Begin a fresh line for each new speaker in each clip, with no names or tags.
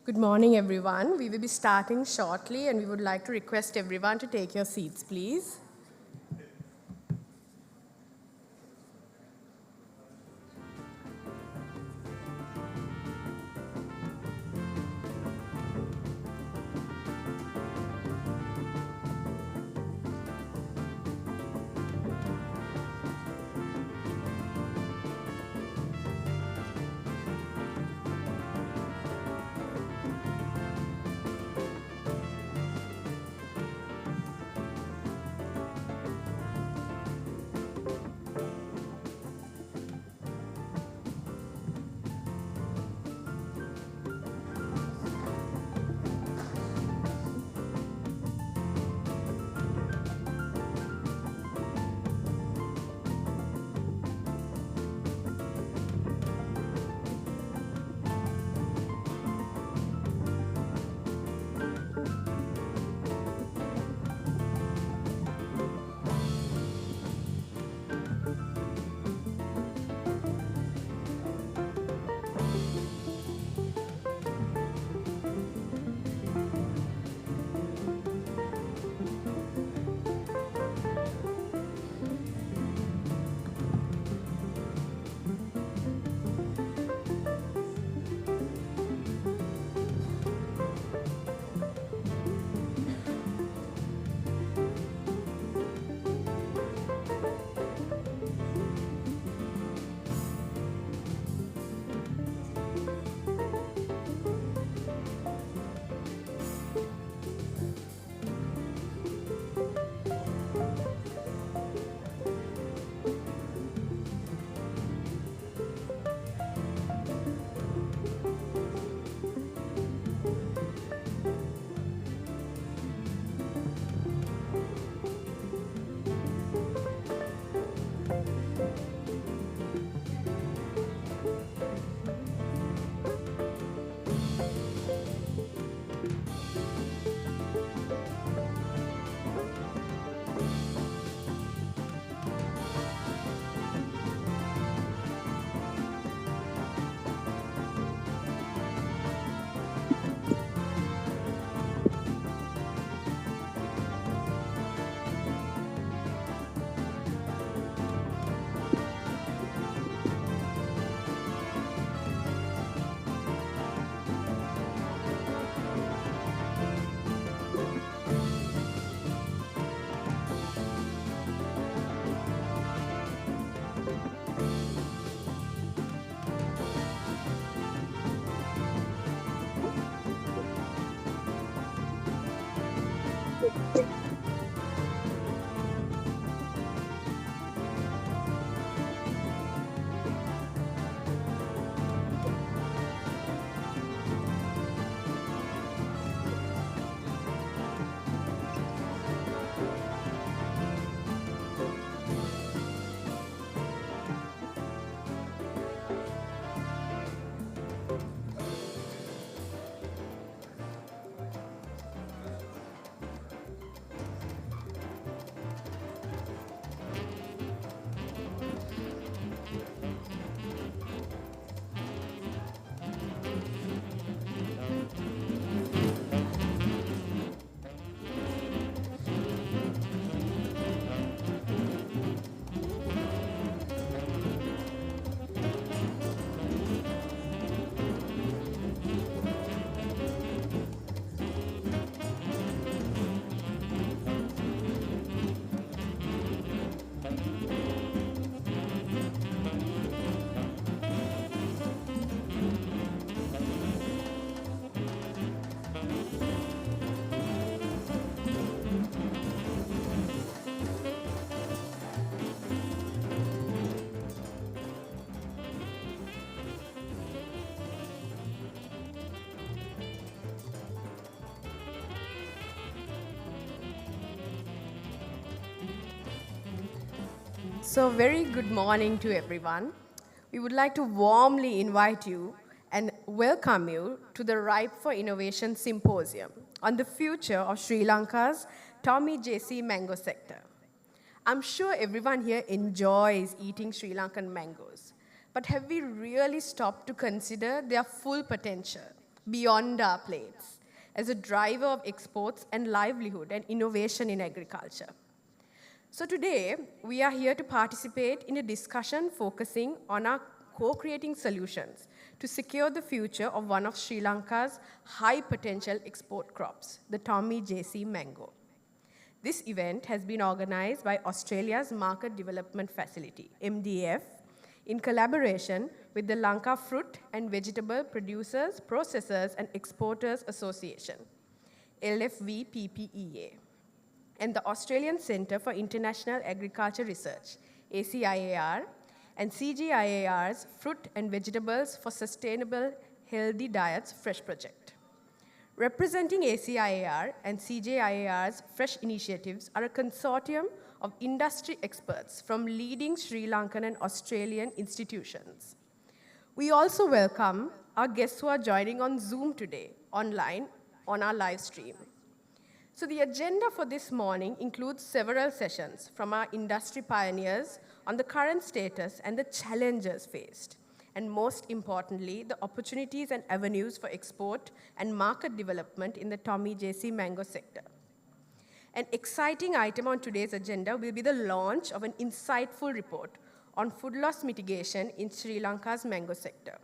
Good morning, everyone. We will be starting shortly, and we would like to request everyone to take your seats, please. So, very good morning to everyone. We would like to warmly invite you and welcome you to the Ripe for Innovation Symposium on the future of Sri Lanka's TomEJC mango sector. I'm sure everyone here enjoys eating Sri Lankan mangoes, but have we really stopped to consider their full potential? beyond our plates, as a driver of exports and livelihood and innovation in agriculture. So today, we are here to participate in a discussion focusing on our co-creating solutions to secure the future of one of Sri Lanka's high potential export crops, the TomEJC mango. This event has been organized by Australia's Market Development Facility, MDF, in collaboration with the Lanka Fruit and Vegetable Producers, Processors and Exporters Association, LFVPPEA, and the Australian Centre for International Agriculture Research, ACIAR, and CGIAR's Fruit and Vegetables for Sustainable Healthy Diets Fresh project. Representing ACIAR and CGIAR's Fresh initiatives are a consortium of industry experts from leading Sri Lankan and Australian institutions. We also welcome our guests who are joining on Zoom today, online, on our live stream. So the agenda for this morning includes several sessions from our industry pioneers on the current status and the challenges faced, and most importantly, the opportunities and avenues for export and market development in the TomEJC mango sector. An exciting item on today's agenda will be the launch of an insightful report on food loss mitigation in Sri Lanka's mango sector.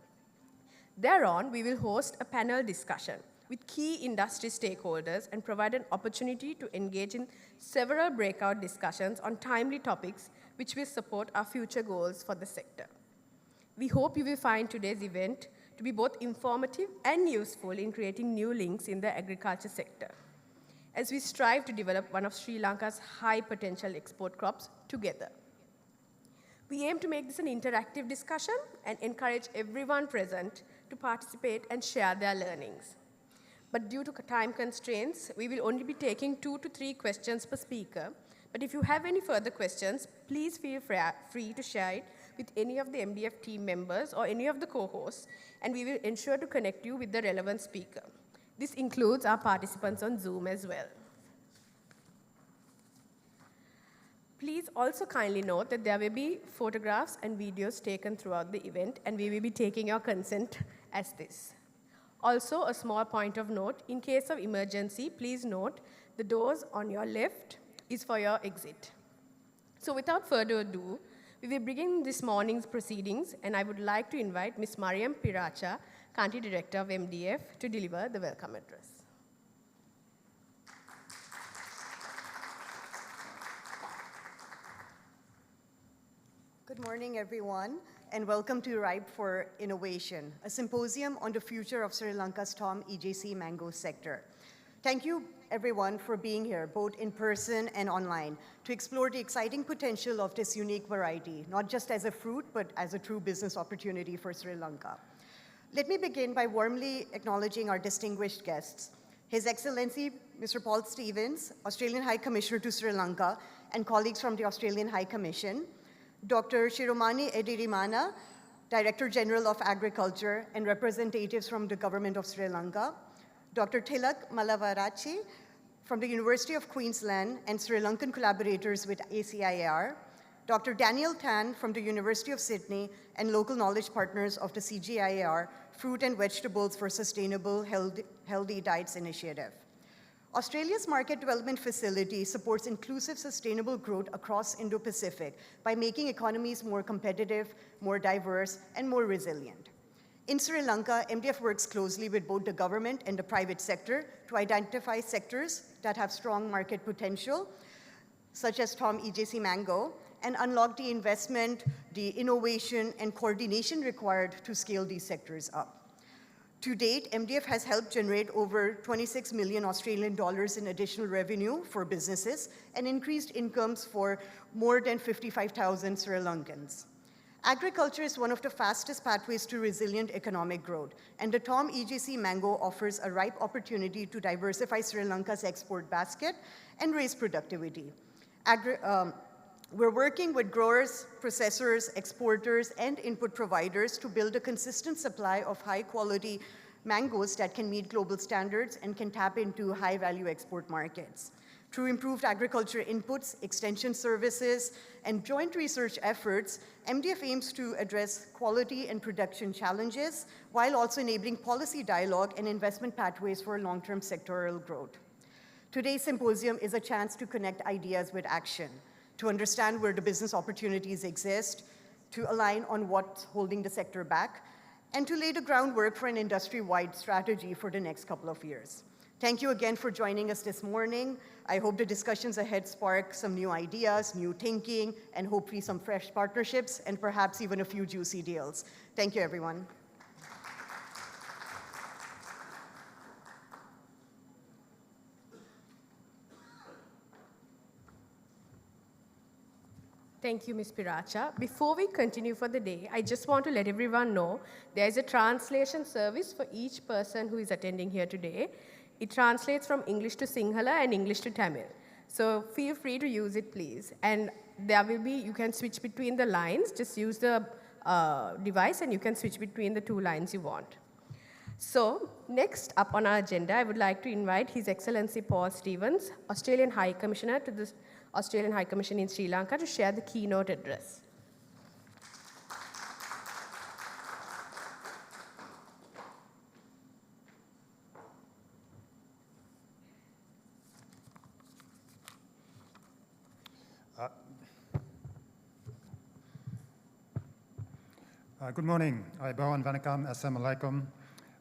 Thereon, we will host a panel discussion with key industry stakeholders and provide an opportunity to engage in several breakout discussions on timely topics which will support our future goals for the sector. We hope you will find today's event to be both informative and useful in creating new links in the agriculture sector, as we strive to develop one of Sri Lanka's high potential export crops together. We aim to make this an interactive discussion and encourage everyone present to participate and share their learnings. But due to time constraints, we will only be taking 2 to 3 questions per speaker. But if you have any further questions, please feel free to share it with any of the MDF team members or any of the co-hosts, and we will ensure to connect you with the relevant speaker. This includes our participants on Zoom as well. Please also kindly note that there will be photographs and videos taken throughout the event, and we will be taking your consent as this. Also, a small point of note, in case of emergency, please note the doors on your left is for your exit. So without further ado, we will begin this morning's proceedings, and I would like to invite Ms. Mariam Piracha, Country Director of MDF, to deliver the welcome address.
Good morning, everyone, and welcome to Ripe for Innovation, a symposium on the future of Sri Lanka's TomEJC mango sector. Thank you, everyone, for being here, both in person and online, to explore the exciting potential of this unique variety, not just as a fruit, but as a true business opportunity for Sri Lanka. Let me begin by warmly acknowledging our distinguished guests. His Excellency, Mr. Paul Stevens, Australian High Commissioner to Sri Lanka, and colleagues from the Australian High Commission, Dr. Shiromani Edirimana, Director General of Agriculture, and representatives from the Government of Sri Lanka, Dr. Tilak Malavarachi from the University of Queensland and Sri Lankan collaborators with ACIAR, Dr. Daniel Tan from the University of Sydney and local knowledge partners of the CGIAR Fruit and Vegetables for Sustainable Healthy Diets Initiative. Australia's Market Development Facility supports inclusive, sustainable growth across Indo-Pacific by making economies more competitive, more diverse, and more resilient. In Sri Lanka, MDF works closely with both the government and the private sector to identify sectors that have strong market potential, such as TomEJC mango, and unlock the investment, the innovation, and coordination required to scale these sectors up. To date, MDF has helped generate over 26 million Australian dollars in additional revenue for businesses and increased incomes for more than 55,000 Sri Lankans. Agriculture is one of the fastest pathways to resilient economic growth, and the TomEJC mango offers a ripe opportunity to diversify Sri Lanka's export basket and raise productivity. We're working with growers, processors, exporters, and input providers to build a consistent supply of high-quality mangoes that can meet global standards and can tap into high-value export markets. Through improved agriculture inputs, extension services, and joint research efforts, MDF aims to address quality and production challenges while also enabling policy dialogue and investment pathways for long-term sectoral growth. Today's symposium is a chance to connect ideas with action, to understand where the business opportunities exist, to align on what's holding the sector back, and to lay the groundwork for an industry-wide strategy for the next couple of years. Thank you again for joining us this morning. I hope the discussions ahead spark some new ideas, new thinking, and hopefully some fresh partnerships, and perhaps even a few juicy deals. Thank you, everyone.
Thank you, Ms. Piracha. Before we continue for the day, I just want to let everyone know there is a translation service for each person who is attending here today. It translates from English to Sinhala and English to Tamil. So feel free to use it, please. And there will be, you can switch between the lines. Just use the device and you can switch between the two lines you want. So next up on our agenda, I would like to invite His Excellency Paul Stevens, Australian High Commissioner to the Australian High Commission in Sri Lanka, to share the keynote address.
Good morning. Iboan Vanakam, Assalamu alaikum.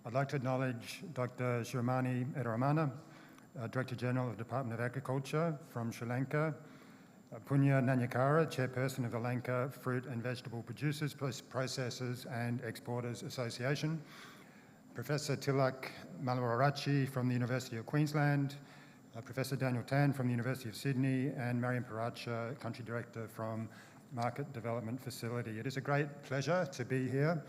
I'd like to acknowledge Dr. Shirmani Edaramana, Director General of the Department of Agriculture from Sri Lanka, Punya Nanyakara, Chairperson of the Lanka Fruit and Vegetable Producers, Processors and Exporters Association, Professor Tilak Malawarachi from the University of Queensland, Professor Daniel Tan from the University of Sydney, and Mariam Paracha, Country Director from Market Development Facility. It is a great pleasure to be here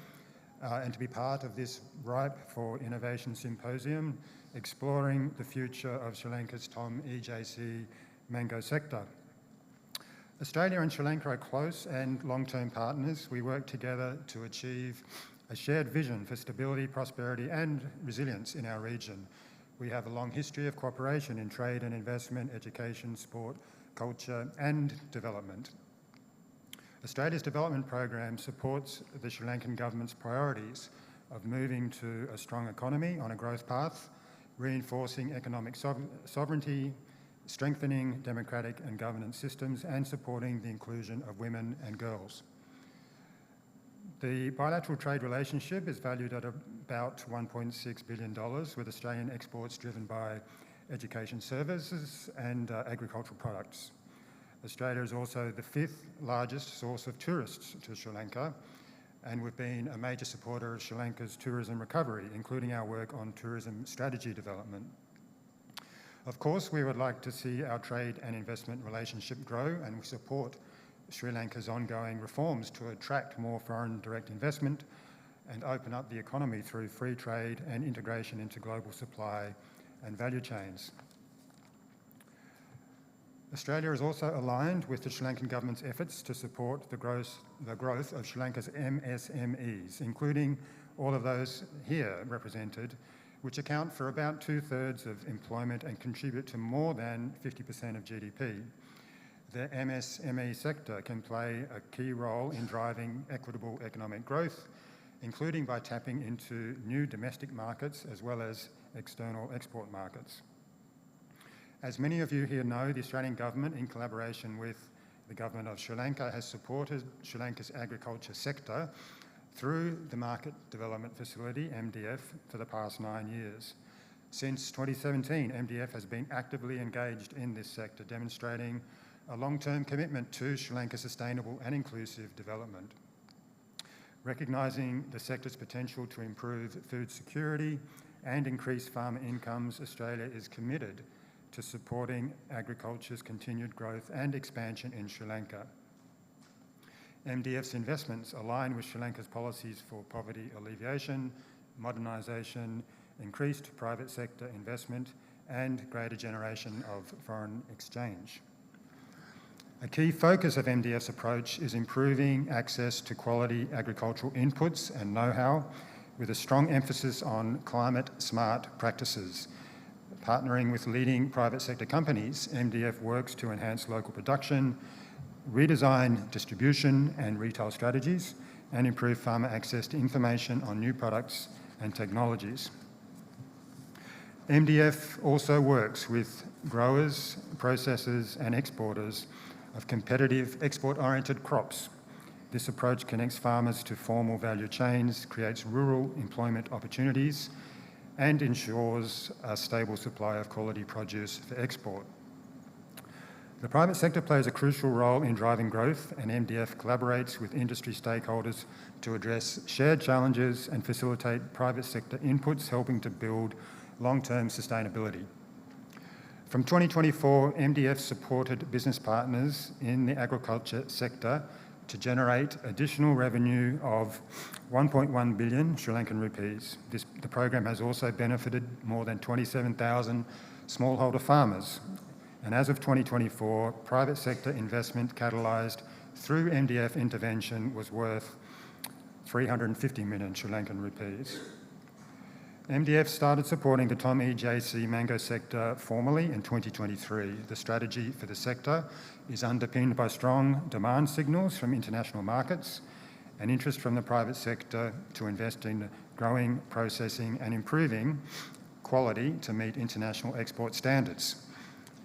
and to be part of this Ripe for Innovation Symposium, exploring the future of Sri Lanka's TomEJC mango sector. Australia and Sri Lanka are close and long-term partners. We work together to achieve a shared vision for stability, prosperity and resilience in our region. We have a long history of cooperation in trade and investment, education, sport, culture and development. Australia's development program supports the Sri Lankan government's priorities of moving to a strong economy on a growth path, reinforcing economic sovereignty, strengthening democratic and governance systems, and supporting the inclusion of women and girls. The bilateral trade relationship is valued at about $1.6 billion, with Australian exports driven by education services and agricultural products. Australia is also the 5th largest source of tourists to Sri Lanka, and we've been a major supporter of Sri Lanka's tourism recovery, including our work on tourism strategy development. Of course, we would like to see our trade and investment relationship grow, and we support Sri Lanka's ongoing reforms to attract more foreign direct investment and open up the economy through free trade and integration into global supply and value chains. Australia is also aligned with the Sri Lankan government's efforts to support the growth of Sri Lanka's MSMEs, including all of those here represented, which account for about 2/3 of employment and contribute to more than 50% of GDP. The MSME sector can play a key role in driving equitable economic growth, including by tapping into new domestic markets as well as external export markets. As many of you here know, the Australian government, in collaboration with the government of Sri Lanka, has supported Sri Lanka's agriculture sector through the Market Development Facility, MDF, for the past 9 years. Since 2017, MDF has been actively engaged in this sector, demonstrating a long-term commitment to Sri Lanka's sustainable and inclusive development. Recognising the sector's potential to improve food security and increase farmer incomes, Australia is committed to supporting agriculture's continued growth and expansion in Sri Lanka. MDF's investments align with Sri Lanka's policies for poverty alleviation, modernisation, increased private sector investment, and greater generation of foreign exchange. A key focus of MDF's approach is improving access to quality agricultural inputs and know-how, with a strong emphasis on climate-smart practices Partnering with leading private sector companies, MDF works to enhance local production, redesign distribution and retail strategies, and improve farmer access to information on new products and technologies. MDF also works with growers, processors and exporters of competitive export-oriented crops. This approach connects farmers to formal value chains, creates rural employment opportunities, and ensures a stable supply of quality produce for export. The private sector plays a crucial role in driving growth, and MDF collaborates with industry stakeholders to address shared challenges and facilitate private sector inputs, helping to build long-term sustainability. From 2024, MDF supported business partners in the agriculture sector to generate additional revenue of 1.1 billion Sri Lankan rupees. The program has also benefited more than 27,000 smallholder farmers. And as of 2024, private sector investment catalysed through MDF intervention was worth 350 million Sri Lankan rupees. MDF started supporting the TomEJC mango sector formally in 2023. The strategy for the sector is underpinned by strong demand signals from international markets and interest from the private sector to invest in growing, processing and improving quality to meet international export standards.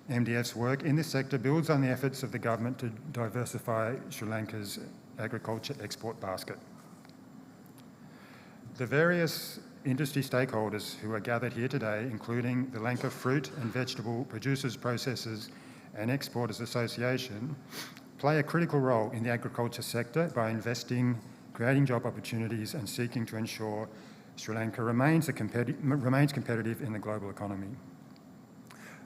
MDF's work in this sector builds on the efforts of the government to diversify Sri Lanka's agriculture export basket. The various industry stakeholders who are gathered here today, including the Lanka Fruit and Vegetable Producers, Processors and Exporters Association, play a critical role in the agriculture sector by investing, creating job opportunities and seeking to ensure Sri Lanka remains competitive in the global economy.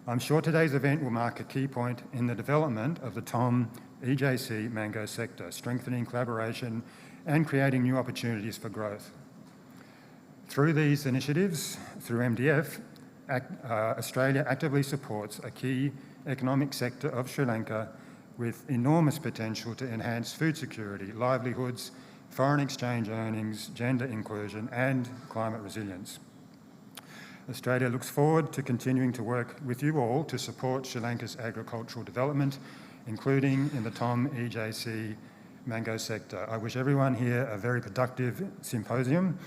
I'm sure today's event will mark a key point in the development of the TomEJC mango sector, strengthening collaboration and creating new opportunities for growth. Through these initiatives, through MDF, Australia actively supports a key economic sector of Sri Lanka with enormous potential to enhance food security, livelihoods, foreign exchange earnings, gender inclusion and climate resilience. Australia looks forward to continuing to work with you all to support Sri Lanka's agricultural development, including in the TomEJC mango sector. I wish everyone here a very productive symposium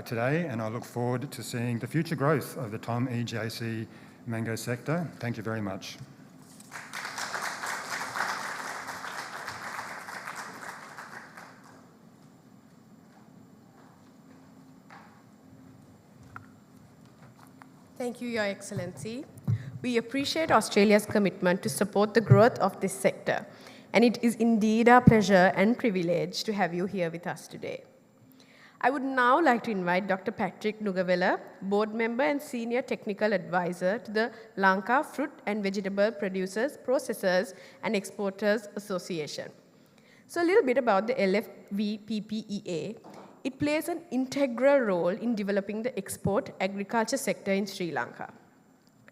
today, and I look forward to seeing the future growth of the TomEJC mango sector. Thank you very much.
Thank you, Your Excellency. We appreciate Australia's commitment to support the growth of this sector, and it is indeed our pleasure and privilege to have you here with us today. I would now like to invite Dr. Patrick Nugavella, Board Member and Senior Technical Advisor to the Lanka Fruit and Vegetable Producers, Processors and Exporters Association. So a little bit about the LFVPPEA. It plays an integral role in developing the export agriculture sector in Sri Lanka.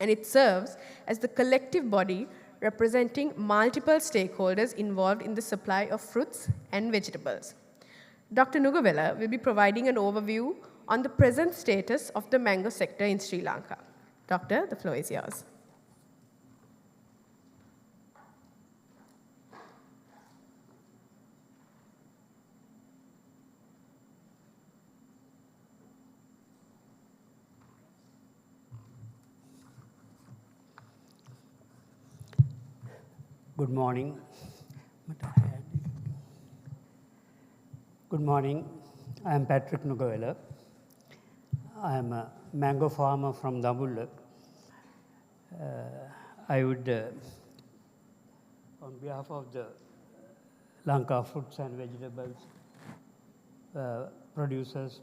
And it serves as the collective body representing multiple stakeholders involved in the supply of fruits and vegetables. Dr. Nugavella will be providing an overview on the present status of the mango sector in Sri Lanka. Doctor, the floor is yours.
Good morning. Good morning. I am Patrick Nugavella. I am a mango farmer from Dambulla. I would, on behalf of the Lanka Fruits and Vegetables Producers,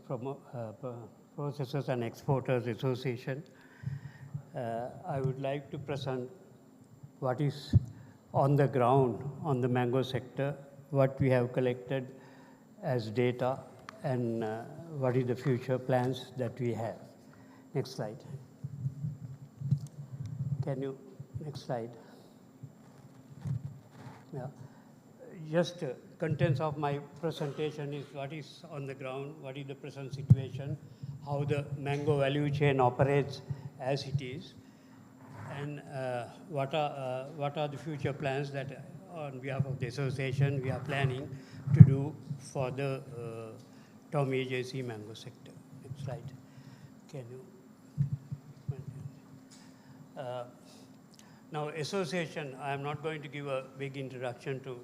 Processors and Exporters Association, I would like to present what is on the ground on the mango sector, what we have collected as data, and what is the future plans that we have. Next slide. Next slide. Yeah. Just contents of my presentation is what is on the ground, what is the present situation, how the mango value chain operates as it is, and what are the future plans that on behalf of the association we are planning to do for the TomEJC mango sector. Next slide. Can you? Now, association, I am not going to give a big introduction to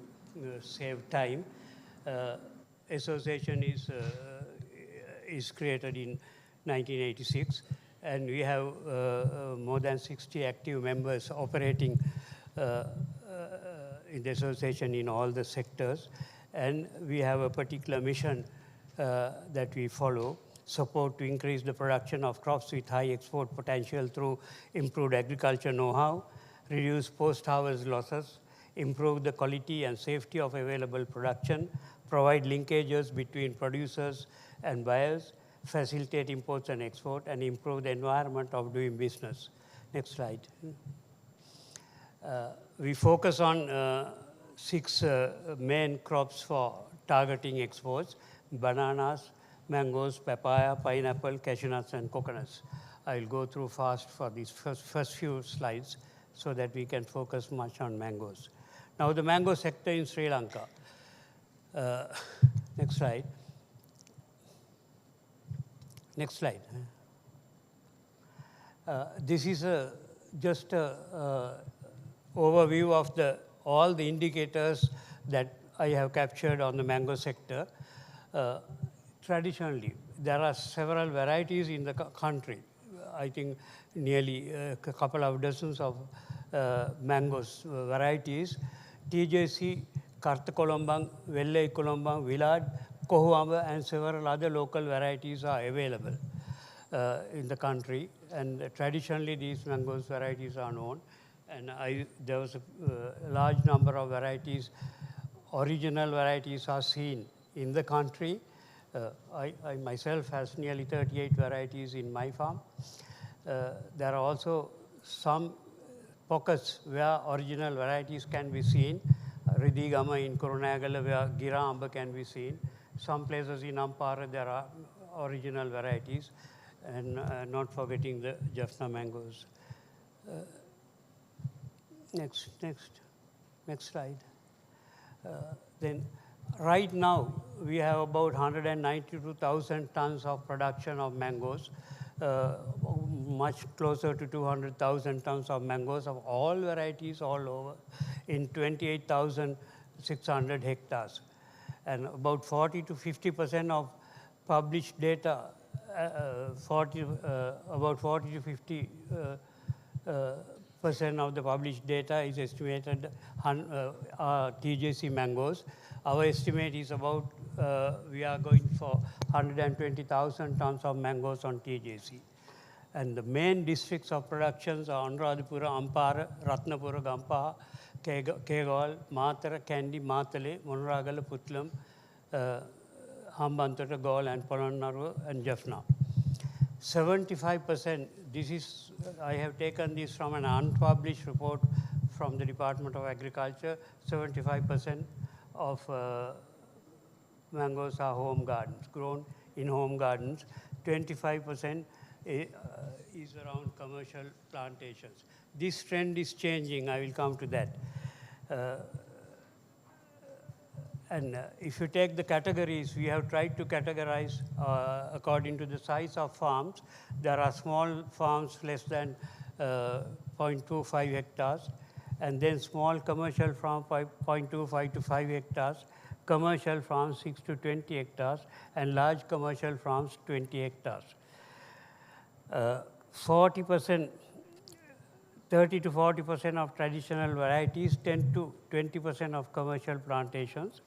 save time. Association is created in 1986, and we have more than 60 active members operating in the association in all the sectors. And we have a particular mission that we follow: support to increase the production of crops with high export potential through improved agriculture know-how, reduce post-harvest losses, improve the quality and safety of available production, provide linkages between producers and buyers, facilitate imports and export, and improve the environment of doing business. Next slide. We focus on 6 main crops for targeting exports: bananas, mangoes, papaya, pineapple, cashew nuts, and coconuts. I will go through fast for these first few slides so that we can focus much on mangoes. Now, the mango sector in Sri Lanka. Next slide. Next slide. This is just an overview of all the indicators that I have captured on the mango sector. Traditionally, there are several varieties in the country. I think nearly a couple of dozens of mangoes varieties. TJC, Karta Kolombang, Vellai Kolombang, Villard, Kohuamba, and several other local varieties are available in the country. And traditionally, these mangoes varieties are known. And there was a large number of varieties. Original varieties are seen in the country. I myself has nearly 38 varieties in my farm. There are also some pockets where original varieties can be seen. Ridigama in Kurunagala, where Gira Amba can be seen. Some places in Ampara there are original varieties, and not forgetting the Jaffna mangoes. Next slide. Then right now, we have about 192,000 tons of production of mangoes, much closer to 200,000 tons of mangoes of all varieties all over in 28,600 hectares. And about 40 to 50% of published data, about 40 to 50 percent of the published data is estimated TJC mangoes. Our estimate is about, we are going for 120,000 tons of mangoes on TJC. And the main districts of productions are Anuradhapura, Ampara, Ratnapura, Gampaha, Kegawal, Matara, Kandy, Matale, Monragala, Putlam, Hambantota, Gaul, and Polonnaru, and Jaffna. 75%, this is, I have taken this from an unpublished report from the Department of Agriculture. 75% of mangoes are home gardens, grown in home gardens. 25% is around commercial plantations. This trend is changing. I will come to that. And if you take the categories, we have tried to categorize according to the size of farms. There are small farms less than 0.25 hectares, and then small commercial farm 0.25 to 5 hectares, commercial farms 6 to 20 hectares, and large commercial farms 20 hectares. 40%, 30 to 40% of traditional varieties, 10 to 20% of commercial plantations,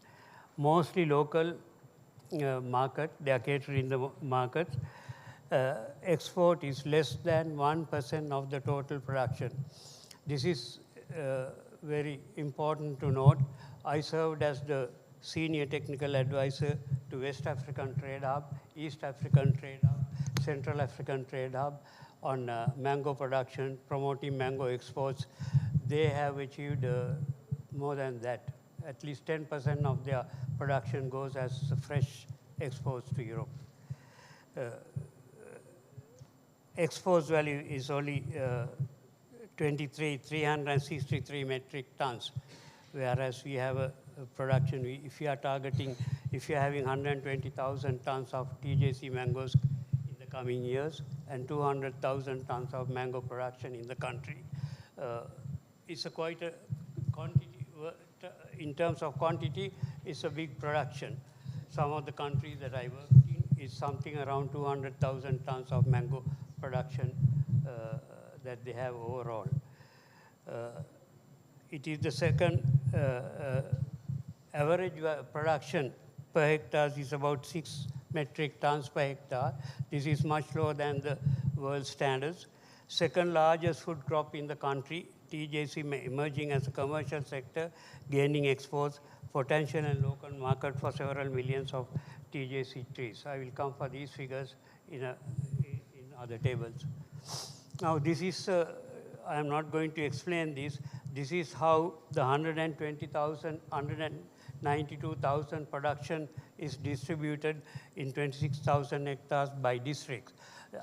mostly local market, they are catering in the markets. Export is less than 1% of the total production. This is very important to note. I served as the senior technical advisor to West African Trade Hub, East African Trade Hub, Central African Trade Hub on mango production, promoting mango exports. They have achieved more than that. At least 10% of their production goes as fresh exports to Europe. Exports value is only 363 metric tons, whereas we have a production, if you are targeting, if you are having 120,000 tons of TJC mangoes in the coming years and 200,000 tons of mango production in the country. It's a quite a quantity, in terms of quantity, it's a big production. Some of the countries that I worked in is something around 200,000 tons of mango production that they have overall. It is the second average production per hectare is about 6 metric tons per hectare. This is much lower than the world standards. Second largest food crop in the country, TJC emerging as a commercial sector, gaining exports, potential and local market for several millions of TJC trees. I will come for these figures in other tables. Now this is, I am not going to explain this. This is how the 120,000, 192,000 production is distributed in 26,000 hectares by districts.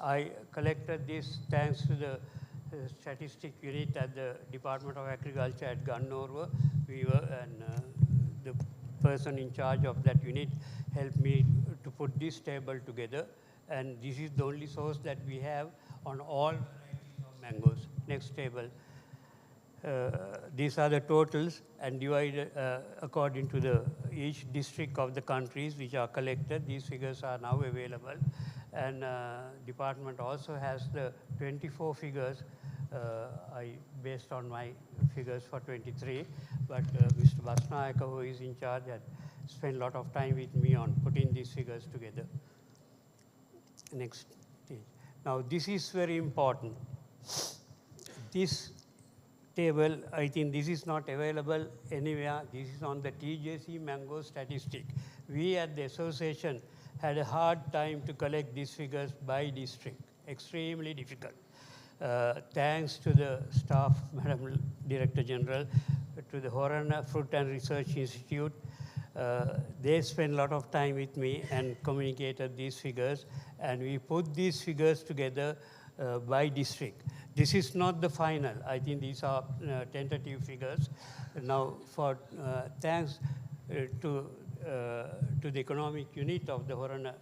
I collected this thanks to the statistic unit at the Department of Agriculture at Gannorwa. We were, and the person in charge of that unit helped me to put this table together. And this is the only source that we have on all varieties of mangoes. Next table. These are the totals and divided according to each district of the countries which are collected. These figures are now available. And department also has the 24 figures, based on my figures for 23. But Mr. Basnayaka, who is in charge, had spent a lot of time with me on putting these figures together. Next page. Now, this is very important. This table, I think this is not available anywhere. This is on the TJC mango statistic. We at the association had a hard time to collect these figures by district, extremely difficult. Thanks to the staff, Madam Director General, to the Horana Fruit and Research Institute. They spent a lot of time with me and communicated these figures, and we put these figures together by district. This is not the final. I think these are tentative figures. Now, for thanks to the economic unit of the Horana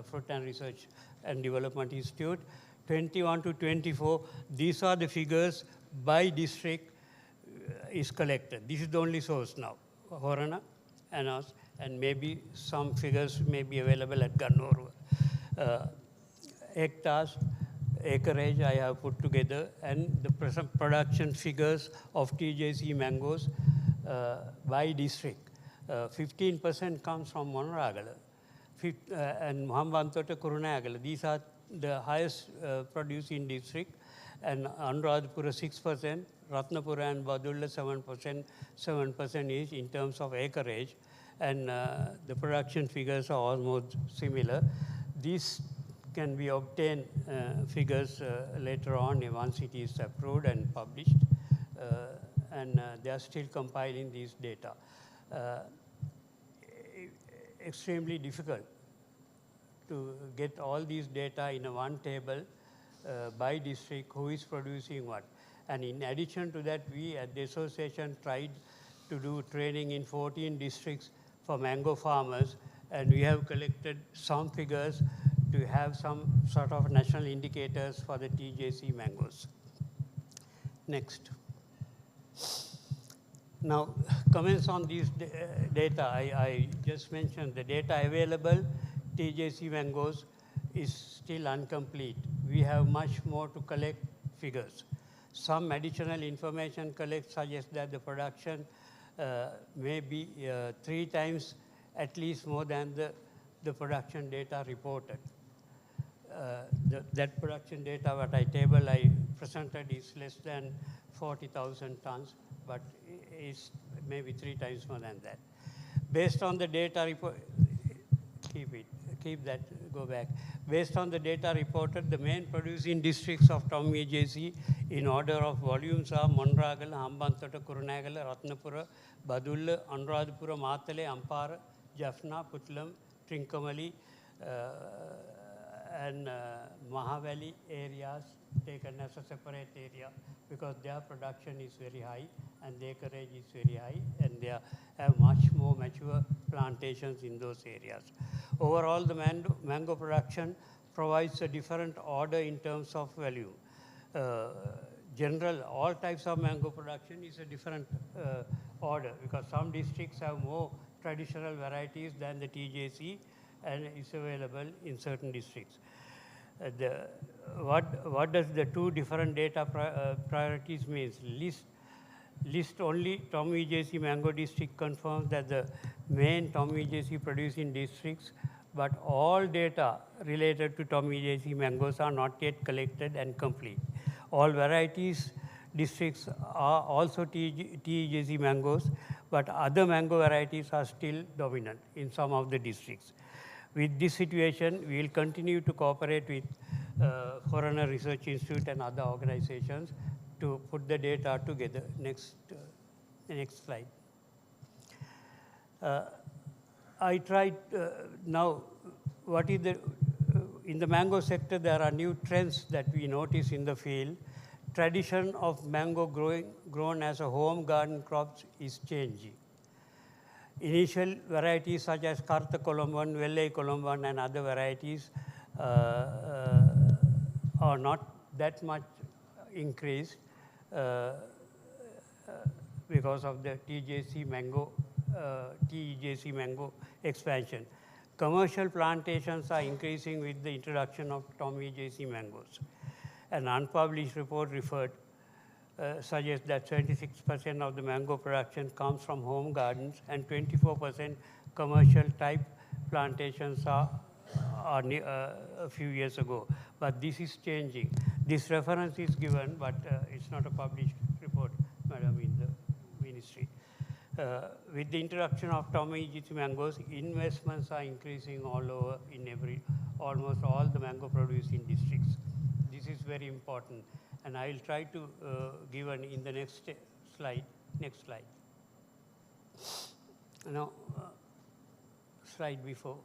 Fruit and Research and Development Institute, 21 to 24, these are the figures by district is collected. This is the only source now, Horana and us, and maybe some figures may be available at Gannorwa. Hectares, acreage I have put together, and the present production figures of TJC mangoes by district. 15% comes from Monragala and Muhammadantota Kurunagala. These are the highest producing district, and Anuradhapura 6%, Ratnapura and Badulla 7% each in terms of acreage, and the production figures are almost similar. These can be obtained figures later on once it is approved and published, and they are still compiling these data. Extremely difficult to get all these data in one table by district, who is producing what. And in addition to that, we at the association tried to do training in 14 districts for mango farmers, and we have collected some figures to have some sort of national indicators for the TJC mangoes. Next. Now, comments on these data. I just mentioned the data available, TJC mangoes is still incomplete. We have much more to collect figures. Some additional information collect suggests that the production may be 3 times at least more than the production data reported. That production data, what I presented is less than 40,000 tons, but is maybe 3 times more than that. Based on the data report, keep that, go back. Based on the data reported, the main producing districts of TomEJC in order of volumes are Monragala, Hambantota, Kurunagala, Ratnapura, Badulla, Anuradhapura, Matale, Ampara, Jaffna, Putlam, Trincomalee, and Mahavali areas taken as a separate area because their production is very high and the acreage is very high and they have much more mature plantations in those areas. Overall, the mango production provides a different order in terms of value. General, all types of mango production is a different order because some districts have more traditional varieties than the TJC and is available in certain districts. What does the two different data priorities means? List only TomEJC mango district confirms that the main TomEJC producing districts, but all data related to TomEJC mangoes are not yet collected and complete. All varieties districts are also TEJC mangoes, but other mango varieties are still dominant in some of the districts. With this situation, we will continue to cooperate with Foreigner Research Institute and other organizations to put the data together. Next slide. I tried now, what is the, in the mango sector, there are new trends that we notice in the field. Tradition of mango grown as a home garden crops is changing. Initial varieties such as Kartha Colomban, Vellai Colomban, and other varieties are not that much increased because of the TEJC mango expansion. Commercial plantations are increasing with the introduction of TomEJC mangoes. An unpublished report suggests that 26% of the mango production comes from home gardens and 24% commercial type plantations are a few years ago. But this is changing. This reference is given, but it's not a published report, Madam, in the ministry. With the introduction of TomEJC mangoes, investments are increasing all over in almost all the mango producing districts. This is very important. And I will try to give in the next slide. Next slide. Now, slide before.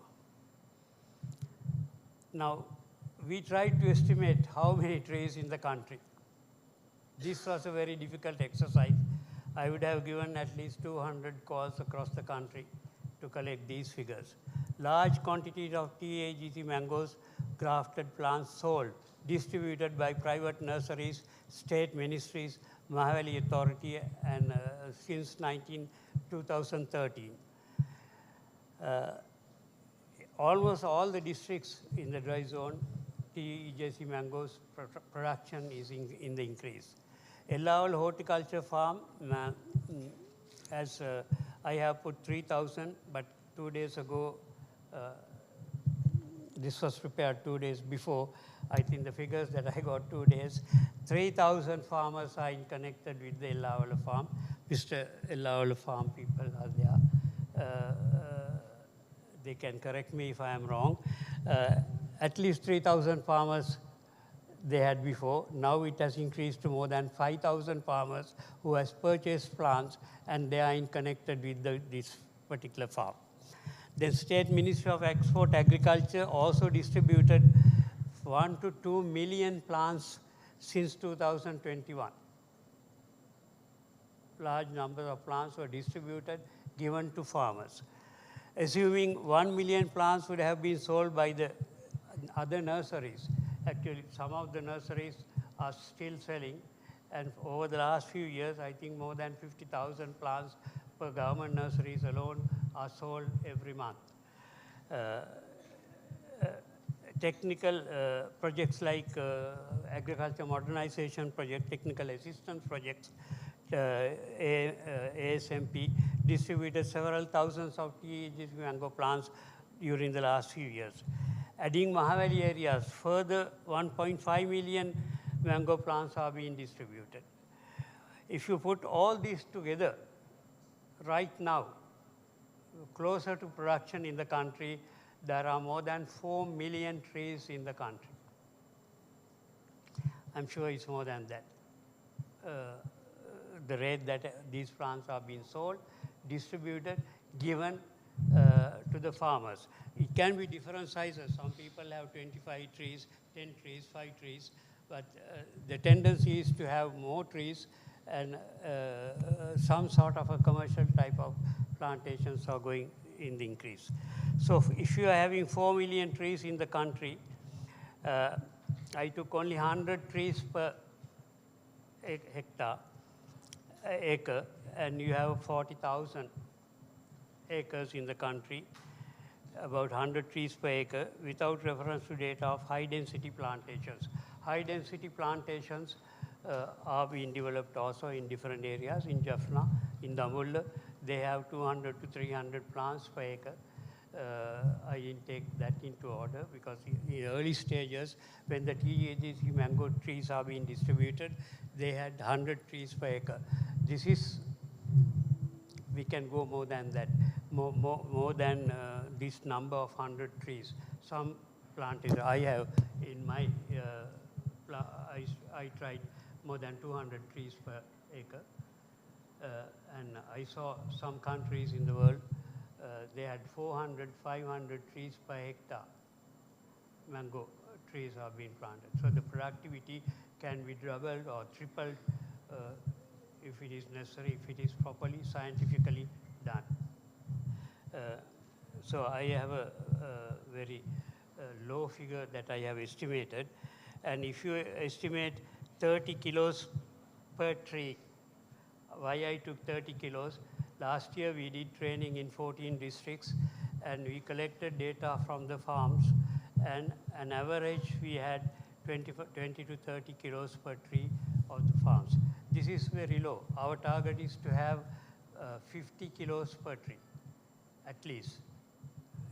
Now, we tried to estimate how many trees in the country. This was a very difficult exercise. I would have given at least 200 calls across the country to collect these figures. Large quantities of TEJC mangoes, grafted plants sold, distributed by private nurseries, state ministries, Mahavali Authority, and since 2013. Almost all the districts in the dry zone, TEJC mangoes production is in the increase. Ellawal Horticulture Farm, as I have put 3,000, but 2 days ago, this was prepared 2 days before. I think the figures that I got 2 days, 3,000 farmers are connected with the Ellawal farm. Mr. Ellawal farm people are there. They can correct me if I am wrong. At least 3,000 farmers they had before. Now it has increased to more than 5,000 farmers who has purchased plants and they are connected with this particular farm. The State Ministry of Export Agriculture also distributed 1 to 2 million plants since 2021. Large numbers of plants were distributed, given to farmers. Assuming 1 million plants would have been sold by the other nurseries. Actually, some of the nurseries are still selling, and over the last few years, I think more than 50,000 plants per government nurseries alone are sold every month. Technical projects like agriculture modernization project, technical assistance projects, ASMP, distributed several thousands of TEJC mango plants during the last few years. Adding Mahavali areas, further 1.5 million mango plants are being distributed. If you put all this together, right now, closer to production in the country, there are more than 4 million trees in the country. I'm sure it's more than that. The rate that these plants are being sold, distributed, given to the farmers. It can be different sizes. Some people have 25 trees, 10 trees, 5 trees, but the tendency is to have more trees and some sort of a commercial type of plantations are going in the increase. So if you are having 4 million trees in the country, I took only 100 trees per acre, and you have 40,000 acres in the country, about 100 trees per acre, without reference to data of high-density plantations. High-density plantations are being developed also in different areas. In Jaffna, in Dambulla, they have 200 to 300 plants per acre. I didn't take that into order because in early stages, when the TomEJC mango trees are being distributed, they had 100 trees per acre. This is, we can go more than that, more than this number of 100 trees. Some planted, I have in my, I tried more than 200 trees per acre. And I saw some countries in the world, they had 400, 500 trees per hectare. Mango trees are being planted. So the productivity can be doubled or tripled if it is necessary, if it is properly scientifically done. So I have a very low figure that I have estimated. And if you estimate 30 kilos per tree, why I took 30 kilos? Last year we did training in 14 districts and we collected data from the farms, and an average we had 20 to 30 kilos per tree of the farms. This is very low. Our target is to have 50 kilos per tree, at least.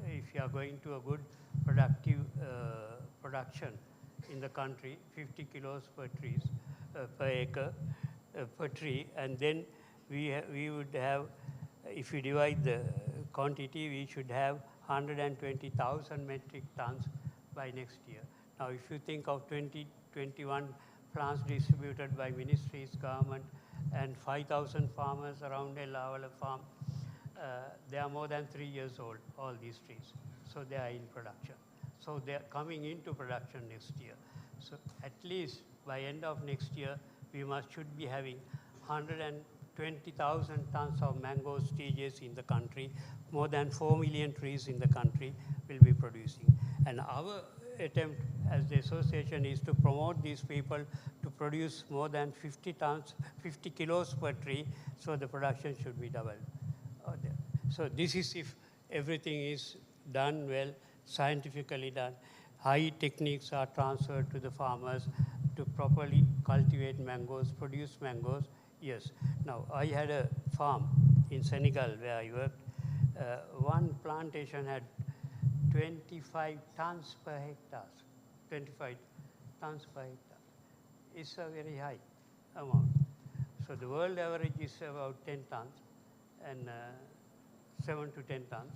If you are going to a good productive production in the country, 50 kilos per acre, per tree, and then we would have, if we divide the quantity, we should have 120,000 metric tons by next year. Now, if you think of 2021 plants distributed by ministries, government, and 5,000 farmers around a Lavala farm, they are more than 3 years old, all these trees. So they are in production. So they are coming into production next year. So at least by end of next year, we should be having 120,000 tons of mango stages in the country. More than 4 million trees in the country will be producing. And our attempt as the association is to promote these people to produce more than 50 kilos per tree, so the production should be doubled. So this is if everything is done well, scientifically done. High techniques are transferred to the farmers to properly cultivate mangoes, produce mangoes. Yes. Now, I had a farm in Senegal where I worked. One plantation had 25 tons per hectare. 25 tons per hectare. It's a very high amount. So the world average is about 10 tons and 7 to 10 tons.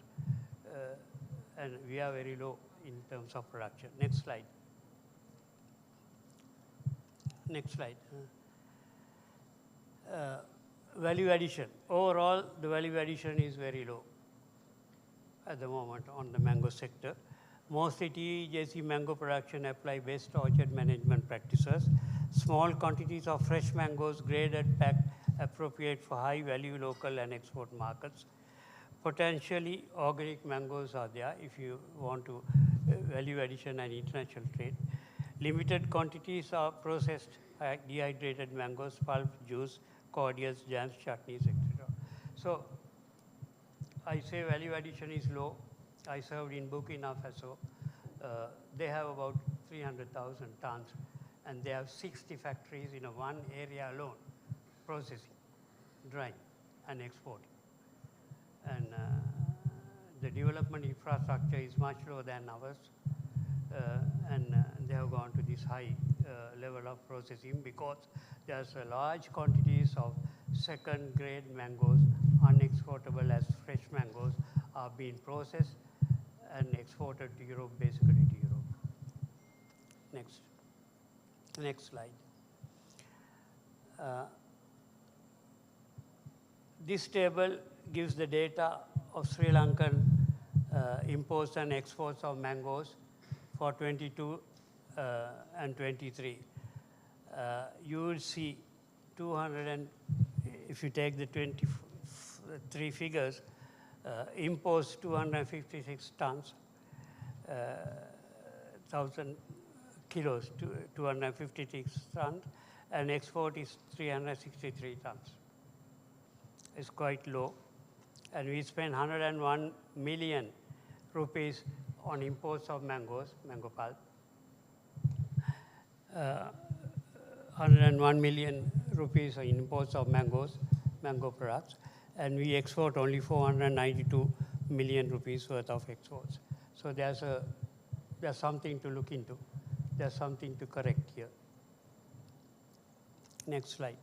And we are very low in terms of production. Next slide. Next slide. Value addition. Overall, the value addition is very low at the moment on the mango sector. Mostly TomEJC mango production apply best orchard management practices. Small quantities of fresh mangoes graded, packed, appropriate for high value local and export markets. Potentially organic mangoes are there if you want to value addition and international trade. Limited quantities are processed dehydrated mangoes, pulp, juice, cordials, jams, chutneys, etc. So I say value addition is low. I served in Burkina Faso. They have about 300,000 tons, and they have 60 factories in one area alone, processing, drying, and exporting. And the development infrastructure is much lower than ours, and they have gone to this high level of processing because there's a large quantities of second-grade mangoes, unexportable as fresh mangoes, are being processed and exported to Europe, basically to Europe. Next slide. This table gives the data of Sri Lankan imports and exports of mangoes for 22 and 23. You will see 200 and, if you take the 23 figures, imports 256 tons, 1,000 kilos, 256 tons, and export is 363 tons. It's quite low. And we spend 101 million rupees on imports of mangoes, mango pulp. 101 million rupees on imports of mangoes, mango products, and we export only 492 million rupees worth of exports. So there's something to look into. There's something to correct here. Next slide.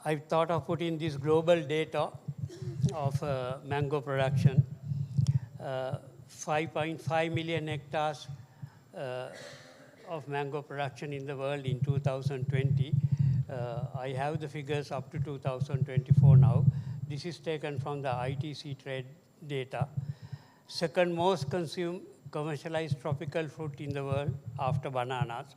I've thought of putting this global data of mango production. 5.5 million hectares of mango production in the world in 2020. I have the figures up to 2024 now. This is taken from the ITC trade data. Second most consumed commercialized tropical fruit in the world after bananas.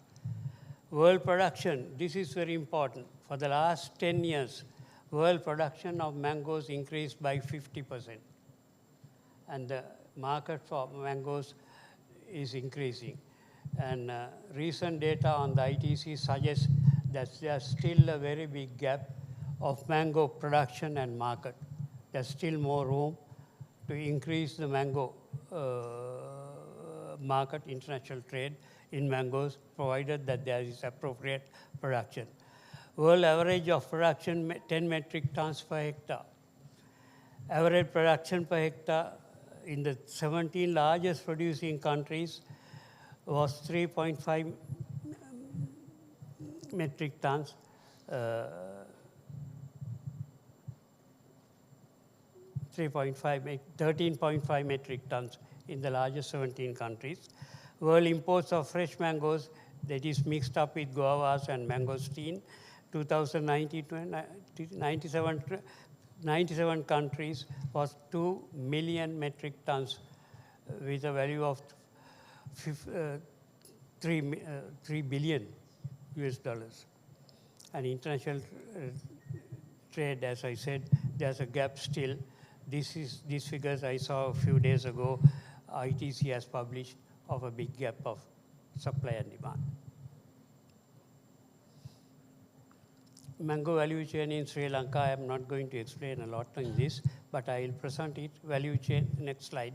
World production, this is very important. For the last 10 years, world production of mangoes increased by 50%. And the market for mangoes is increasing. And recent data on the ITC suggests that there's still a very big gap of mango production and market. There's still more room to increase the mango market, international trade in mangoes, provided that there is appropriate production. World average of production, 10 metric tons per hectare. Average production per hectare in the 17 largest producing countries was 3.5 metric tons. 13.5 metric tons in the largest 17 countries. World imports of fresh mangoes, that is mixed up with guavas and mangosteen, 97 countries was 2 million metric tons with a value of 3 billion US dollars. And international trade, as I said, there's a gap still. These figures I saw a few days ago, ITC has published, of a big gap of supply and demand. Mango value chain in Sri Lanka, I am not going to explain a lot on this, but I will present it. Value chain, next slide.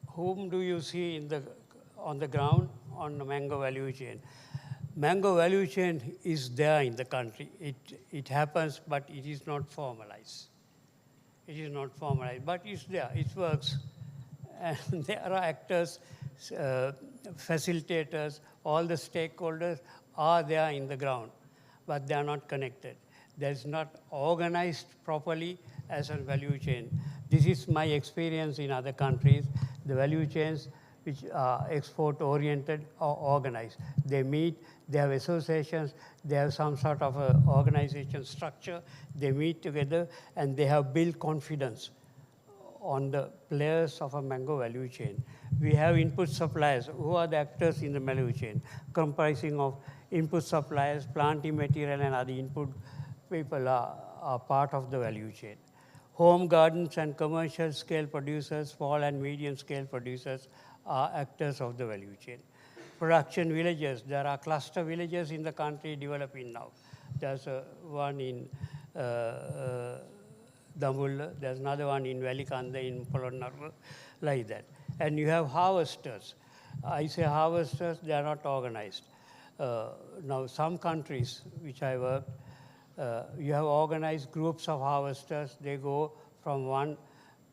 Whom do you see on the ground on the mango value chain? Mango value chain is there in the country. It happens, but it is not formalized. It is not formalized, but it's there, it works. And there are actors, facilitators, all the stakeholders are there in the ground, but they are not connected. There's not organized properly as a value chain. This is my experience in other countries. The value chains which are export-oriented are organized. They meet, they have associations, they have some sort of a organization structure, they meet together, and they have built confidence on the players of a mango value chain. We have input suppliers, who are the actors in the value chain, comprising of input suppliers, planting material, and other input people are part of the value chain. Home gardens and commercial scale producers, small and medium scale producers are actors of the value chain. Production villages, there are cluster villages in the country developing now. There's one in Dambulla, there's another one in Velikanda in Polonnaruwa, like that. And you have harvesters. I say harvesters, they are not organized. Now some countries which I worked, you have organized groups of harvesters. They go from one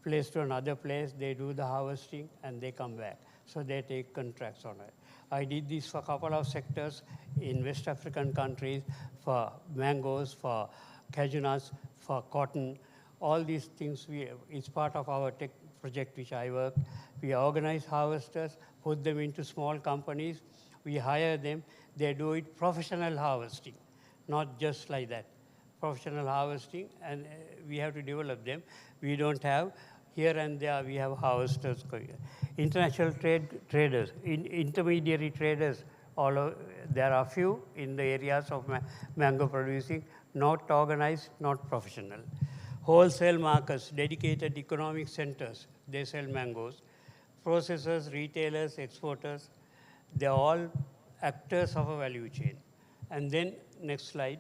place to another place, they do the harvesting, and they come back. So they take contracts on it. I did this for a couple of sectors in West African countries, for mangoes, for cashew nuts, for cotton. All these things, it's part of our tech project which I work. We organize harvesters, put them into small companies. We hire them. They do it professional harvesting, not just like that. professional harvesting, and we have to develop them. We don't have. Here and there, we have harvesters. International traders, intermediary traders, there are few in the areas of mango producing, not organized, not professional. Wholesale markets, dedicated economic centers, they sell mangoes. Processors, retailers, exporters, they're all actors of a value chain. And then, next slide.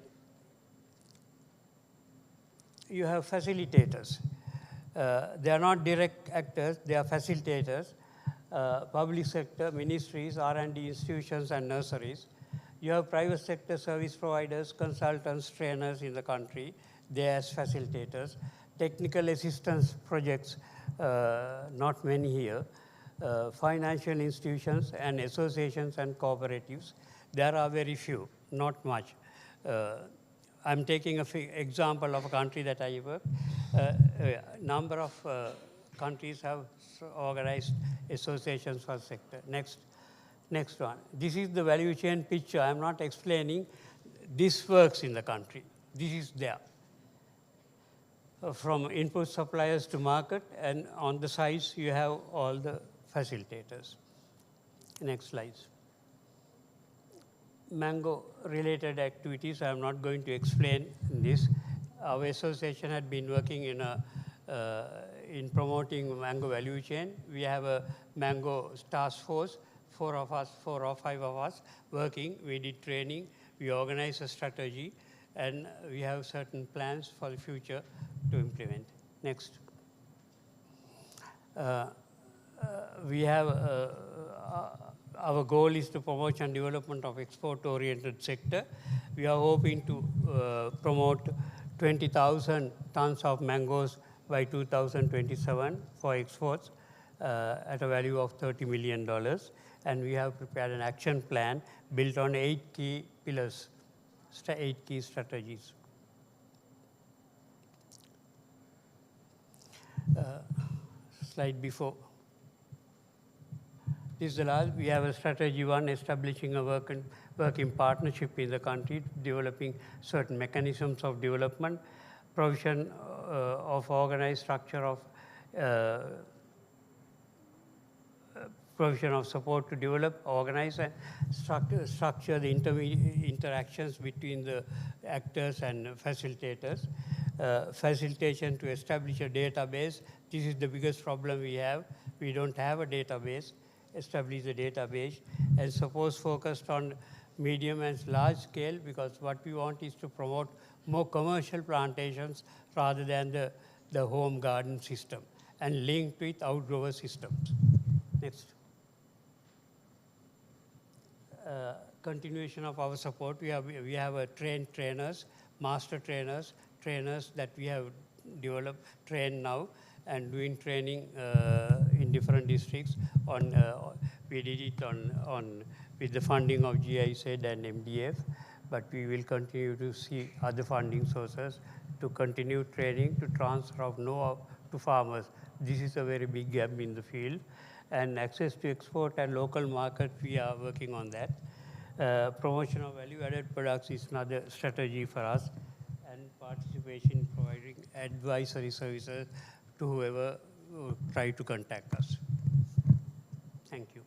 You have facilitators. They are not direct actors, they are facilitators. Public sector, ministries, R&D institutions, and nurseries. You have private sector service providers, consultants, trainers in the country, they as facilitators. Technical assistance projects, not many here. Financial institutions and associations and cooperatives, there are very few, not much. I'm taking an example of a country that I work. Number of countries have organized associations for sector. Next one. This is the value chain picture. I'm not explaining. This works in the country. This is there. From input suppliers to market, and on the sides you have all the facilitators. Next slides. Mango-related activities, I'm not going to explain this. Our association had been working in promoting mango value chain. We have a mango task force, 4 or 5 of us working. We did training, we organized a strategy, and we have certain plans for the future to implement. Next. We have our goal is to promote and development of export-oriented sector. We are hoping to promote 20,000 tons of mangoes by 2027 for exports at a value of $30 million. And we have prepared an action plan built on 8 key pillars, 8 key strategies. Slide before. This is the last. We have a strategy 1, establishing a working partnership in the country, developing certain mechanisms of development, provision of organized structure of provision of support to develop, organize, and structure the interactions between the actors and facilitators. Facilitation to establish a database. This is the biggest problem we have. We don't have a database. Establish a database, and suppose focused on medium and large scale, because what we want is to promote more commercial plantations rather than the home garden system, and linked with outgrower systems. Next. Continuation of our support. We have a trainers, master trainers that we have developed, trained now, and doing training in different districts. We did it with the funding of GIZ and MDF, but we will continue to see other funding sources to continue training, to transfer of know-how to farmers. This is a very big gap in the field. And access to export and local market, we are working on that. Promotion of value-added products is another strategy for us, and participation in providing advisory services to whoever try to contact us. Thank you.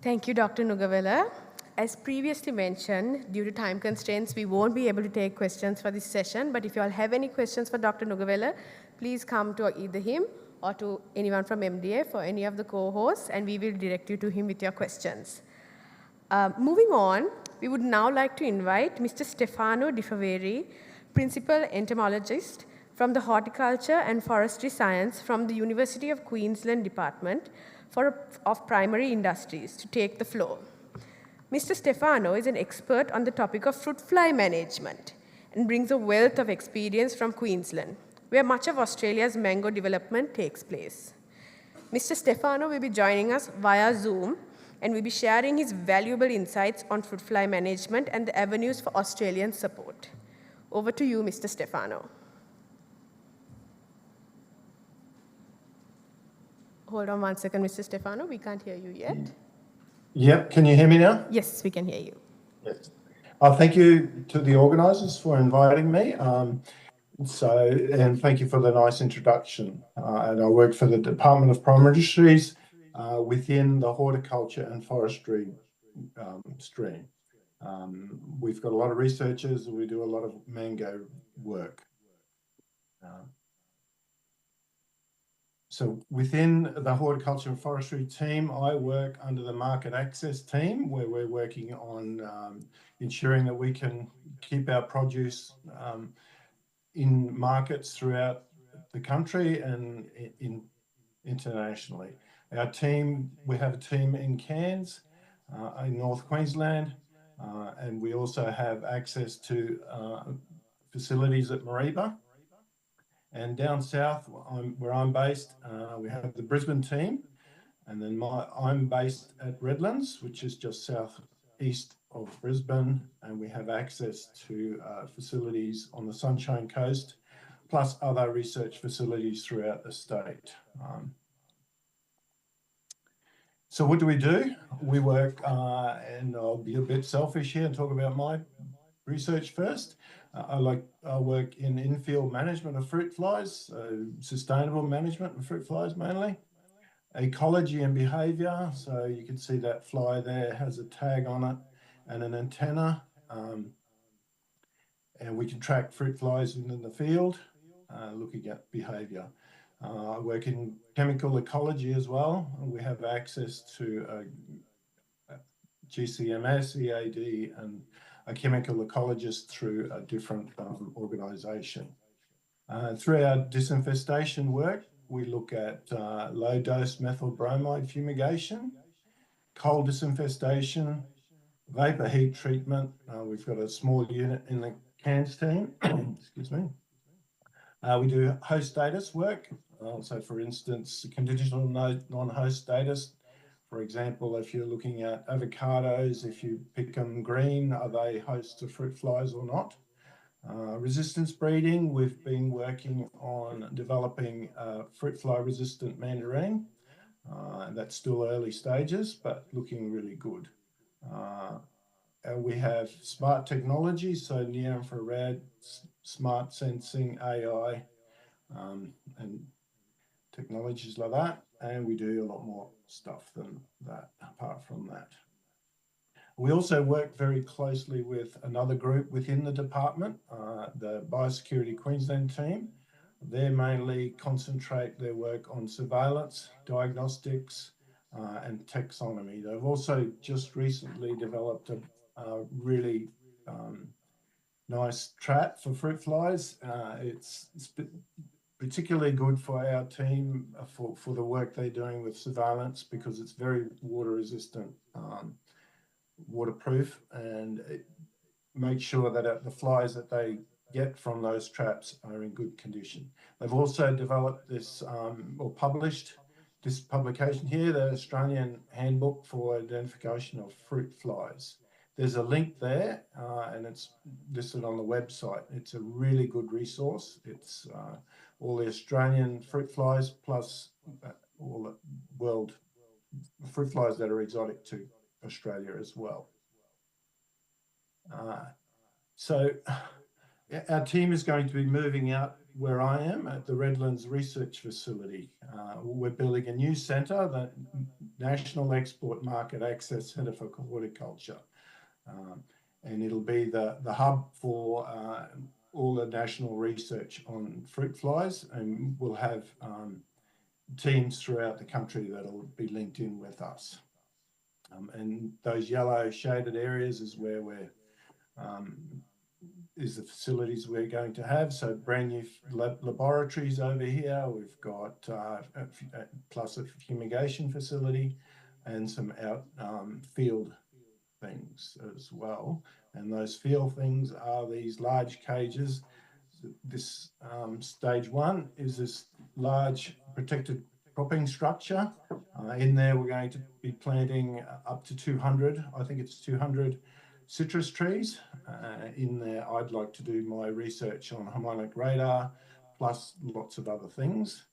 Thank you, Dr. Nugavela. As previously mentioned, due to time constraints, we won't be able to take questions for this session, but if you all have any questions for Dr. Nugavela, please come to either him or to anyone from MDF or any of the co-hosts, and we will direct you to him with your questions. Moving on, we would now like to invite Mr. Stefano Di Faveri, Principal Entomologist from the Horticulture and Forestry Science from the University of Queensland Department of Primary Industries, to take the floor. Mr. Stefano is an expert on the topic of fruit fly management and brings a wealth of experience from Queensland. where much of Australia's mango development takes place. Mr. Stefano will be joining us via Zoom and will be sharing his valuable insights on fruit fly management and the avenues for Australian support. Over to you, Mr. Stefano. Hold on one second, Mr. Stefano. We can't hear you yet.
Yep, can you hear me now?
Yes, we can hear you.
Yes. Thank you to the organisers for inviting me. And thank you for the nice introduction. And I work for the Department of Primary Industries within the horticulture and forestry stream. We've got a lot of researchers. We do a lot of mango work. So within the horticulture and forestry team, I work under the market access team, where we're working on ensuring that we can keep our produce in markets throughout the country and internationally. Our team, we have a team in Cairns, in North Queensland, and we also have access to facilities at Mareeba. And down south, where I'm based, we have the Brisbane team, and then I'm based at Redlands, which is just southeast of Brisbane, and we have access to facilities on the Sunshine Coast, plus other research facilities throughout the state. So what do? We work, and I'll be a bit selfish here and talk about my research first. I work in infield management of fruit flies, sustainable management of fruit flies mainly, ecology and behaviour. So you can see that fly there has a tag on it and an antenna, and we can track fruit flies within the field, looking at behaviour. I work in chemical ecology as well. We have access to GCMS, EAD, and a chemical ecologist through a different organisation. Through our disinfestation work, we look at low-dose methyl bromide fumigation, coal disinfestation, vapour heat treatment. We've got a small unit in the Cairns team. Excuse me. We do host status work. So, for instance, conditional non-host status. For example, if you're looking at avocados, if you pick them green, are they hosts to fruit flies or not? Resistance breeding, we've been working on developing fruit fly resistant mandarin. That's still early stages, but looking really good. And we have smart technology, so near infrared, smart sensing, AI, and technologies like that. And we do a lot more stuff than that, apart from that. We also work very closely with another group within the department, the Biosecurity Queensland team. They mainly concentrate their work on surveillance, diagnostics, and taxonomy. They've also just recently developed a really nice trap for fruit flies. It's particularly good for our team for the work they're doing with surveillance, because it's very water resistant, waterproof, and it makes sure that the flies that they get from those traps are in good condition. They've also developed this or published this publication here, the Australian Handbook for Identification of Fruit Flies. There's a link there, and it's listed on the website. It's a really good resource. It's all the Australian fruit flies plus all the world fruit flies that are exotic to Australia as well. So our team is going to be moving out where I am at the Redlands Research Facility. We're building a new centre, the National Export Market Access Centre for Horticulture. And it'll be the hub for all the national research on fruit flies, and we'll have teams throughout the country that'll be linked in with us. And those yellow shaded areas is where we're is the facilities we're going to have. So brand new laboratories over here. We've got plus a fumigation facility and some out field things as well. And those field things are these large cages this stage one is this large protected cropping structure. In there, we're going to be planting up to 200, I think it's 200 citrus trees. In there, I'd like to do my research on harmonic radar, plus lots of other things.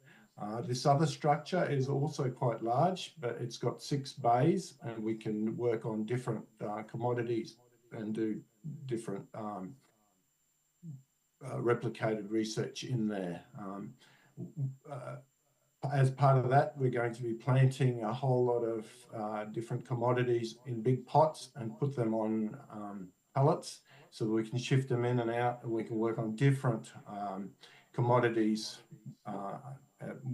This other structure is also quite large, but it's got 6 bays, and we can work on different commodities and do different replicated research in there. As part of that, we're going to be planting a whole lot of different commodities in big pots and put them on pallets so that we can shift them in and out, and we can work on different commodities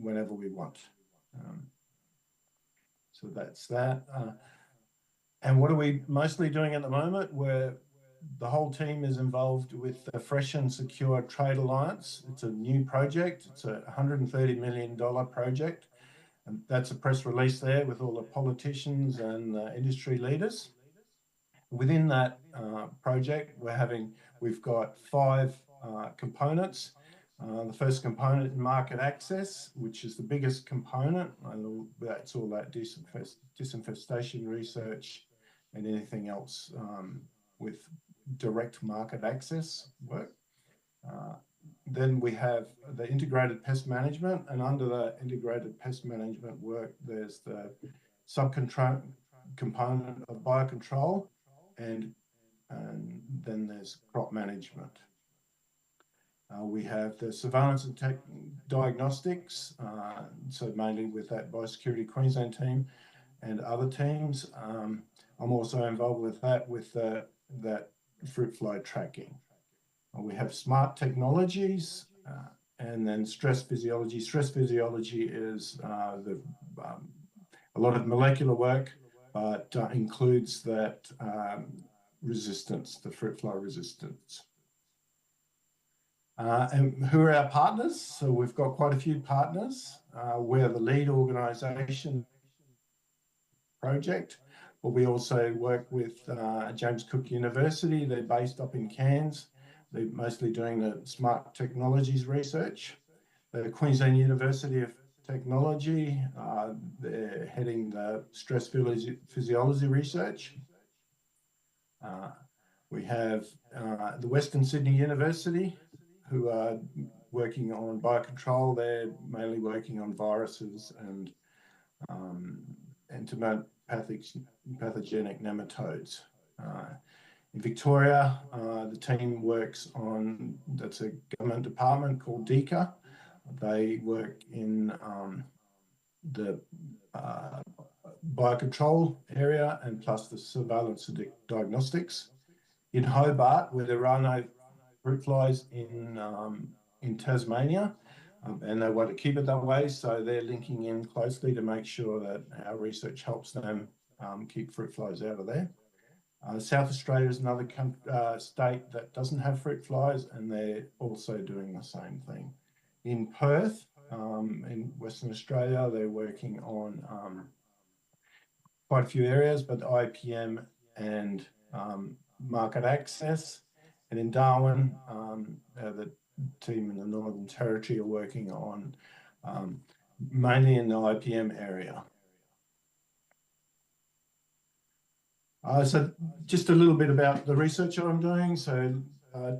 whenever we want. So that's that. And what are we mostly doing at the moment? The whole team is involved with the Fresh and Secure Trade Alliance. It's a new project. It's a $130 million project. And that's a press release there with all the politicians and industry leaders. Within that project, we've got 5 components. The first component is market access, which is the biggest component. And that's all that disinfestation research and anything else with direct market access work. Then we have the integrated pest management, and under the integrated pest management work, there's the component of biocontrol, and then there's crop management. We have the surveillance and diagnostics, so mainly with that Biosecurity Queensland team and other teams. I'm also involved with that, that fruit fly tracking. We have smart technologies, and then stress physiology. Stress physiology is a lot of molecular work, but includes that resistance, the fruit fly resistance. And who are our partners? So we've got quite a few partners. We're the lead organisation project, but we also work with James Cook University. They're based up in Cairns. They're mostly doing the smart technologies research. The Queensland University of Technology, they're heading the stress physiology research. We have the Western Sydney University, who are working on biocontrol. They're mainly working on viruses and pathogenic nematodes. In Victoria, the team works on, that's a government department called DECA. They work in the biocontrol area and plus the surveillance and diagnostics. In Hobart, where there are no fruit flies in Tasmania, and they want to keep it that way, so they're linking in closely to make sure that our research helps them keep fruit flies out of there. South Australia is another state that doesn't have fruit flies, and they're also doing the same thing. In Perth, in Western Australia, they're working on quite a few areas, but IPM and market access. And in Darwin, the team in the Northern Territory are working on mainly in the IPM area. So just a little bit about the research that I'm doing. So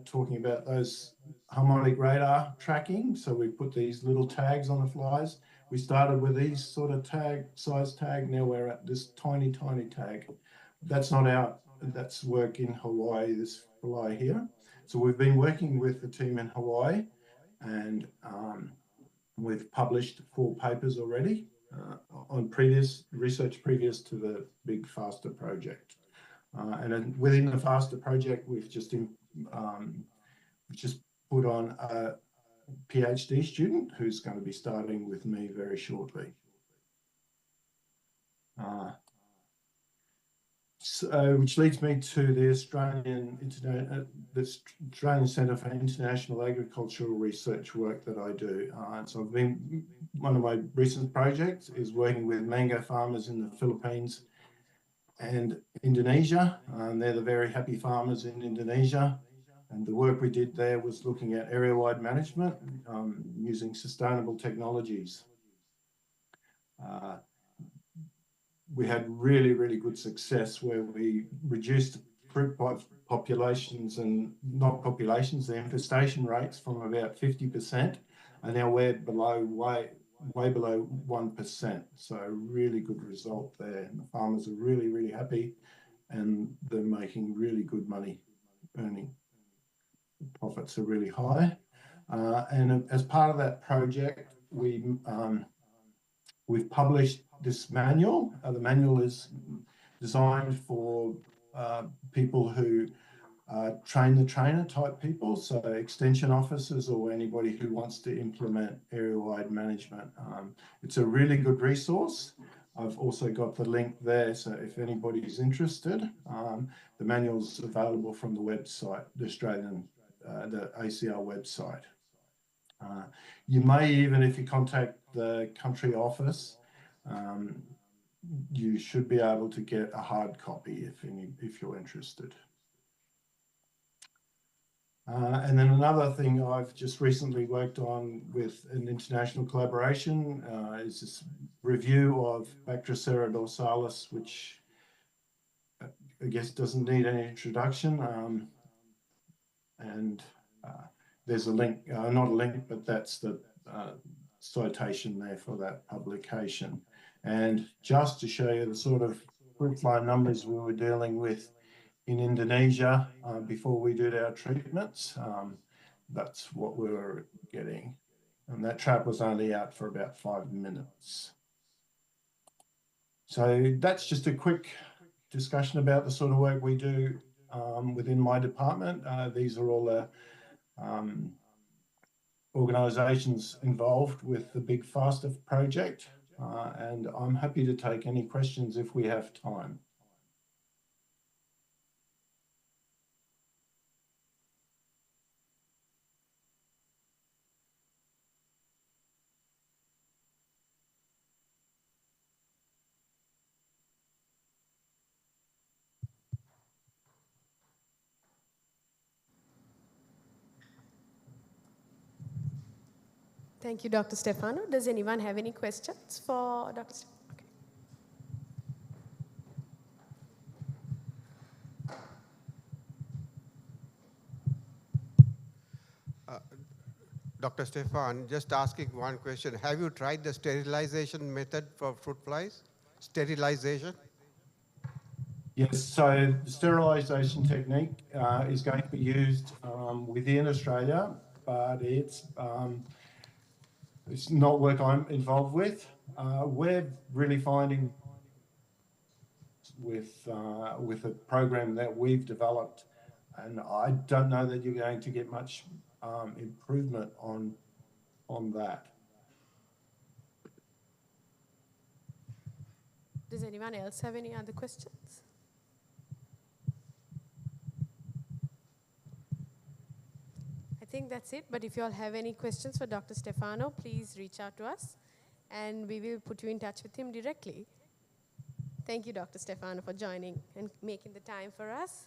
talking about those harmonic radar tracking. So we put these little tags on the flies. We started with these sort of size tag. Now we're at this tiny, tiny tag. That's not our, that's work in Hawaii, this fly here. So we've been working with the team in Hawaii, and we've published 4 papers already on previous research previous to the big FASTER project. And then within the FASTER project, we've just put on a PhD student who's going to be starting with me very shortly. So, which leads me to the Australian Centre for International Agricultural Research work that I do. So I've been, one of my recent projects is working with mango farmers in the Philippines and Indonesia. They're the very happy farmers in Indonesia. And the work we did there was looking at area-wide management using sustainable technologies. We had really, really good success where we reduced fruit populations and not populations, the infestation rates from about 50%, and now we're below, way below 1%. So really good result there. And the farmers are really, really happy, and they're making really good money earning. Profits are really high. And as part of that project, we've published this manual. The manual is designed for people who train the trainer type people, so extension officers or anybody who wants to implement area-wide management. It's a really good resource. I've also got the link there, so if anybody's interested, the manual's available from the website, the ACIAR website. You may even, if you contact the country office, you should be able to get a hard copy if you're interested. And then another thing I've just recently worked on with an international collaboration is this review of Bactrocera dorsalis, which I guess doesn't need any introduction. There's a link, not a link, but that's the citation there for that publication. And just to show you the sort of fruit fly numbers we were dealing with in Indonesia before we did our treatments, that's what we were getting. And that trap was only out for about 5 minutes. So that's just a quick discussion about the sort of work we do within my department. These are all the organisations involved with the Big Faster project, and I'm happy to take any questions if we have time.
Thank you, Dr. Stefano. Does anyone have any questions for Dr. Stefano?
Okay. Dr. Stefan, just asking one question. Have you tried the sterilization method for fruit flies? Sterilization?
Yes, so the sterilisation technique is going to be used within Australia, but it's not work I'm involved with. We're really finding with a program that we've developed, and I don't know that you're going to get much improvement on that.
Does anyone else have any other questions? I think that's it, but if you all have any questions for Dr. Stefano, please reach out to us and we will put you in touch with him directly. Thank you, Dr. Stefano, for joining and making the time for us.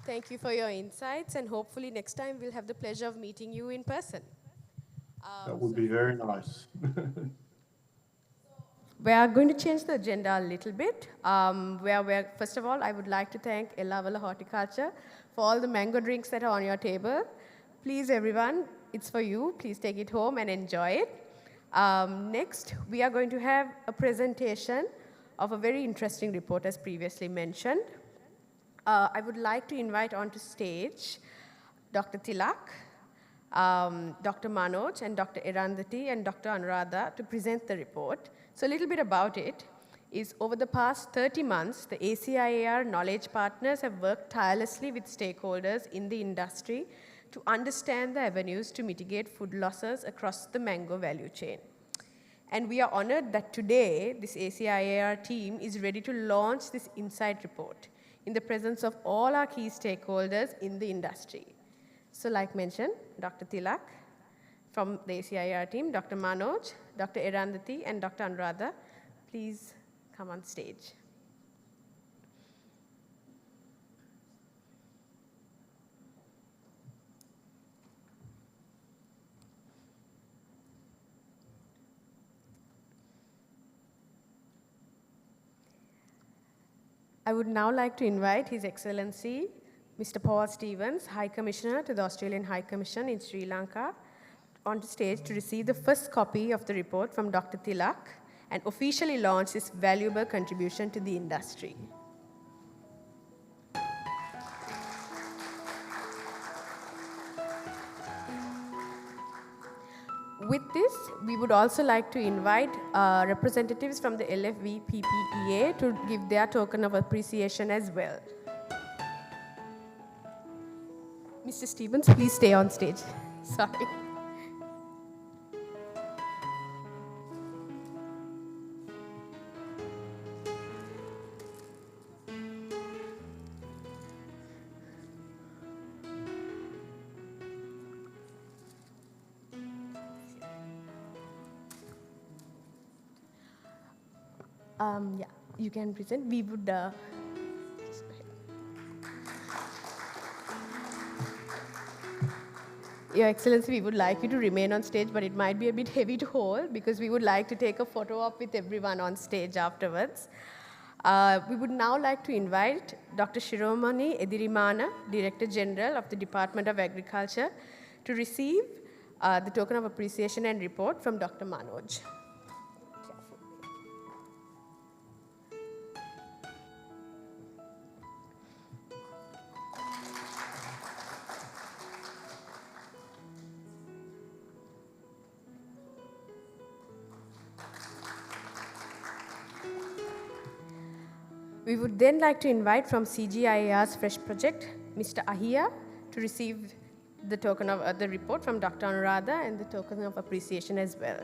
Thank you for your insights, and hopefully next time we'll have the pleasure of meeting you in person.
That would be very nice.
We are going to change the agenda a little bit. First of all, I would like to thank Ella Horticulture for all the mango drinks that are on your table. Please, everyone, it's for you. Please take it home and enjoy it. Next, we are going to have a presentation of a very interesting report, as previously mentioned. I would like to invite onto stage Dr. Tilak, Dr. Manoj, and Dr. Irandhati, and Dr. Anuradha to present the report. So a little bit about it is over the past 30 months, the ACIAR knowledge partners have worked tirelessly with stakeholders in the industry to understand the avenues to mitigate food losses across the mango value chain. And we are honored that today, this ACIAR team is ready to launch this insight report in the presence of all our key stakeholders in the industry. So like mentioned, Dr. Tilak from the ACIAR team, Dr. Manoj, Dr. Irandhati, and Dr. Anuradha, please come on stage. I would now like to invite His Excellency, Mr. Paul Stevens, High Commissioner to the Australian High Commission in Sri Lanka, onto stage to receive the first copy of the report from Dr. Tilak and officially launch his valuable contribution to the industry. With this, we would also like to invite representatives from the LFVPPEA to give their token of appreciation as well. Mr. Stevens, please stay on stage. Sorry. Yeah, you can present. We would. Your Excellency, we would like you to remain on stage, but it might be a bit heavy to hold because we would like to take a photo op with everyone on stage afterwards. We would now like to invite Dr. Shiromani Edirimana, Director General of the Department of Agriculture, to receive the token of appreciation and report from Dr. Manoj. We would then like to invite from CGIAR's Fresh Project, Mr. ACIAR, to receive the token of the report from Dr. Anuradha and the token of appreciation as well.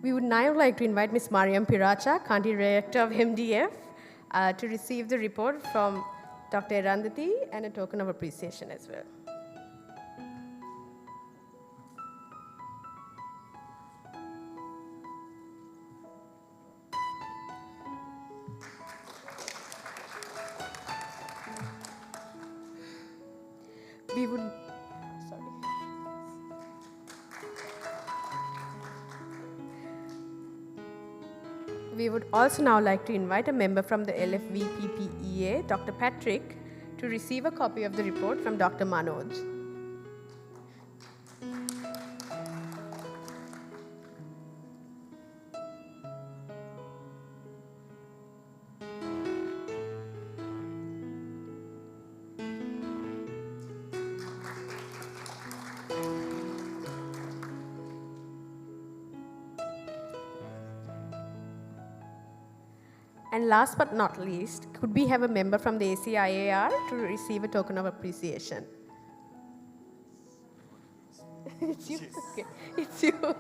We would now like to invite Ms. Mariam Piracha, Country Director of MDF, to receive the report from Dr. Erandati and a token of appreciation as well. We would, sorry. We would also now like to invite a member from the LFVPPEA, Dr. Patrick, to receive a copy of the report from Dr. Manoj. And last but not least, could we have a member from the ACIAR to receive a token of appreciation? It's you? Okay. It's you. Okay.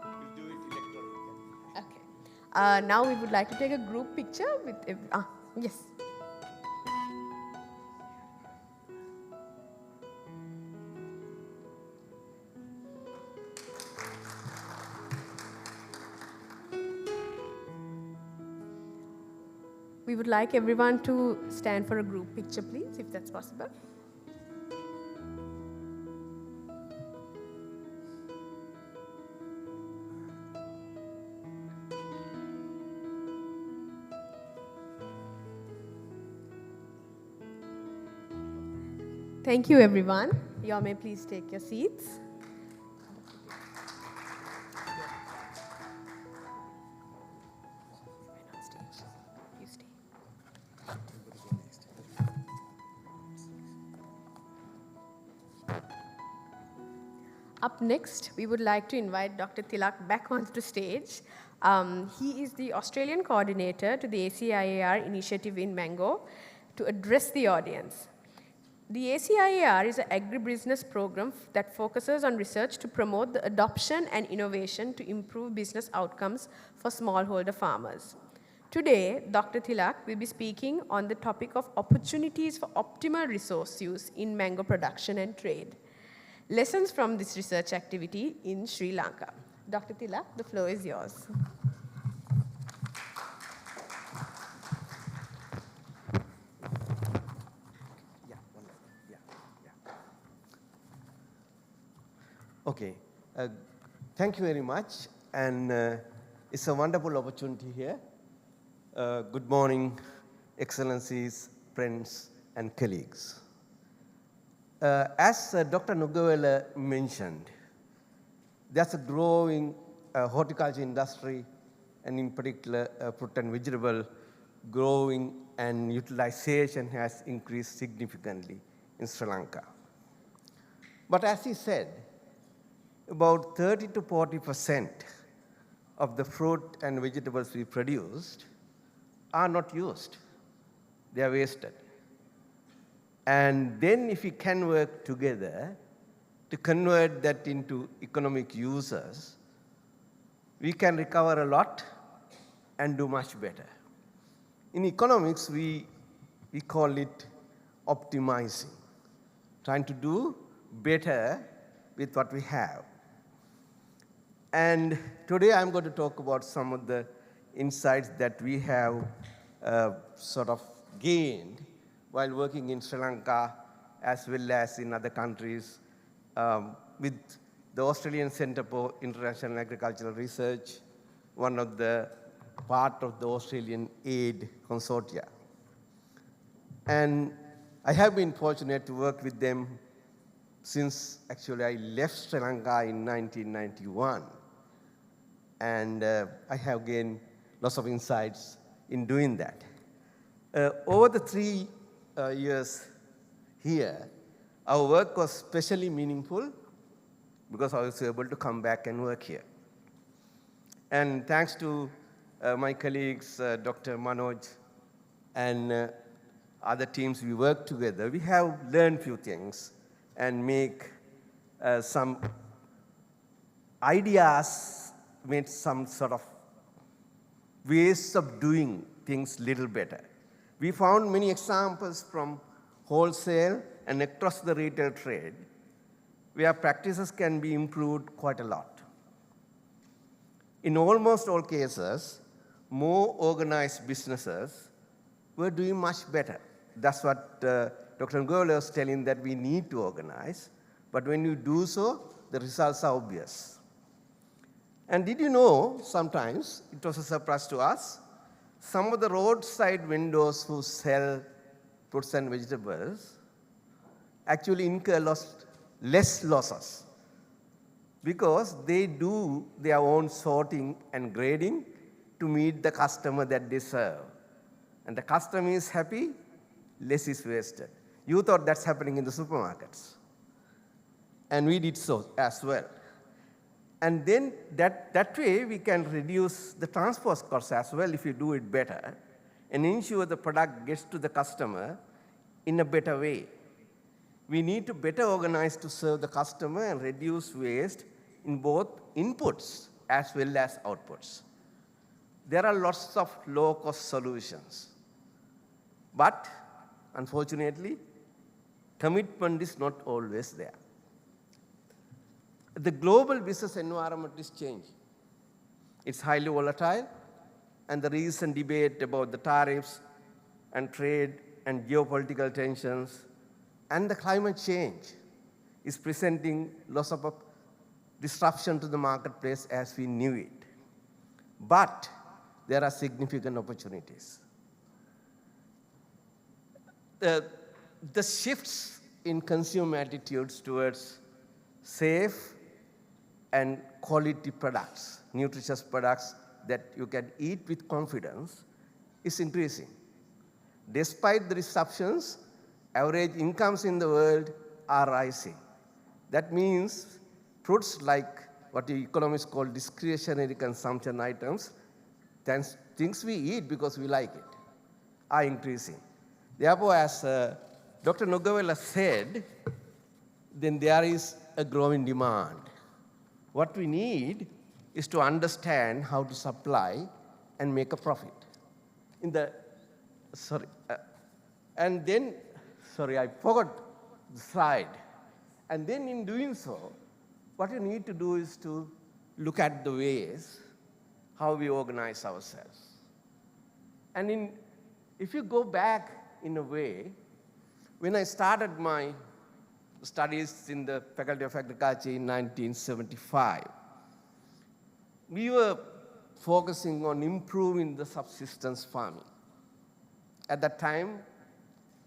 We'll do it electronically.
Okay. Now we would like to take a group picture with, yes. We would like everyone to stand for a group picture, please, if that's possible. Thank you, everyone. You all may please take your seats. Up next, we would like to invite Dr. Tilak back onto the stage. He is the Australian coordinator to the ACIAR initiative in Mango to address the audience. The ACIAR is an agribusiness program that focuses on research to promote the adoption and innovation to improve business outcomes for smallholder farmers. Today, Dr. Tilak will be speaking on the topic of opportunities for optimal resource use in mango production and trade. Lessons from this research activity in Sri Lanka. Dr. Tilak, the floor is yours.
Okay. Thank you very much. And it's a wonderful opportunity here. Good morning, Excellencies, friends, and colleagues. As Dr. Nugawela mentioned, there's a growing horticulture industry, and in particular, fruit and vegetable growing and utilization has increased significantly in Sri Lanka. But as he said, about 30 to 40% of the fruit and vegetables we produced are not used. They are wasted. And then if we can work together to convert that into economic uses, we can recover a lot and do much better. In economics, we call it optimizing, trying to do better with what we have. And today I'm going to talk about some of the insights that we have sort of gained while working in Sri Lanka as well as in other countries with the Australian Centre for International Agricultural Research, one of the part of the Australian aid consortia. And I have been fortunate to work with them since actually I left Sri Lanka in 1991. And I have gained lots of insights in doing that. Over the 3 years here, our work was especially meaningful because I was able to come back and work here. And thanks to my colleagues, Dr. Manoj and other teams we work together, we have learned few things and make some ideas, made some sort of ways of doing things little better. We found many examples from wholesale and across the retail trade where practices can be improved quite a lot. In almost all cases, more organized businesses were doing much better. That's what Dr. Ngole was telling, that we need to organize. But when you do so, the results are obvious. And did you know, sometimes, it was a surprise to us, some of the roadside vendors who sell fruits and vegetables actually incur less losses because they do their own sorting and grading to meet the customer that they serve. And the customer is happy, less is wasted. You thought that's happening in the supermarkets. And we did so as well. And then that way we can reduce the transport costs as well if you do it better and ensure the product gets to the customer in a better way. We need to better organize to serve the customer and reduce waste in both inputs as well as outputs. There are lots of low-cost solutions. But unfortunately, commitment is not always there. The global business environment is changing. It's highly volatile, and the recent debate about the tariffs and trade and geopolitical tensions and the climate change is presenting lots of disruption to the marketplace as we knew it. But there are significant opportunities. The shifts in consumer attitudes towards safe and quality products, nutritious products that you can eat with confidence, is increasing. Despite the disruptions, average incomes in the world are rising. That means fruits like what the economists call discretionary consumption items, things we eat because we like it, are increasing. Therefore, as Dr. Nugawela said, then there is a growing demand. What we need is to understand how to supply and make a profit. in the, sorry, and then, sorry, I forgot the slide. And then in doing so, what you need to do is to look at the ways how we organize ourselves. And if you go back in a way, when I started my studies in the Faculty of Agriculture in 1975, we were focusing on improving the subsistence farming. At that time,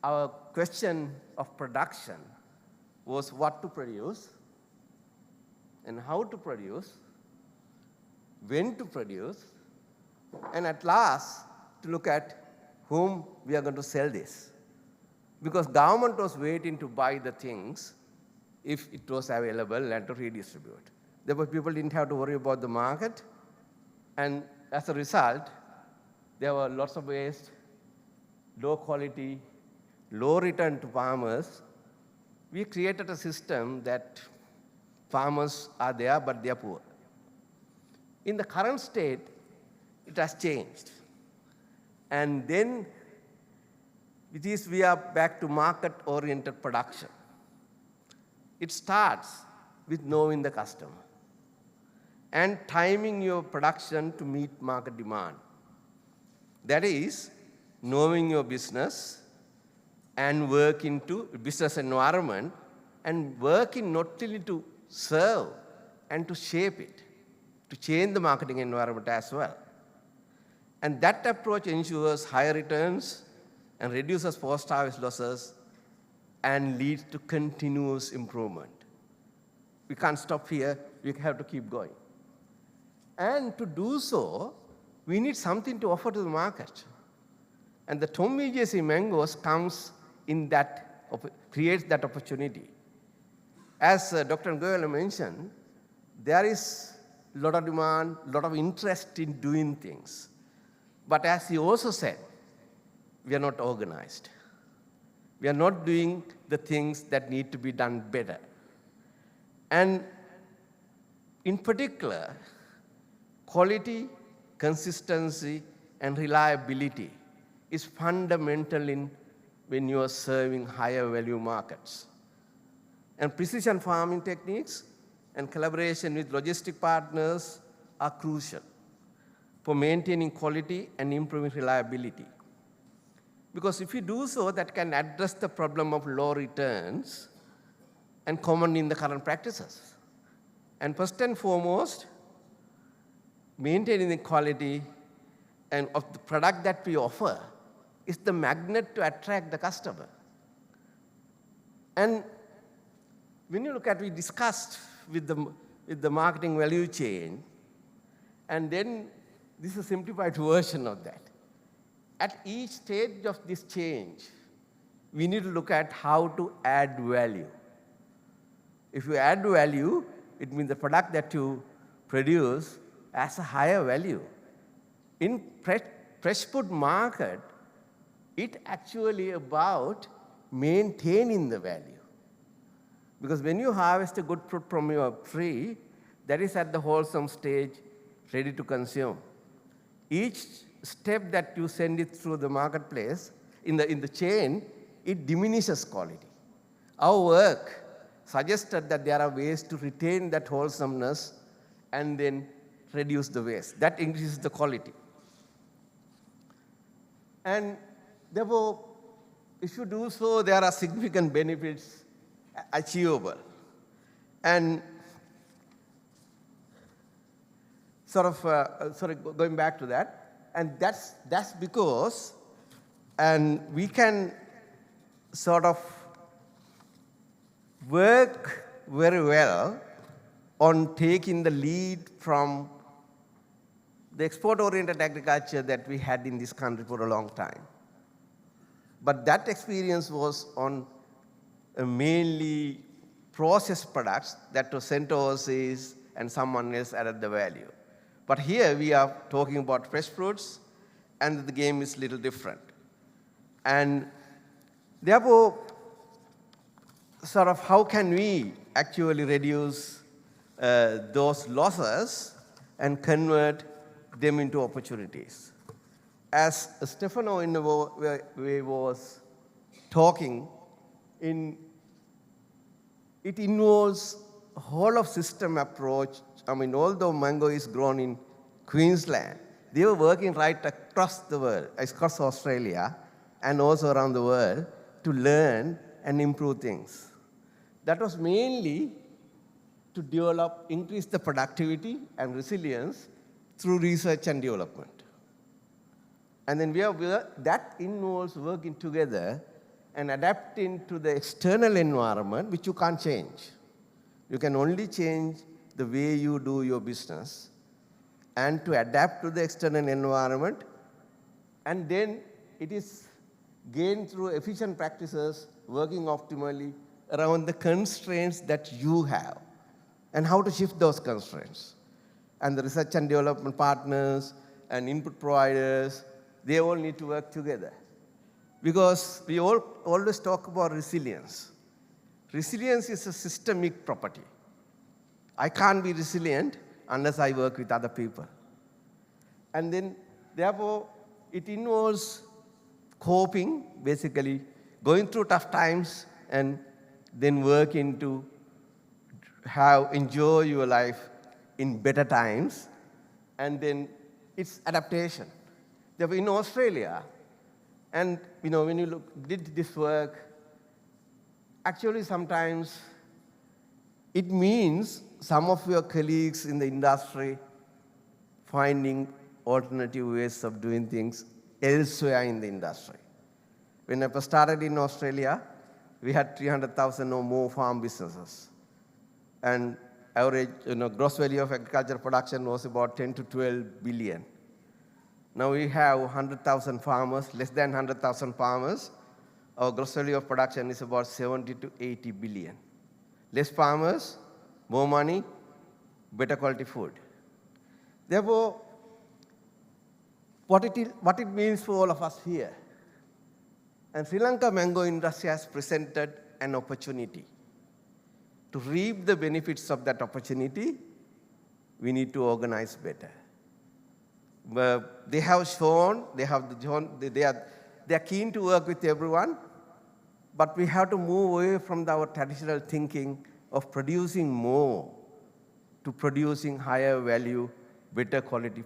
our question of production was what to produce and how to produce, when to produce, and at last to look at whom we are going to sell this. Because government was waiting to buy the things if it was available and to redistribute. Therefore, people didn't have to worry about the market, and as a result, there were lots of waste, low quality, low return to farmers. We created a system that farmers are there, but they are poor. In the current state, it has changed. And then we are back to market-oriented production. It starts with knowing the customer and timing your production to meet market demand. That is, knowing your business and work into business environment and working not only to serve and to shape it, to change the marketing environment as well. And that approach ensures higher returns and reduces post-harvest losses and leads to continuous improvement. We can't stop here, we have to keep going. And to do so, we need something to offer to the market. And the TomEJC mangoes comes in that, creates that opportunity. As Dr. Goyal mentioned, there is a lot of demand, a lot of interest in doing things. But as he also said, we are not organized. We are not doing the things that need to be done better. And in particular, quality, consistency, and reliability is fundamental when you are serving higher value markets. And precision farming techniques and collaboration with logistic partners are crucial for maintaining quality and improving reliability. Because if you do so, that can address the problem of low returns and common in the current practices. And first and foremost, maintaining the quality and of the product that we offer is the magnet to attract the customer. And when you look at, we discussed with the marketing value chain, and then this is a simplified version of that. At each stage of this change, we need to look at how to add value. If you add value, it means the product that you produce has a higher value. In fresh food market, it's actually about maintaining the value. Because when you harvest a good fruit from your tree, that is at the wholesome stage, ready to consume. Each step that you send it through the marketplace, in the chain, it diminishes quality. Our work suggested that there are ways to retain that wholesomeness and then reduce the waste. That increases the quality. And therefore, if you do so, there are significant benefits achievable. And going back to that, and that's because, and we can sort of work very well on taking the lead from the export-oriented agriculture that we had in this country for a long time. But that experience was on mainly processed products that were sent overseas and someone else added the value. But here we are talking about fresh fruits, and the game is a little different. And therefore, sort of how can we actually reduce those losses and convert them into opportunities? as Stefano was talking, it involves a whole of system approach. I mean, although mango is grown in Queensland, they were working right across the world, across Australia, and also around the world to learn and improve things. That was mainly to develop, increase the productivity and resilience through research and development. And then that involves working together and adapting to the external environment, which you can't change. You can only change the way you do your business and to adapt to the external environment. And then it is gained through efficient practices, working optimally around the constraints that you have and how to shift those constraints. And the research and development partners and input providers, they all need to work together. Because we always talk about resilience. Resilience is a systemic property. I can't be resilient unless I work with other people. And then, therefore, it involves coping, basically going through tough times and then working to enjoy your life in better times. And then it's adaptation. Therefore, in Australia, and when you did this work, actually sometimes it means some of your colleagues in the industry finding alternative ways of doing things elsewhere in the industry. When I first started in Australia, we had 300,000 or more farm businesses. And average gross value of agricultural production was about 10 to 12 billion. Now we have 100,000 farmers, less than 100,000 farmers. Our gross value of production is about 70 to 80 billion. Less farmers, more money, better quality food. Therefore, what it means for all of us here. And Sri Lanka mango industry has presented an opportunity. To reap the benefits of that opportunity, we need to organize better. They have shown, they are keen to work with everyone, but we have to move away from our traditional thinking of producing more to producing higher value, better quality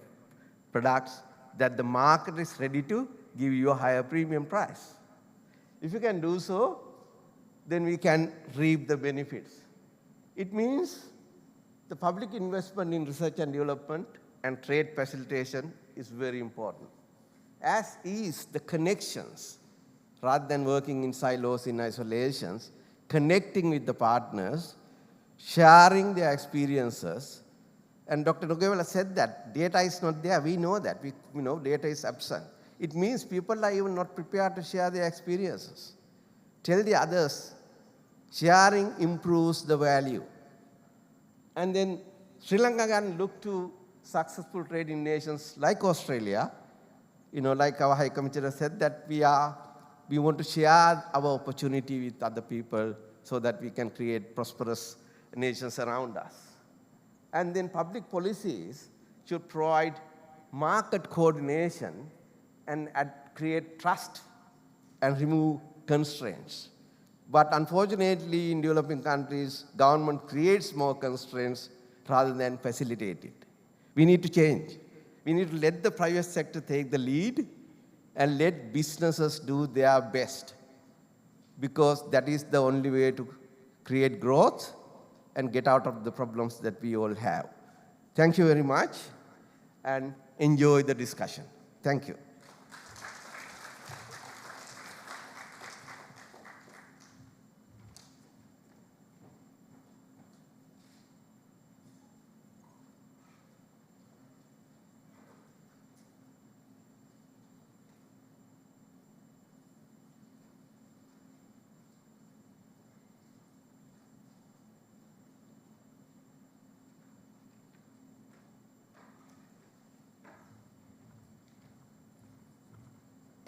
products that the market is ready to give you a higher premium price. If you can do so, then we can reap the benefits. It means the public investment in research and development and trade facilitation is very important, as is the connections, rather than working in silos, in isolations, connecting with the partners, sharing their experiences. And Dr. Nogewala said that data is not there. We know that. Data is absent. It means people are even not prepared to share their experiences. Tell the others. Sharing improves the value. And then Sri Lanka can look to successful trading nations like Australia, like our High Commissioner said, that we want to share our opportunity with other people so that we can create prosperous nations around us. And then public policies should provide market coordination and create trust and remove constraints. But unfortunately, in developing countries, government creates more constraints rather than facilitate it. We need to change. We need to let the private sector take the lead and let businesses do their best, because that is the only way to create growth and get out of the problems that we all have. Thank you very much, and enjoy the discussion. Thank you.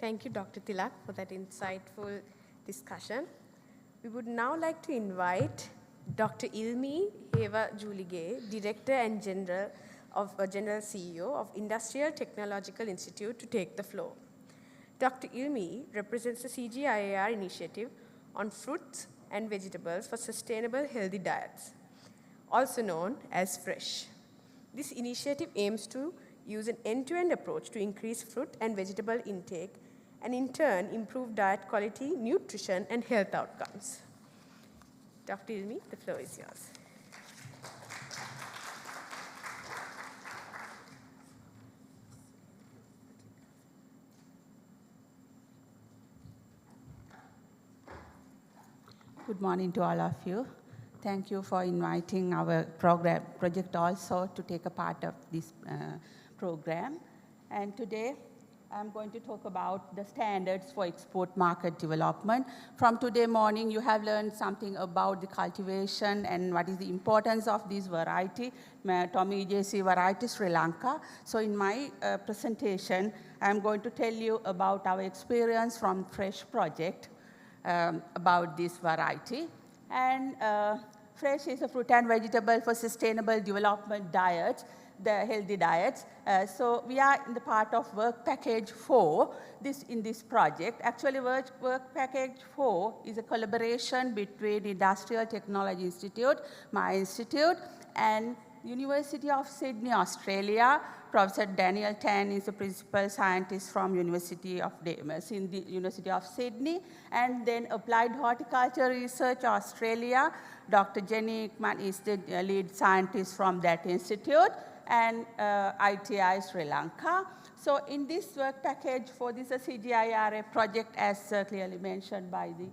Thank you, Dr. Tilak, for that insightful discussion. We would now like to invite Dr. Ilmi Heva Julige, Director and General General CEO of Industrial Technological Institute, to take the floor. Dr. Ilmi represents the CGIAR initiative on fruits and vegetables for sustainable healthy diets, also known as FRESH. This initiative aims to use an end-to-end approach to increase fruit and vegetable intake and in turn improve diet quality, nutrition, and health outcomes. Dr. Ilmi, the floor is yours.
Good morning to all of you. Thank you for inviting our project also to take a part of this program. And today, I'm going to talk about the standards for export market development. From today morning, you have learned something about the cultivation and what is the importance of this variety, TomEJC variety Sri Lanka. So in my presentation, I'm going to tell you about our experience from FRESH project about this variety. And FRESH is a fruit and vegetable for sustainable development diets, the healthy diets. So we are in the part of work package 4 in this project. Actually, work package 4 is a collaboration between Industrial Technology Institute, my institute, and University of Sydney, Australia. Professor Daniel Tan is a principal scientist from University of Sydney. And then Applied Horticulture Research, Australia. Dr. Jenny Ekman is the lead scientist from that institute, and ITI Sri Lanka. So in this work package for this CGIAR project, as clearly mentioned by the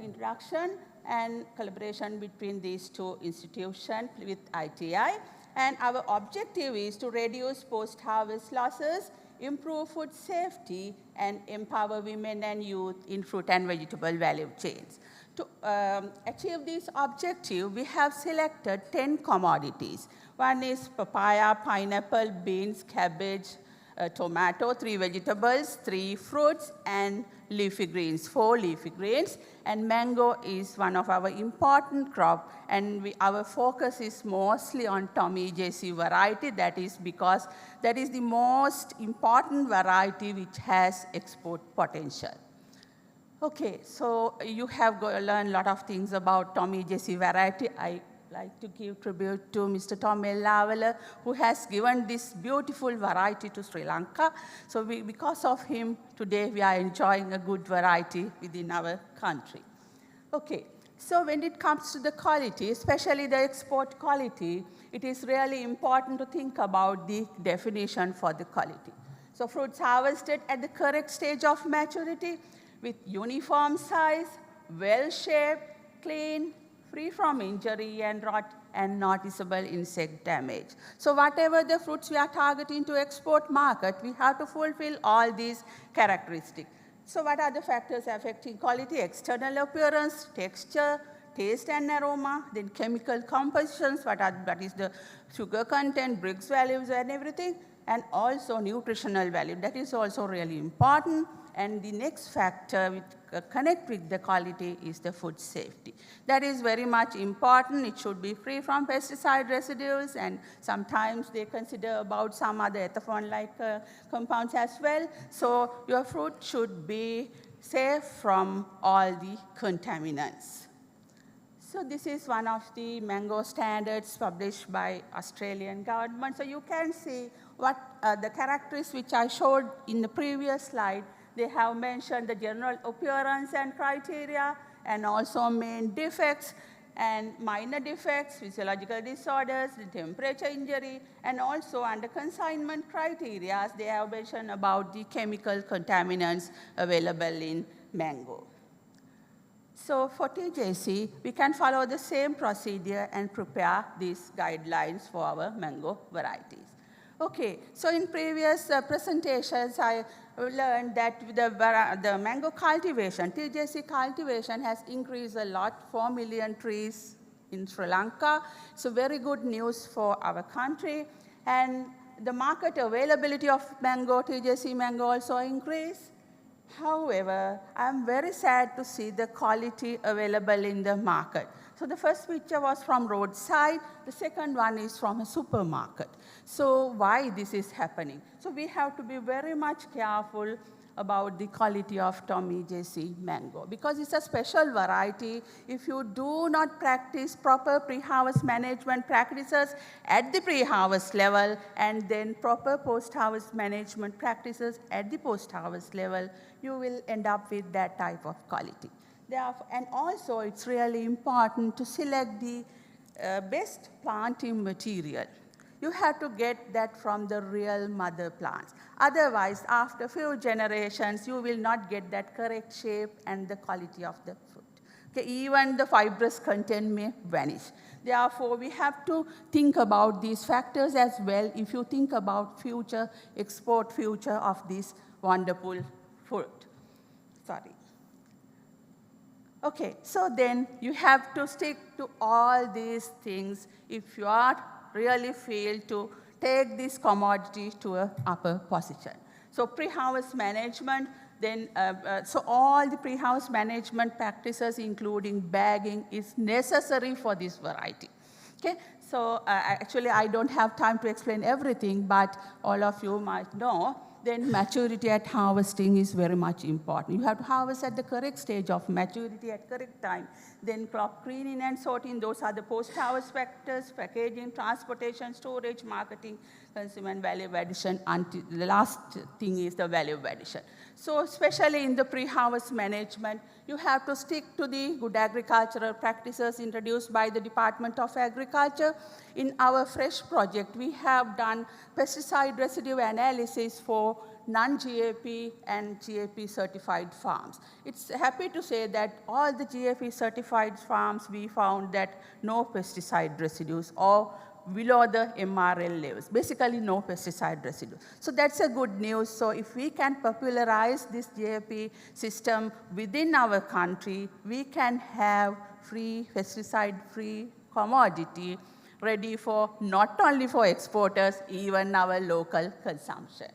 introduction, and collaboration between these two institutions with ITI. And our objective is to reduce post-harvest losses, improve food safety, and empower women and youth in fruit and vegetable value chains. To achieve this objective, we have selected 10 commodities. One is papaya, pineapple, beans, cabbage, tomato, 3 vegetables, 3 fruits, and leafy greens, 4 leafy greens. And mango is one of our important crop, and our focus is mostly on TomEJC variety. That is because that is the most important variety which has export potential. Okay, so you have learned a lot of things about TomEJC variety. I like to give tribute to Mr. Tom L. Lavala, who has given this beautiful variety to Sri Lanka. So because of him, today we are enjoying a good variety within our country. Okay, so when it comes to the quality, especially the export quality, it is really important to think about the definition for the quality. So fruits harvested at the correct stage of maturity with uniform size, well-shaped, clean, free from injury and rot, and noticeable insect damage. So whatever the fruits we are targeting to export market, we have to fulfill all these characteristics. So what are the factors affecting quality? External appearance, texture, taste and aroma, then chemical compositions, what is the sugar content, Briggs values and everything, and also nutritional value. That is also really important. And the next factor which connect with the quality is the food safety. That is very much important. It should be free from pesticide residues, and sometimes they consider about some other ethaphone-like compounds as well. So your fruit should be safe from all the contaminants. So this is one of the mango standards published by Australian government. So you can see what the characteristics which I showed in the previous slide. They have mentioned the general appearance and criteria, and also main defects and minor defects, physiological disorders, the temperature injury, and also under consignment criteria, they have mentioned about the chemical contaminants available in mango. So for TJC, we can follow the same procedure and prepare these guidelines for our mango varieties. Okay, so in previous presentations, I learned that the mango cultivation, TJC cultivation has increased a lot, 4 million trees in Sri Lanka. So very good news for our country. And the market availability of mango, TJC mango also increased. However, I'm very sad to see the quality available in the market. So the first picture was from roadside, the second one is from a supermarket. So why this is happening? So we have to be very much careful about the quality of TomEJC mango because it's a special variety. If you do not practice proper pre-harvest management practices at the pre-harvest level and then proper post-harvest management practices at the post-harvest level, you will end up with that type of quality. Therefore, and also it's really important to select the best planting material. You have to get that from the real mother plants. Otherwise, after a few generations, you will not get that correct shape and the quality of the fruit. Okay, even the fibrous content may vanish. Therefore, we have to think about these factors as well if you think about future export future of this wonderful fruit. Sorry. Okay, so then you have to stick to all these things if you are really feel to take this commodity to an upper position. So pre-harvest management, then so all the pre-harvest management practices including bagging is necessary for this variety. Okay, so actually I don't have time to explain everything, but all of you might know then maturity at harvesting is very much important. You have to harvest at the correct stage of maturity at correct time. Then crop cleaning and sorting, those are the post-harvest factors, packaging, transportation, storage, marketing, consumer and value addition. Until the last thing is the value addition. So especially in the pre-harvest management, you have to stick to the good agricultural practices introduced by the Department of Agriculture. In our FRESH project, we have done pesticide residue analysis for non-GAP and GAP certified farms. It's happy to say that all the GAP certified farms, we found that no pesticide residues or below the MRL levels, basically no pesticide residue. So that's a good news. So if we can popularize this GAP system within our country, we can have free, pesticide-free commodity ready for not only for exporters, even our local consumption.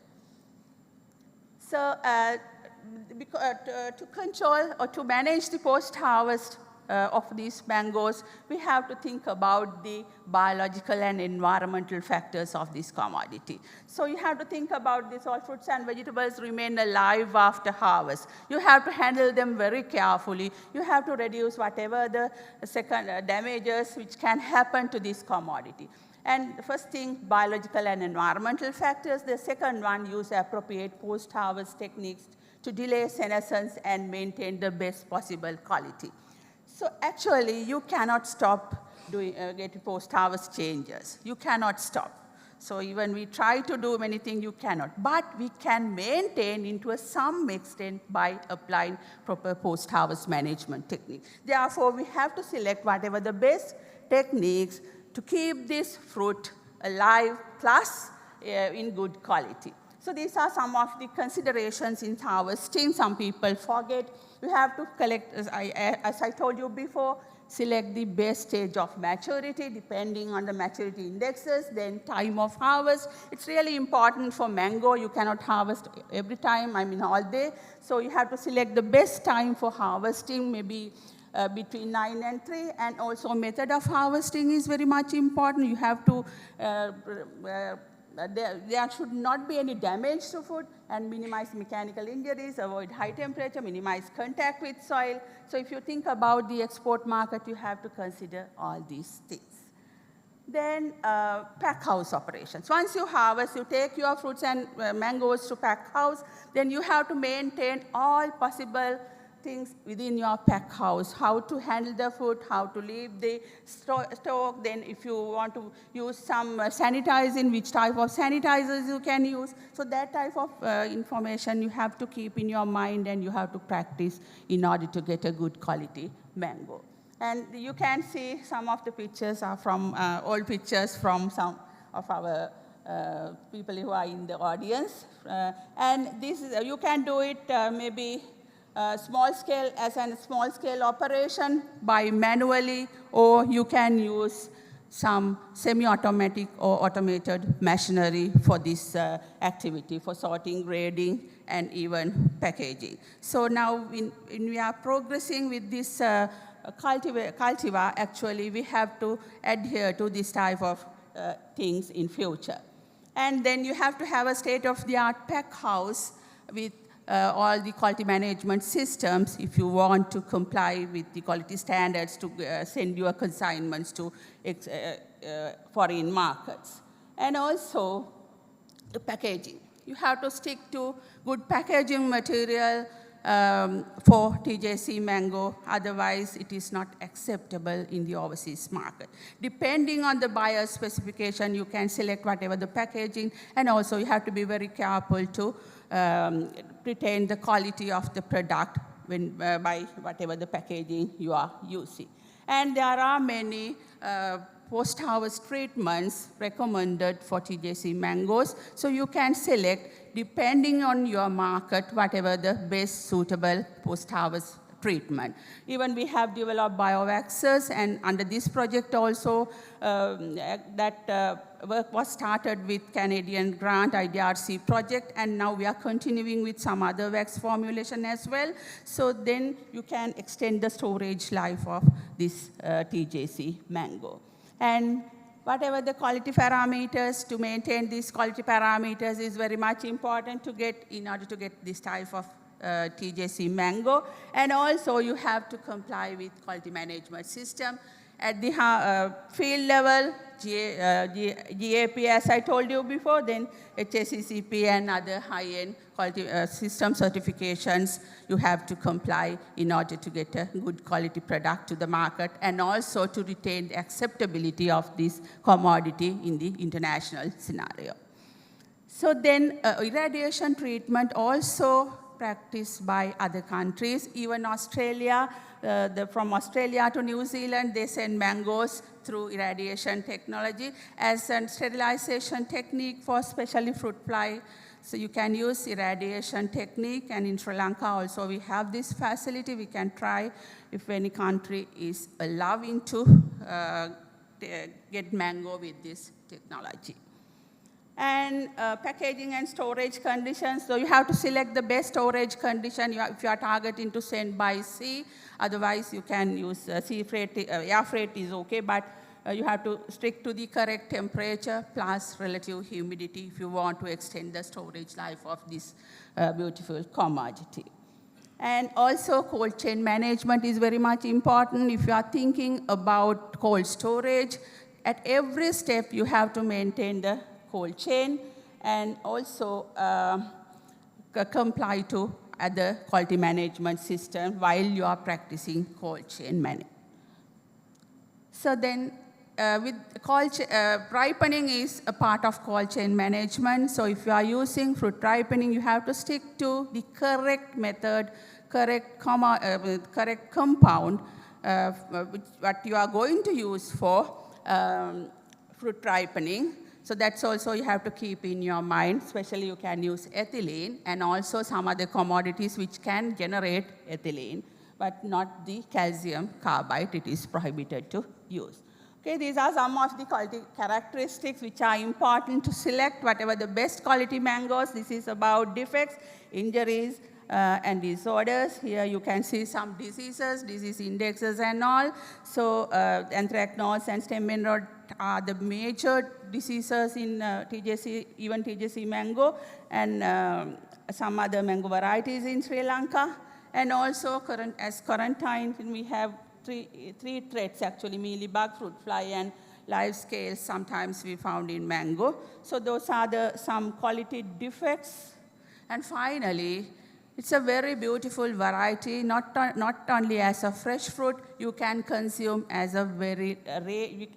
So to control or to manage the post-harvest of these mangoes, we have to think about the biological and environmental factors of this commodity. So you have to think about this, all fruits and vegetables remain alive after harvest. You have to handle them very carefully. You have to reduce whatever the second damages which can happen to this commodity. And the first thing, biological and environmental factors. The second one, use appropriate post-harvest techniques to delay senescence and maintain the best possible quality. So actually, you cannot stop doing getting post-harvest changes. You cannot stop. So even we try to do many things, you cannot. But we can maintain into some extent by applying proper post-harvest management technique. Therefore, we have to select whatever the best techniques to keep this fruit alive plus in good quality. So these are some of the considerations in harvesting. Some people forget. You have to collect, as I told you before, select the best stage of maturity depending on the maturity indexes, then time of harvest. It's really important for mango. You cannot harvest every time, all day. So you have to select the best time for harvesting, maybe between 9 and 3, and also method of harvesting is very much important. You have to, there should not be any damage to food and minimize mechanical injuries, avoid high temperature, minimize contact with soil. So if you think about the export market, you have to consider all these things. Then pack house operations. Once you harvest, you take your fruits and mangoes to pack house, then you have to maintain all possible things within your pack house, how to handle the food, how to leave the stock, then if you want to use some sanitizing, which type of sanitizers you can use. So that type of information you have to keep in your mind and you have to practice in order to get a good quality mango. And you can see some of the pictures are from old pictures from some of our people who are in the audience. And this is, you can do it maybe small scale as a small scale operation by manually, or you can use some semi-automatic or automated machinery for this activity, for sorting, grading, and even packaging. So now when we are progressing with this cultivar, actually we have to adhere to this type of things in future. And then you have to have a state-of-the-art pack house with all the quality management systems if you want to comply with the quality standards to send your consignments to foreign markets. And also the packaging. You have to stick to good packaging material for TJC mango, otherwise it is not acceptable in the overseas market. Depending on the buyer's specification, you can select whatever the packaging, and also you have to be very careful to retain the quality of the product when, by whatever the packaging you are using. And there are many post-harvest treatments recommended for TJC mangoes, so you can select, depending on your market, whatever the best suitable post-harvest treatment. Even we have developed biovaxers, and under this project also, work was started with Canadian grant IDRC project, and now we are continuing with some other wax formulation as well. So then you can extend the storage life of this TJC mango. And whatever the quality parameters, to maintain these quality parameters is very much important to get in order to get this type of TJC mango. And also you have to comply with quality management system. At the field level, GAP, as I told you before, then HACCP and other high-end quality system certifications you have to comply in order to get a good quality product to the market, and also to retain the acceptability of this commodity in the international scenario. So then irradiation treatment also practiced by other countries, even Australia. From Australia to New Zealand, they send mangoes through irradiation technology as a sterilization technique for especially fruit fly. So you can use irradiation technique, and in Sri Lanka also we have this facility. We can try if any country is allowing to get mango with this technology. And packaging and storage conditions. So you have to select the best storage condition if you are targeting to send by sea. Otherwise, you can use sea freight. Air freight is okay, but you have to stick to the correct temperature plus relative humidity if you want to extend the storage life of this beautiful commodity. And also, cold chain management is very much important. If you are thinking about cold storage, at every step you have to maintain the cold chain, and also comply to other quality management system while you are practicing cold chain management. So then with ripening is a part of cold chain management. So if you are using fruit ripening, you have to stick to the correct method, correct compound, what you are going to use for fruit ripening. So that's also you have to keep in your mind, especially you can use ethylene and also some other commodities which can generate ethylene, but not the calcium carbide. It is prohibited to use. Okay, these are some of the quality characteristics which are important to select whatever the best quality mangoes. This is about defects, injuries, and disorders. Here you can see some diseases, disease indexes and all. So anthracnose and stem end rot are the major diseases in TJC, even TJC mango, and some other mango varieties in Sri Lanka. And also as quarantine, we have three threats actually: mealybug, fruit fly, and live scales sometimes we found in mango. So those are some quality defects. And finally, it's a very beautiful variety, not only as a fresh fruit, you can consume as a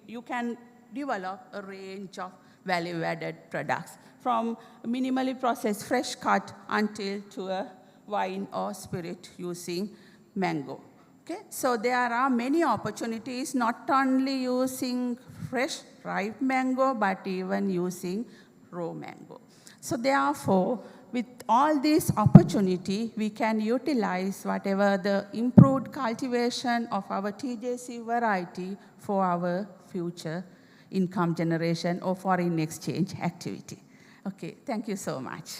you can develop a range of value-added products, from minimally processed fresh cut until to a wine or spirit using mango. Okay? So there are many opportunities, not only using fresh ripe mango, but even using raw mango. So therefore, with all this opportunity, we can utilize whatever the improved cultivation of our TJC variety for our future income generation or foreign exchange activity. Okay, thank you so much.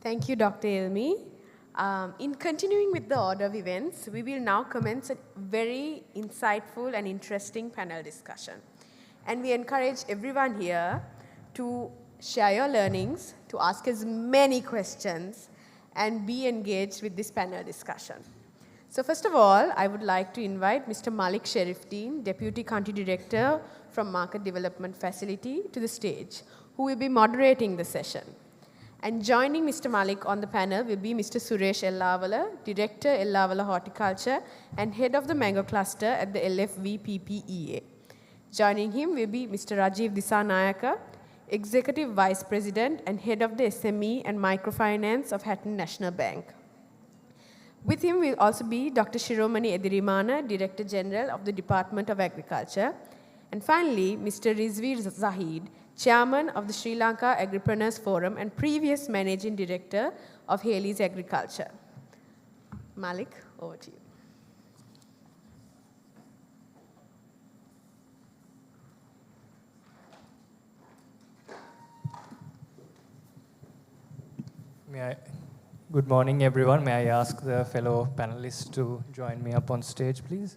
Thank you, Dr. Ilmi. In continuing with the order of events, we will now commence a very insightful and interesting panel discussion. And we encourage everyone here to share your learnings, to ask as many questions, and be engaged with this panel discussion. So first of all, I would like to invite Mr. Malik Sherifdeen, Deputy Country Director from Market Development Facility, to the stage, who will be moderating the session. And joining Mr. Malik on the panel will be Mr. Suresh Ellavala, Director, Ellavala Horticulture, and Head of the Mango Cluster at the LFVPPEA. Joining him will be Mr. Rajiv Disanayaka, Executive Vice President and Head of the SME and Microfinance of Hatton National Bank. With him will also be Dr. Shiromani Edirimana, Director General of the Department of Agriculture. And finally, Mr. Rizvi Zahid, Chairman of the Sri Lanka Agripreneurs Forum and previous Managing Director of Haley's Agriculture. Malik, over to you.
Good morning, everyone. May I ask the fellow panelists to join me up on stage, please?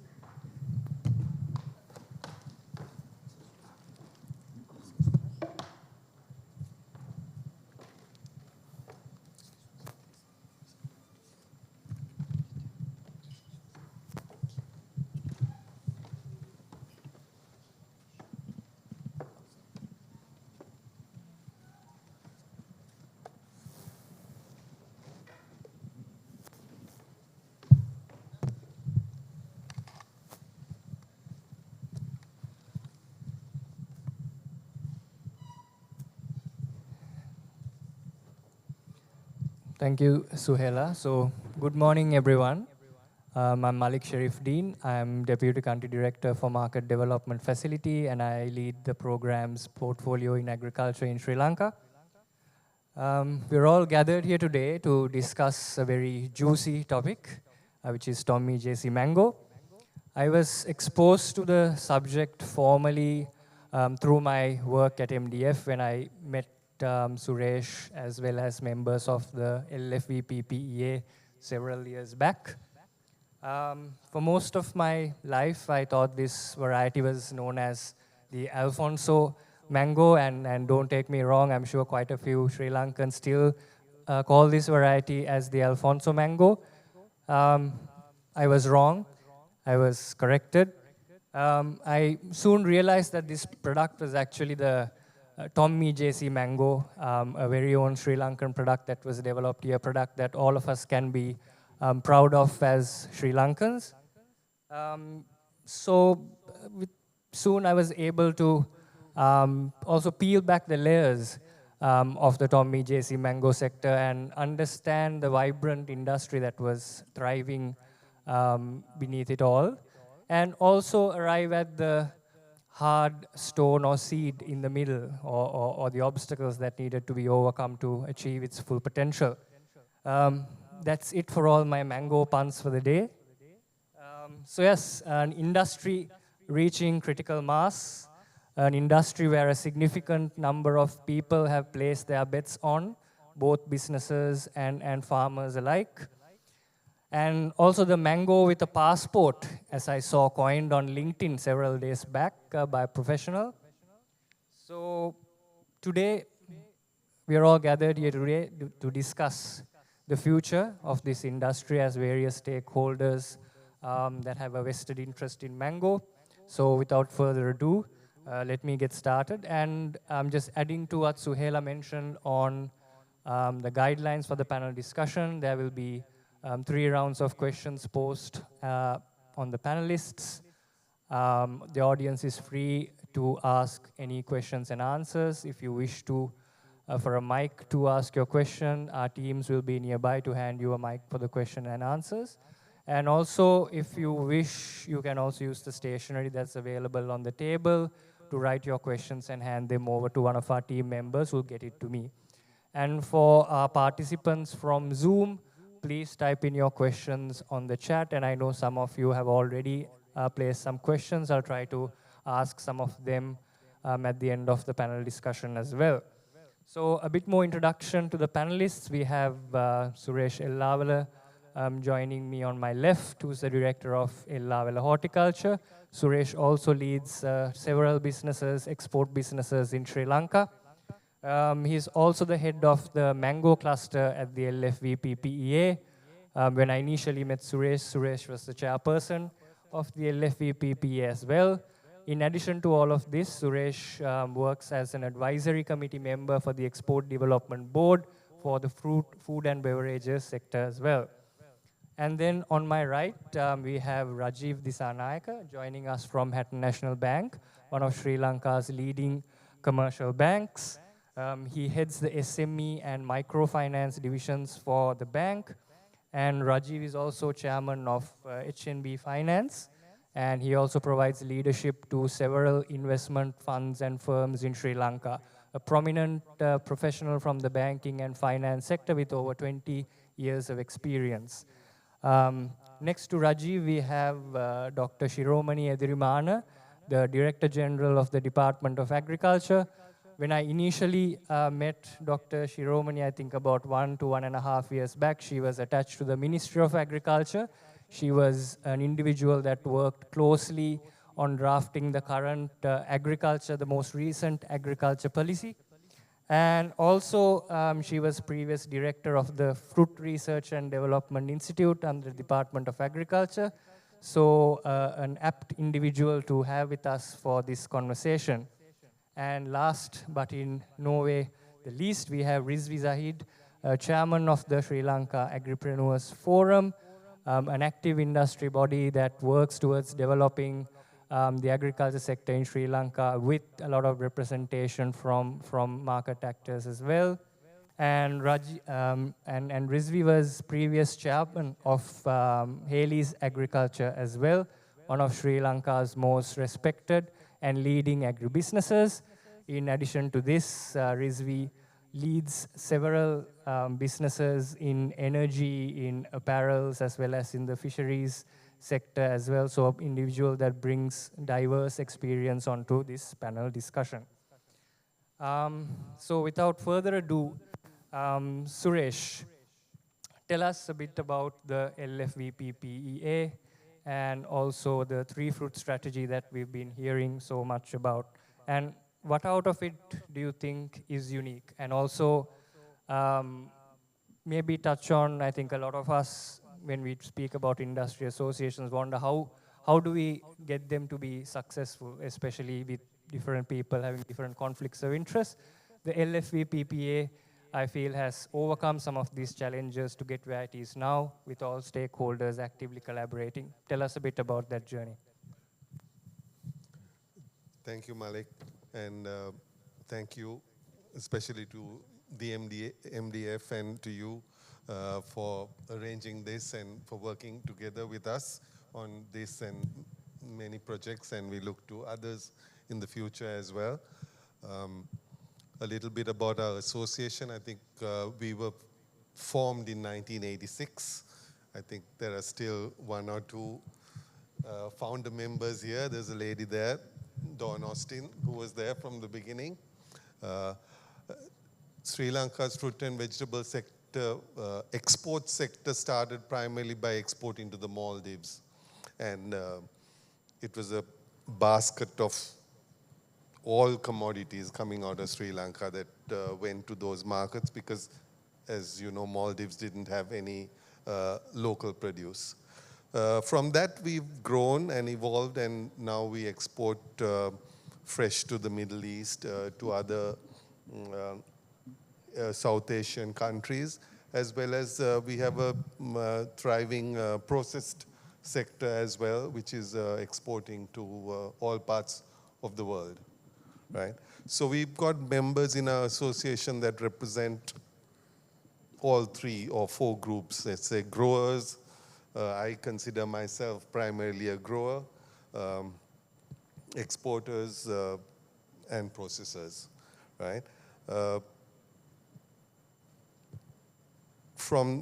Thank you, Suhela. So, good morning, everyone. I'm Malik Sherifdeen. I'm Deputy Country Director for Market Development Facility, and I lead the program's portfolio in agriculture in Sri Lanka. We're all gathered here today to discuss a very juicy topic, which is TomEJC mango. I was exposed to the subject formally through my work at MDF when I met Suresh as well as members of the LFVPPEA several years back. For most of my life, I thought this variety was known as the Alfonso mango, and don't take me wrong, I'm sure quite a few Sri Lankans still call this variety as the Alfonso mango. I was wrong. I was corrected. I soon realized that this product was actually the TomEJC mango, a very own Sri Lankan product that was developed here, a product that all of us can be proud of as Sri Lankans. Soon I was able to also peel back the layers of the TomEJC mango sector and understand the vibrant industry that was thriving beneath it all, and also arrive at the hard stone or seed in the middle, or the obstacles that needed to be overcome to achieve its full potential. That's it for all my mango puns for the day. So yes, an industry reaching critical mass, an industry where a significant number of people have placed their bets on, both businesses and farmers alike. And also the mango with a passport, as I saw coined on LinkedIn several days back by a professional. So today, we are all gathered here today to discuss the future of this industry as various stakeholders that have a vested interest in mango. So without further ado, let me get started. And I'm just adding to what Suhela mentioned on the guidelines for the panel discussion. There will be 3 rounds of questions posed on the panelists. The audience is free to ask any questions and answers. If you wish to, for a mic to ask your question, our teams will be nearby to hand you a mic for the question and answers. And also, if you wish, you can also use the stationery that's available on the table to write your questions and hand them over to one of our team members who will get it to me. And for our participants from Zoom, please type in your questions on the chat. And I know some of you have already placed some questions. I'll try to ask some of them at the end of the panel discussion as well. So a bit more introduction to the panelists. We have Suresh Ellavala joining me on my left, who's the director of Ellavala Horticulture. Suresh also leads several businesses, export businesses in Sri Lanka. He's also the head of the mango cluster at the LFVPPEA. When I initially met Suresh was the chairperson of the LFVPPEA as well. In addition to all of this, Suresh works as an advisory committee member for the Export Development Board for the food and beverages sector as well. And then on my right, we have Rajiv Disanayaka joining us from Hatton National Bank, one of Sri Lanka's leading commercial banks. He heads the SME and microfinance divisions for the bank. And Rajiv is also chairman of HNB Finance. And he also provides leadership to several investment funds and firms in Sri Lanka, a prominent professional from the banking and finance sector with over 20 years of experience. Next to Rajiv, we have Dr. Shiromani Edirimana, the Director General of the Department of Agriculture. When I initially met Dr. Shiromani, I think about 1 to 1.5 years back, she was attached to the Ministry of Agriculture. She was an individual that worked closely on drafting the current the most recent agriculture policy. And also, she was previous director of the Fruit Research and Development Institute under the Department of Agriculture. So an apt individual to have with us for this conversation. And last, but in no way the least, we have Rizvi Zahid, chairman of the Sri Lanka Agripreneurs Forum, an active industry body that works towards developing the agriculture sector in Sri Lanka with a lot of representation from market actors as well. And Rizvi was previous chairman of Haley's Agriculture as well, one of Sri Lanka's most respected and leading agribusinesses. In addition to this, Rizvi leads several businesses in energy, in apparels, as well as in the fisheries sector as well. So an individual that brings diverse experience onto this panel discussion. So without further ado, Suresh, tell us a bit about the LFVPPEA and also the three fruit strategy that we've been hearing so much about. And what out of it do you think is unique? And also maybe touch on, I think a lot of us, when we speak about industry associations, wonder how do we get them to be successful, especially with different people having different conflicts of interest. The LFVPPEA, I feel, has overcome some of these challenges to get where it is now, with all stakeholders actively collaborating. Tell us a bit about that journey.
Thank you, Malik, and thank you especially to the MDF and to you for arranging this and for working together with us on this and many projects, and we look to others in the future as well. A little bit about our association. I think we were formed in 1986. I think there are still 1 or 2 founder members here. There's a lady there, Dawn Austin, who was there from the beginning. Sri Lanka's fruit and vegetable sector, export sector started primarily by exporting to the Maldives. And it was a basket of all commodities coming out of Sri Lanka that went to those markets because, as you know, Maldives didn't have any local produce. From that, we've grown and evolved, and now we export fresh to the Middle East, to other South Asian countries, as well as we have a thriving processed sector as well, which is exporting to all parts of the world, right? So we've got members in our association that represent all 3 or 4 groups. Let's say growers. I consider myself primarily a grower. Exporters, and processors, right? From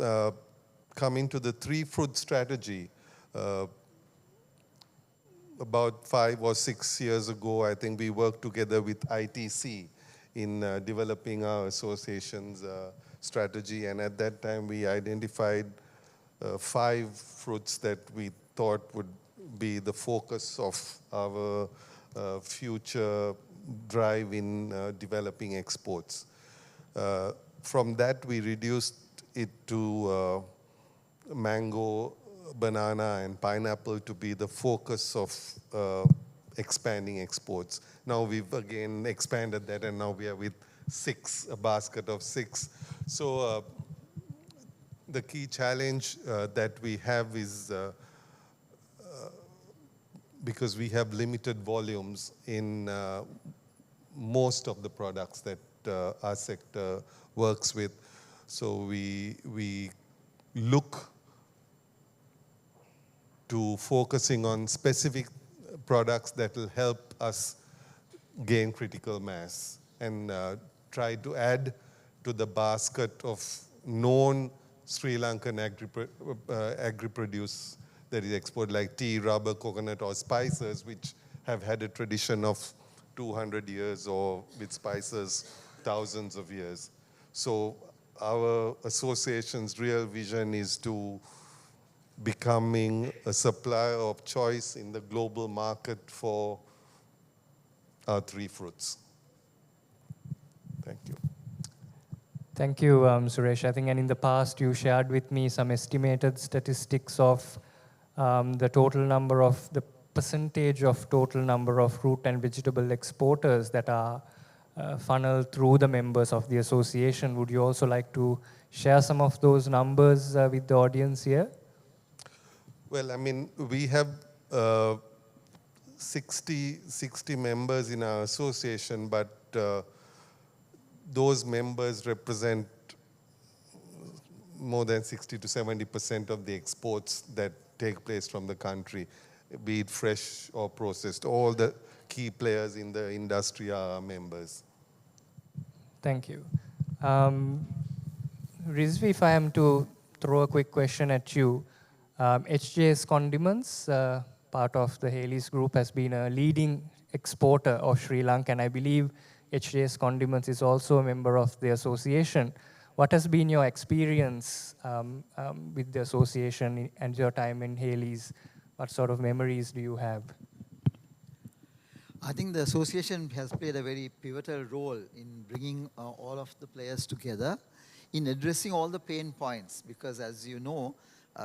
coming to the three-fruit strategy, about 5 or 6 years ago, I think we worked together with ITC in developing our association's strategy. And at that time, we identified 5 fruits that we thought would be the focus of our future drive in developing exports. From that, we reduced it to mango, banana, and pineapple to be the focus of expanding exports. Now we've again expanded that, and now we are with 6, a basket of 6. So the key challenge that we have is because we have limited volumes in most of the products that our sector works with. So we look to focusing on specific products that will help us gain critical mass and try to add to the basket of known Sri Lankan agri-produce that is exported, like tea, rubber, coconut, or spices, which have had a tradition of 200 years, or with spices, thousands of years. So our association's real vision is to becoming a supplier of choice in the global market for our 3 fruits. Thank you.
Thank you, Suresh. I think, and in the past, you shared with me some estimated statistics of the total number of, the percentage of total number of fruit and vegetable exporters that are funneled through the members of the association. Would you also like to share some of those numbers with the audience here?
Well, I mean, we have 60 members in our association, but those members represent more than 60 to 70% of the exports that take place from the country, be it fresh or processed. All the key players in the industry are our members.
Thank you. Rizvi, if I am to throw a quick question at you, HJS Condiments, part of the Haley's Group, has been a leading exporter of Sri Lanka, and I believe HJS Condiments is also a member of the association. What has been your experience with the association and your time in Haley's? What sort of memories do you have?
I think the association has played a very pivotal role in bringing all of the players together in addressing all the pain points, because as you know,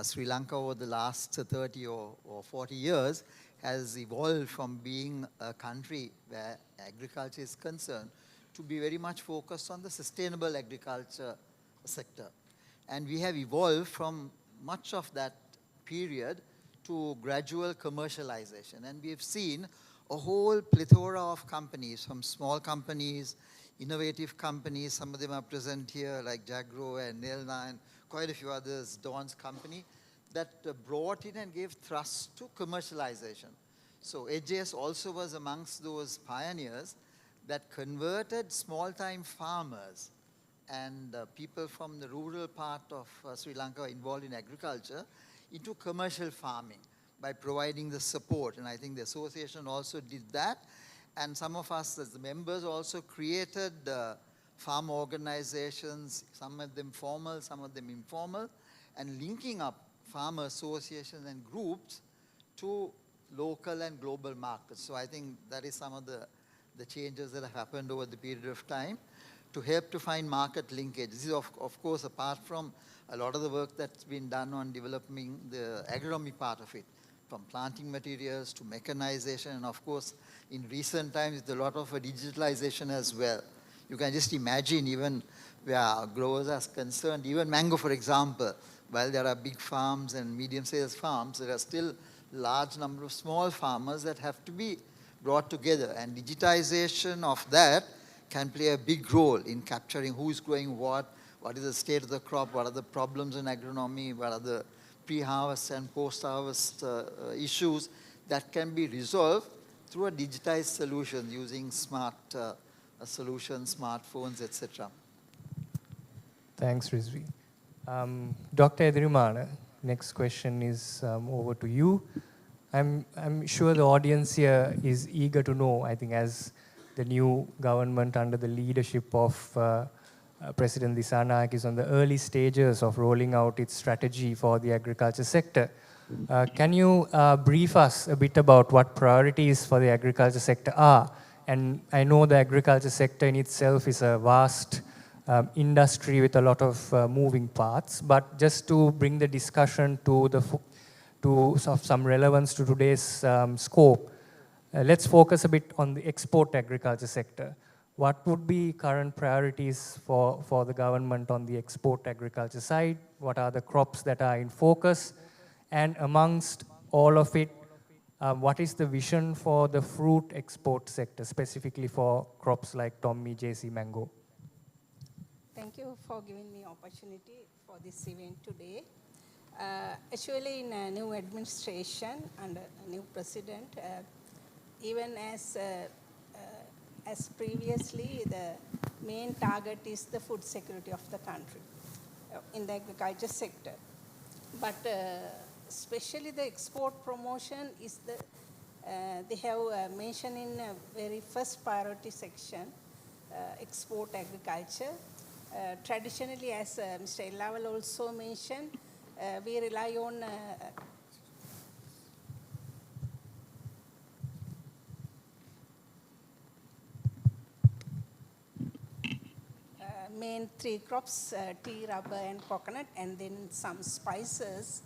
Sri Lanka over the last 30 or 40 years has evolved from being a country where agriculture is concerned to be very much focused on the sustainable agriculture sector. And we have evolved from much of that period to gradual commercialization. And we have seen a whole plethora of companies, from small companies, innovative companies, some of them are present here, like Jagro and Nelna and quite a few others, Dawn's company, that brought in and gave thrust to commercialization. So HJS also was amongst those pioneers that converted small-time farmers and people from the rural part of Sri Lanka involved in agriculture into commercial farming by providing the support. And I think the association also did that. And some of us as the members also created farm organizations, some of them formal, some of them informal, and linking up farmer associations and groups to local and global markets. So I think that is some of the changes that have happened over the period of time to help to find market linkage. This is of course apart from a lot of the work that's been done on developing the agronomy part of it, from planting materials to mechanization, and of course in recent times there's a lot of digitalization as well. You can just imagine, even where growers are concerned, even mango for example, while there are big farms and medium-sized farms, there are still large number of small farmers that have to be brought together, and digitization of that can play a big role in capturing who is growing what is the state of the crop, what are the problems in agronomy, what are the pre-harvest and post-harvest issues that can be resolved through a digitized solution using smart solutions, smartphones, etc.
Thanks, Rizvi. Dr. Edirimana, next question is over to you. I'm sure the audience here is eager to know, I think, as the new government under the leadership of President Disanayak is on the early stages of rolling out its strategy for the agriculture sector. Can you brief us a bit about what priorities for the agriculture sector are? And I know the agriculture sector in itself is a vast industry with a lot of moving parts, but just to bring the discussion to some relevance to today's scope, let's focus a bit on the export agriculture sector. What would be current priorities for the government on the export agriculture side? What are the crops that are in focus? And amongst all of it, what is the vision for the fruit export sector, specifically for crops like TomEJC mango?
Thank you for giving me opportunity for this event today. Actually, in a new administration and a new president, even as previously, the main target is the food security of the country in the agriculture sector. But especially the export promotion is they have mentioned in a very first priority section, export agriculture. Traditionally, as Mr. Ellawal also mentioned, we rely on main three crops, tea, rubber, and coconut, and then some spices.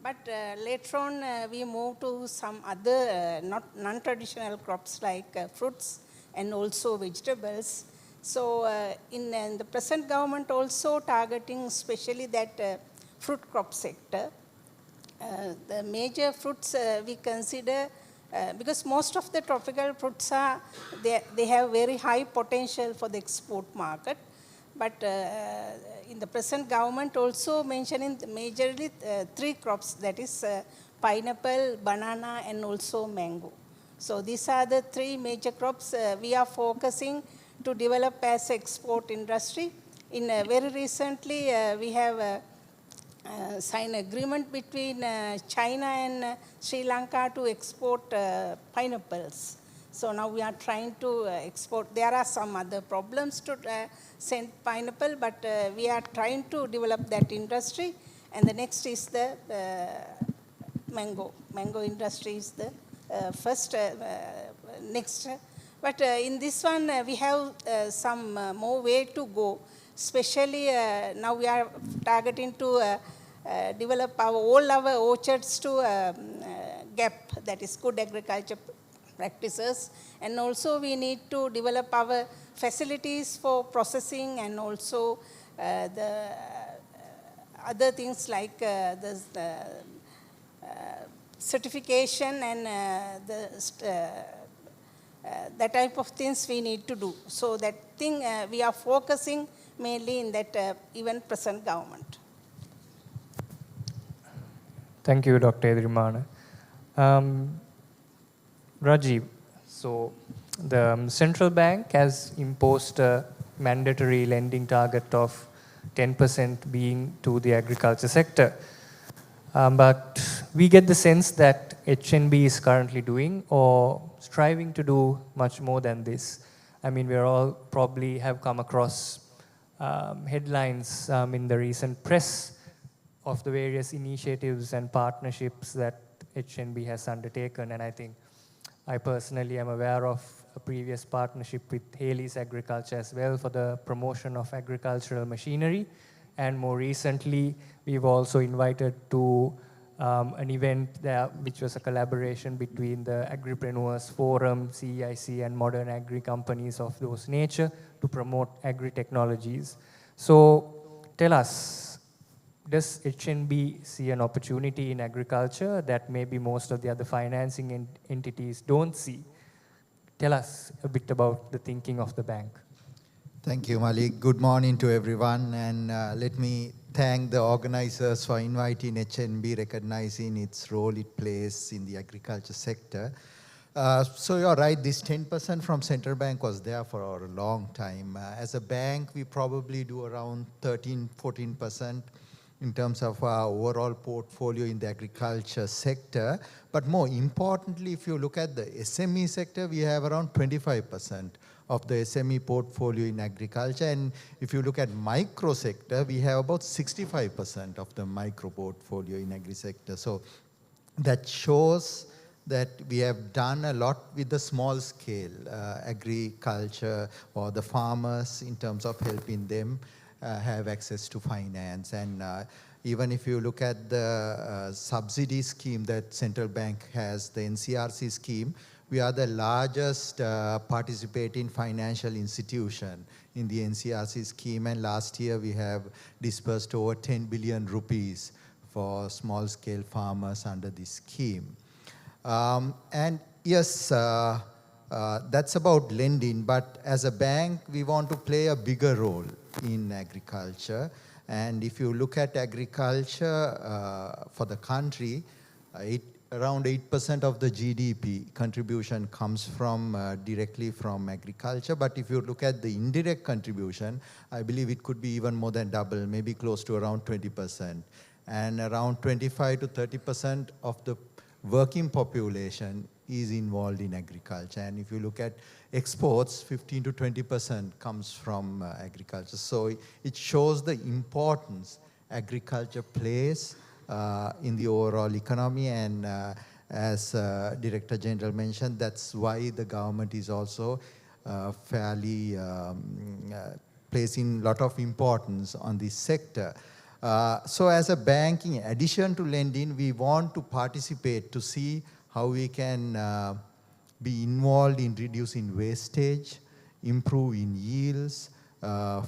But later on, we moved to some other non-traditional crops like fruits and also vegetables. So in the present government also targeting especially that fruit crop sector. The major fruits we consider, because most of the tropical fruits they have very high potential for the export market. But in the present government also mentioning majorly three crops, that is pineapple, banana, and also mango. So these are the three major crops we are focusing to develop as export industry. In very recently, we have signed agreement between China and Sri Lanka to export pineapples. So now we are trying to export. There are some other problems to send pineapple, but we are trying to develop that industry. And the next is the mango. Mango industry is the first, next. But in this one, we have some more way to go. Especially now we are targeting to develop all our orchards to GAP, that is good agriculture practices. And also we need to develop our facilities for processing and also the other things like the certification and that type of things we need to do. So that thing we are focusing mainly in that even present government.
Thank you, Dr. Edirimana. Rajiv, so the central bank has imposed a mandatory lending target of 10% being to the agriculture sector. But we get the sense that HNB is currently doing or striving to do much more than this. I mean, we all probably have come across headlines in the recent press of the various initiatives and partnerships that HNB has undertaken. And I think I personally am aware of a previous partnership with Haley's Agriculture as well for the promotion of agricultural machinery. And more recently, we've also invited to an event there, which was a collaboration between the Agripreneurs Forum, CGIAR, and modern agri companies of those nature to promote agri-technologies. So tell us, does HNB see an opportunity in agriculture that maybe most of the other financing entities don't see? Tell us a bit about the thinking of the bank.
Thank you, Malik. Good morning to everyone. And let me thank the organizers for inviting HNB, recognizing its role it plays in the agriculture sector. So you're right, this 10% from central bank was there for a long time. As a bank, we probably do around 13, 14% in terms of our overall portfolio in the agriculture sector. But more importantly, if you look at the SME sector, we have around 25% of the SME portfolio in agriculture. And if you look at micro sector, we have about 65% of the micro portfolio in agri sector. So that shows that we have done a lot with the small scale agriculture or the farmers in terms of helping them have access to finance. And even if you look at the subsidy scheme that central bank has, the NCRC scheme, we are the largest participating financial institution in the NCRC scheme. And last year we have disbursed over 10 billion rupees for small scale farmers under this scheme. And yes, that's about lending, but as a bank, we want to play a bigger role in agriculture. And if you look at agriculture for the country, around 8% of the GDP contribution comes from directly from agriculture. But if you look at the indirect contribution, I believe it could be even more than double, maybe close to around 20%. And around 25 to 30% of the working population is involved in agriculture. And if you look at exports, 15 to 20% comes from agriculture. So it shows the importance agriculture plays in the overall economy. And as Director General mentioned, that's why the government is also fairly placing a lot of importance on this sector. So as a bank, in addition to lending, we want to participate to see how we can be involved in reducing wastage, improving yields,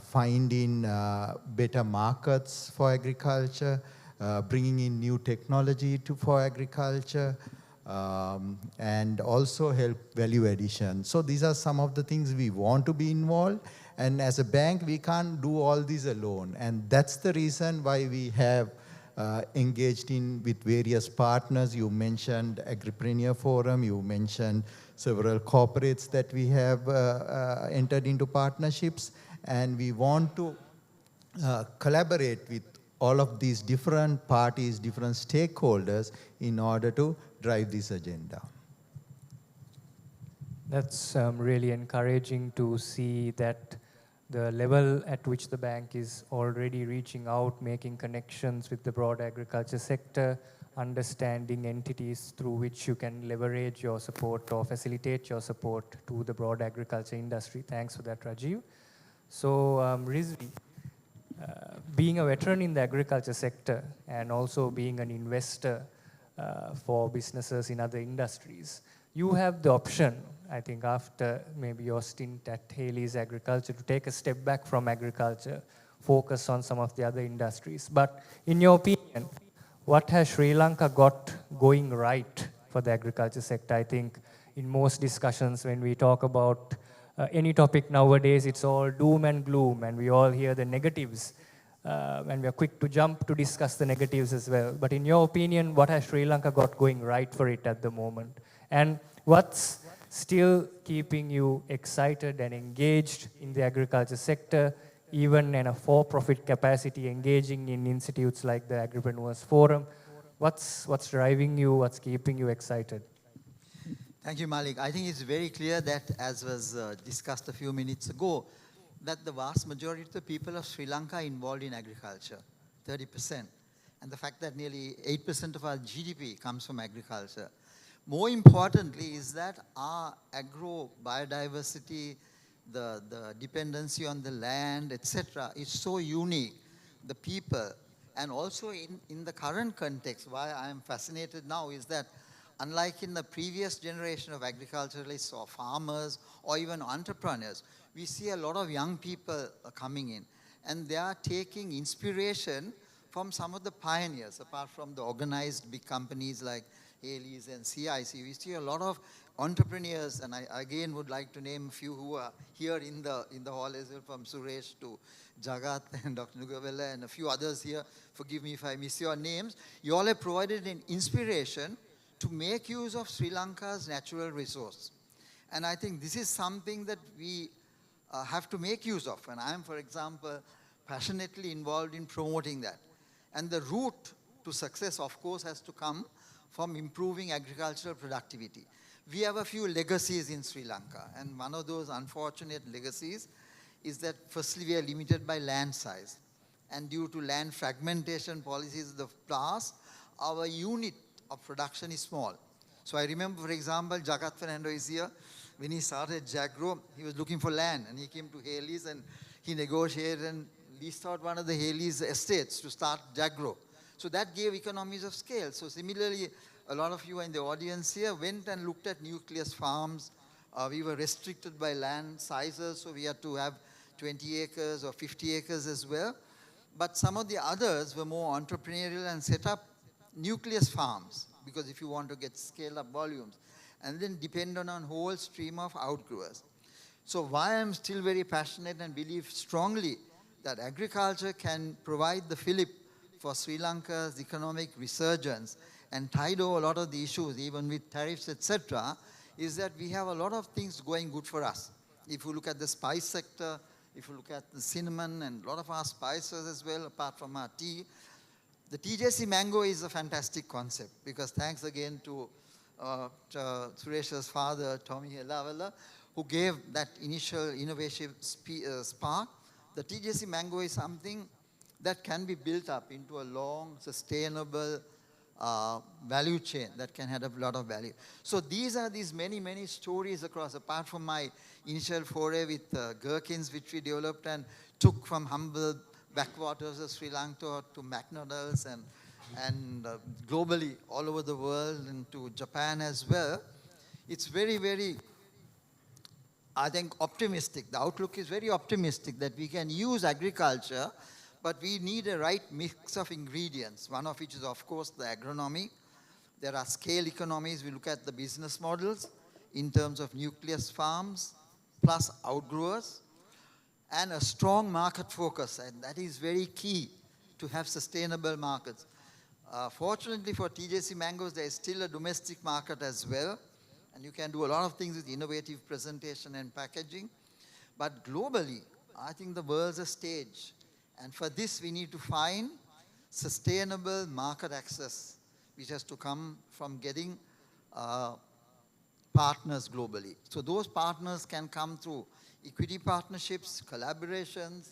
finding better markets for agriculture, bringing in new technology for agriculture, and also help value addition. So these are some of the things we want to be involved. And as a bank, we can't do all these alone. And that's the reason why we have engaged with various partners. You mentioned Agripreneur Forum, you mentioned several corporates that we have entered into partnerships. And we want to collaborate with all of these different parties, different stakeholders in order to drive this agenda.
That's really encouraging to see that the level at which the bank is already reaching out, making connections with the broad agriculture sector, understanding entities through which you can leverage your support or facilitate your support to the broad agriculture industry. Thanks for that, Rajiv. So, Rizvi, being a veteran in the agriculture sector and also being an investor for businesses in other industries, you have the option, I think, after maybe your stint at Haley's Agriculture, to take a step back from agriculture, focus on some of the other industries. But in your opinion, what has Sri Lanka got going right for the agriculture sector? I think in most discussions when we talk about any topic nowadays, it's all doom and gloom, and we all hear the negatives, and we are quick to jump to discuss the negatives as well. But in your opinion, what has Sri Lanka got going right for it at the moment? And what's still keeping you excited and engaged in the agriculture sector, even in a for-profit capacity, engaging in institutes like the Agripreneurs Forum? What's driving you? What's keeping you excited?
Thank you, Malik. I think it's very clear that, as was discussed a few minutes ago, that the vast majority of the people of Sri Lanka are involved in agriculture, 30%. And the fact that nearly 8% of our GDP comes from agriculture. More importantly is that our agro biodiversity, the dependency on the land, etc., is so unique. The people, and also in the current context, why I am fascinated now is that unlike in the previous generation of agriculturalists or farmers or even entrepreneurs, we see a lot of young people coming in, and they are taking inspiration from some of the pioneers. Apart from the organized big companies like Haley's and CIC, we see a lot of entrepreneurs, and I again would like to name a few who are here in the hall as well, from Suresh to Jagat and Dr. Nugavella and a few others here. Forgive me if I miss your names. You all have provided an inspiration to make use of Sri Lanka's natural resource. And I think this is something that we have to make use of. And I am, for example, passionately involved in promoting that. And the route to success, of course, has to come from improving agricultural productivity. We have a few legacies in Sri Lanka, and one of those unfortunate legacies is that firstly we are limited by land size. And due to land fragmentation policies of the past, our unit of production is small. So I remember, for example, Jagat Fernando is here. When he started Jagro, he was looking for land, and he came to Haley's and he negotiated and leased out one of the Haley's estates to start Jagro. So that gave economies of scale. So similarly, a lot of you in the audience here went and looked at nucleus farms. We were restricted by land sizes, so we had to have 20 acres or 50 acres as well. But some of the others were more entrepreneurial and set up nucleus farms, because if you want to get scale up volumes, and then depend on a whole stream of outgrowers. So why I'm still very passionate and believe strongly that agriculture can provide the fillip for Sri Lanka's economic resurgence and tide over a lot of the issues, even with tariffs, etc., is that we have a lot of things going good for us. If you look at the spice sector, if you look at the cinnamon and a lot of our spices as well, apart from our tea, the TJC mango is a fantastic concept, because thanks again to Suresh's father, Tommy Elavala, who gave that initial innovative spark. The TJC mango is something that can be built up into a long, sustainable value chain that can have a lot of value. So these are these many, many stories across, apart from my initial foray with gherkins, which we developed and took from humble backwaters of Sri Lanka to McDonald's and globally all over the world and to Japan as well. It's very, very, I think, optimistic. The outlook is very optimistic that we can use agriculture, but we need a right mix of ingredients, one of which is, of course, the agronomy. There are scale economies. We look at the business models in terms of nucleus farms plus outgrowers, and a strong market focus, and that is very key to have sustainable markets. Fortunately for TJC mangoes, there is still a domestic market as well, and you can do a lot of things with innovative presentation and packaging. But globally, I think the world's a stage, and for this we need to find sustainable market access, which has to come from getting partners globally. So those partners can come through equity partnerships, collaborations,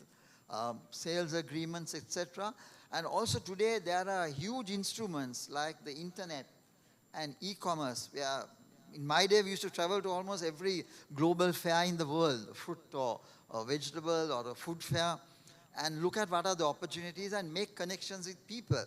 sales agreements, etc. And also today there are huge instruments like the internet and e-commerce. In my day we used to travel to almost every global fair in the world, fruit or vegetable or a food fair, and look at what are the opportunities and make connections with people.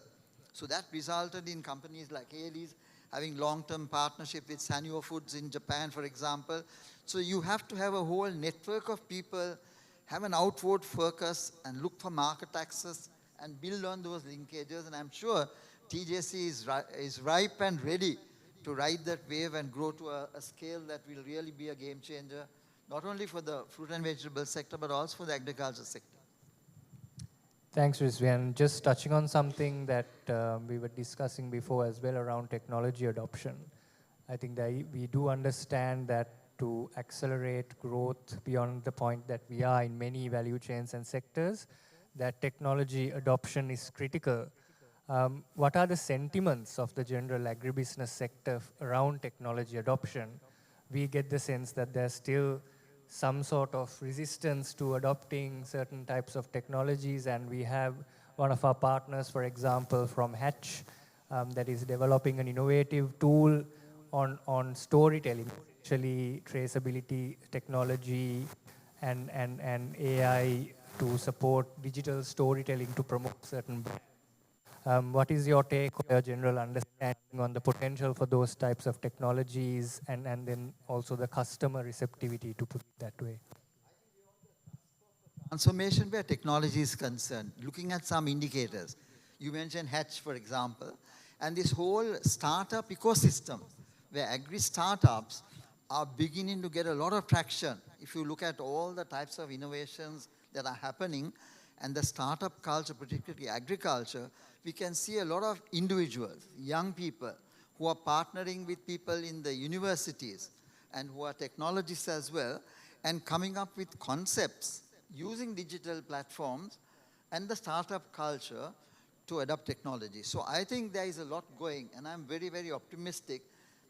So that resulted in companies like Haley's having long-term partnership with Sanyo Foods in Japan, for example. So you have to have a whole network of people, have an outward focus, and look for market access and build on those linkages. And I'm sure TJC is ripe and ready to ride that wave and grow to a scale that will really be a game changer, not only for the fruit and vegetable sector, but also for the agriculture sector.
Thanks, Rizwan. Just touching on something that we were discussing before as well around technology adoption. I think that we do understand that to accelerate growth beyond the point that we are in many value chains and sectors, that technology adoption is critical. What are the sentiments of the general agribusiness sector around technology adoption? We get the sense that there's still some sort of resistance to adopting certain types of technologies, and we have one of our partners, for example, from Hatch, that is developing an innovative tool on storytelling, actually traceability technology and AI to support digital storytelling to promote certain brands. What is your take or your general understanding on the potential for those types of technologies and then also the customer receptivity, to put it that way?
Transformation where technology is concerned, looking at some indicators. You mentioned Hatch, for example, and this whole startup ecosystem where agri-startups are beginning to get a lot of traction. If you look at all the types of innovations that are happening and the startup culture, particularly agriculture, we can see a lot of individuals, young people, who are partnering with people in the universities and who are technologists as well, and coming up with concepts using digital platforms and the startup culture to adopt technology. So I think there is a lot going, and I'm very, very optimistic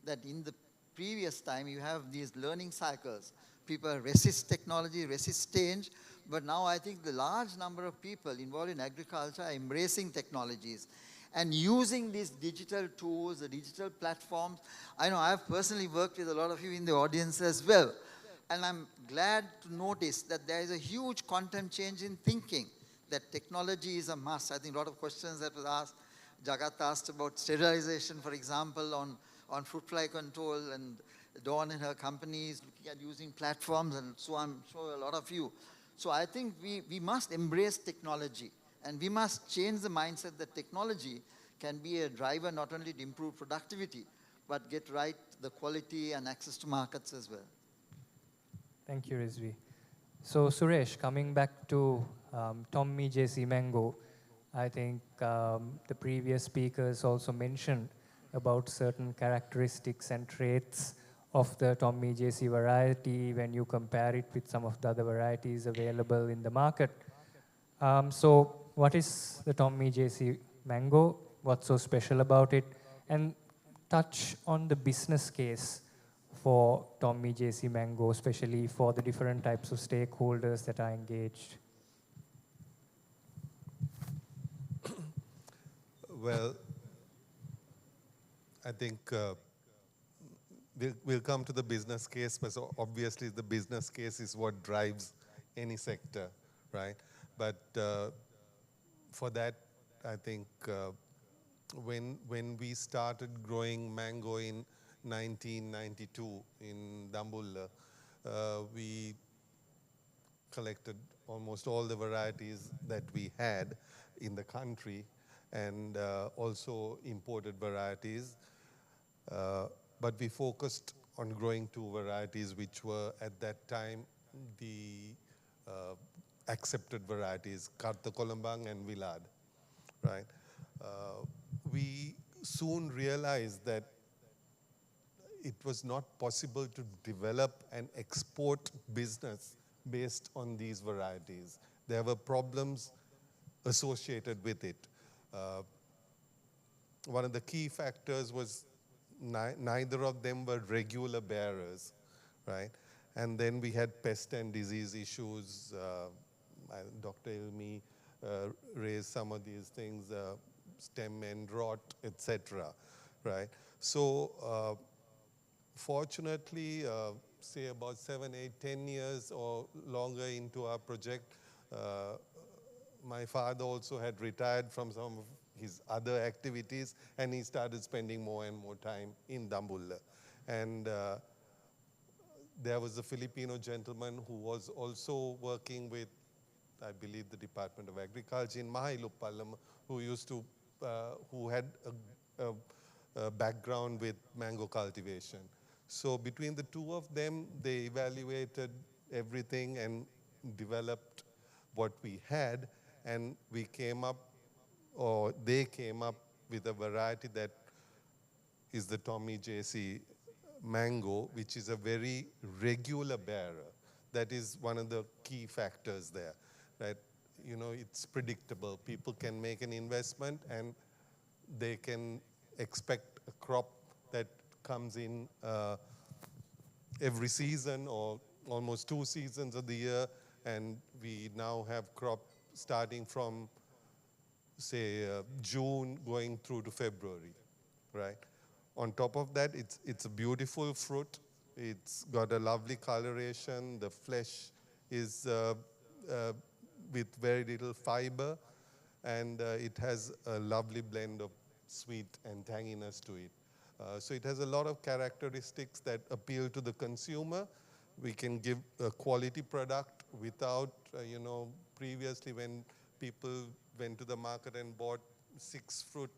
that in the previous time you have these learning cycles. People resist technology, resist change, but now I think the large number of people involved in agriculture are embracing technologies and using these digital tools, the digital platforms. I know I've personally worked with a lot of you in the audience as well, and I'm glad to notice that there is a huge quantum change in thinking, that technology is a must. I think a lot of questions that was asked, Jagat asked about sterilization, for example, on fruit fly control, and Dawn and her company is looking at using platforms, and so I'm sure a lot of you. So I think we must embrace technology, and we must change the mindset that technology can be a driver not only to improve productivity, but get right the quality and access to markets as well.
Thank you, Rizvi. So Suresh, coming back to TomEJC Mango, I think the previous speakers also mentioned about certain characteristics and traits of the TomEJC variety when you compare it with some of the other varieties available in the market. So what is the TomEJC Mango? What's so special about it? And touch on the business case for TomEJC Mango, especially for the different types of stakeholders that are engaged.
Well, I think we'll come to the business case, but so obviously the business case is what drives any sector, right? But for that, I think when we started growing mango in 1992 in Dambulla, we collected almost all the varieties that we had in the country, and also imported varieties. But we focused on growing two varieties which were at that time the accepted varieties, Karta Kolombang and Villard, right? We soon realized that it was not possible to develop an export business based on these varieties. There were problems associated with it. One of the key factors was neither of them were regular bearers, right? And then we had pest and disease issues. Dr. Ilmi raised some of these things, stem end rot, etc., right? So fortunately, say about 7, 8, 10 years or longer into our project, my father also had retired from some of his other activities, and he started spending more and more time in Dambulla. And there was a Filipino gentleman who was also working with, I believe, the Department of Agriculture in Mahiluppalam, who had a background with mango cultivation. So between the two of them, they evaluated everything and developed what we had, and we came up, or they came up with a variety that is the TomEJC Mango, which is a very regular bearer. That is one of the key factors there, right? You know, it's predictable. People can make an investment and they can expect a crop that comes in every season or almost 2 seasons of the year, and we now have crop starting from, say, June going through to February, right? On top of that, it's a beautiful fruit. It's got a lovely coloration. The flesh is with very little fiber, and it has a lovely blend of sweet and tanginess to it. So it has a lot of characteristics that appeal to the consumer. We can give a quality product without, previously when people went to the market and bought 6 fruit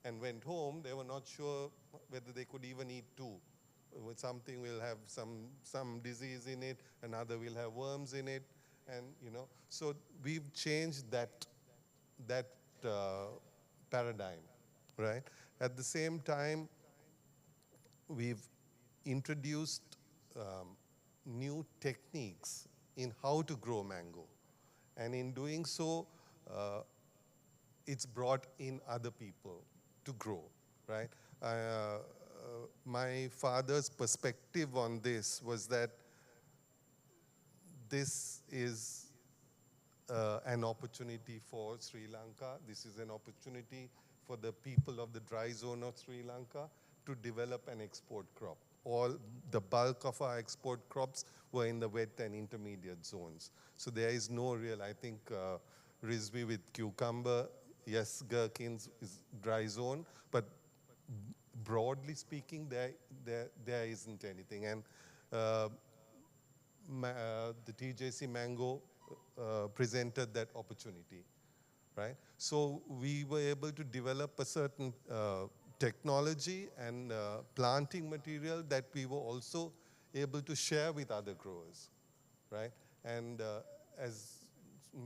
and went home, they were not sure whether they could even eat 2. Something will have some disease in it, another will have worms in it, and so we've changed that paradigm, right? At the same time, we've introduced new techniques in how to grow mango. And in doing so, it's brought in other people to grow, right? My father's perspective on this was that this is an opportunity for Sri Lanka. This is an opportunity for the people of the dry zone of Sri Lanka to develop an export crop. All the bulk of our export crops were in the wet and intermediate zones. So there is no real, I think, Rizvi with cucumber, yes, gherkins is dry zone, but broadly speaking, there isn't anything. And the TJC mango presented that opportunity, right? So we were able to develop a certain technology and planting material that we were also able to share with other growers, right? And as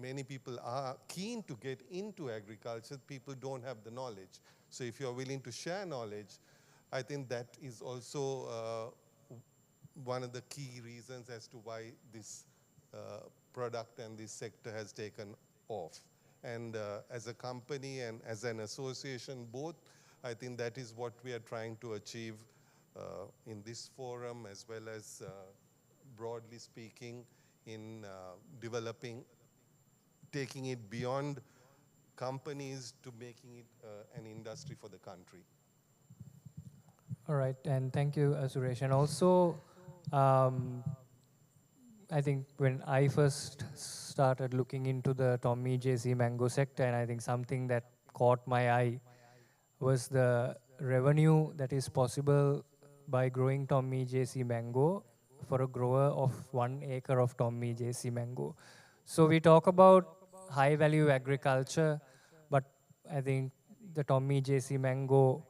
many people are keen to get into agriculture, people don't have the knowledge. So if you're willing to share knowledge, I think that is also one of the key reasons as to why this product and this sector has taken off. And as a company and as an association both, I think that is what we are trying to achieve in this forum, as well as broadly speaking in developing, taking it beyond companies to making it an industry for the country.
All right, and thank you, Suresh. And also, I think when I first started looking into the TomEJC mango sector, and I think something that caught my eye was the revenue that is possible by growing TomEJC mango for a grower of 1 acre of TomEJC mango. So we talk about high value agriculture, but I think the TomEJC mango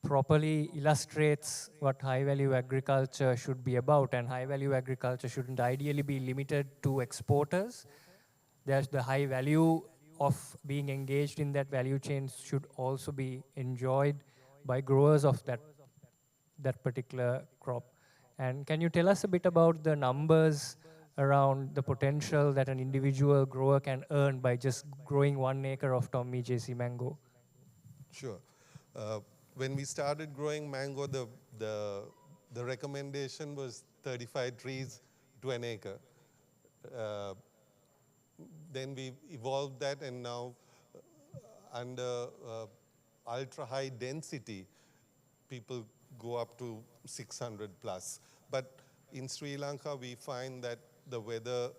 properly illustrates what high value agriculture should be about, and high value agriculture shouldn't ideally be limited to exporters. There's the high value of being engaged in that value chain should also be enjoyed by growers of that particular crop. And can you tell us a bit about the numbers around the potential that an individual grower can earn by just growing 1 acre of TomEJC mango?
Sure. When we started growing mango, the recommendation was 35 trees to an acre. Then we evolved that, and now under ultra high density, people go up to 600 plus. But in Sri Lanka, we find that the weather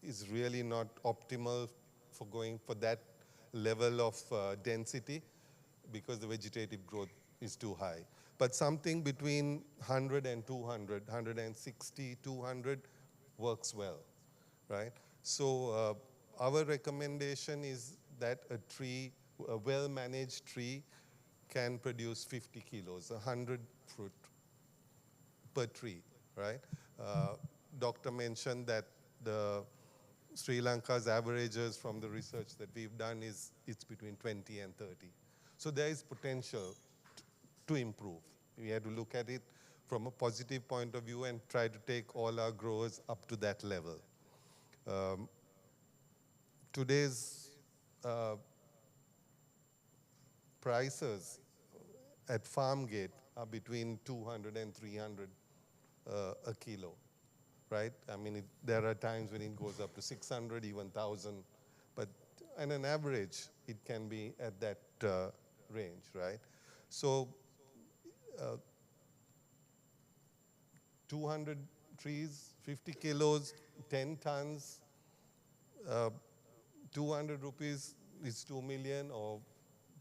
is really not optimal for going for that level of density, because the vegetative growth is too high. But something between 100 and 200, 160, 200 works well, right? So our recommendation is that a tree, a well-managed tree, can produce 50 kilos, 100 fruit per tree, right? Doctor mentioned that the Sri Lanka's averages from the research that we've done is it's between 20 and 30. So there is potential to improve. We have to look at it from a positive point of view and try to take all our growers up to that level. Today's prices at farm gate are between 200 and 300 a kilo, right? I mean, there are times when it goes up to 600, even 1,000, but on an average, it can be at that range, right? So 200 trees, 50 kilos, 10 tons, 200 rupees is 2 million, or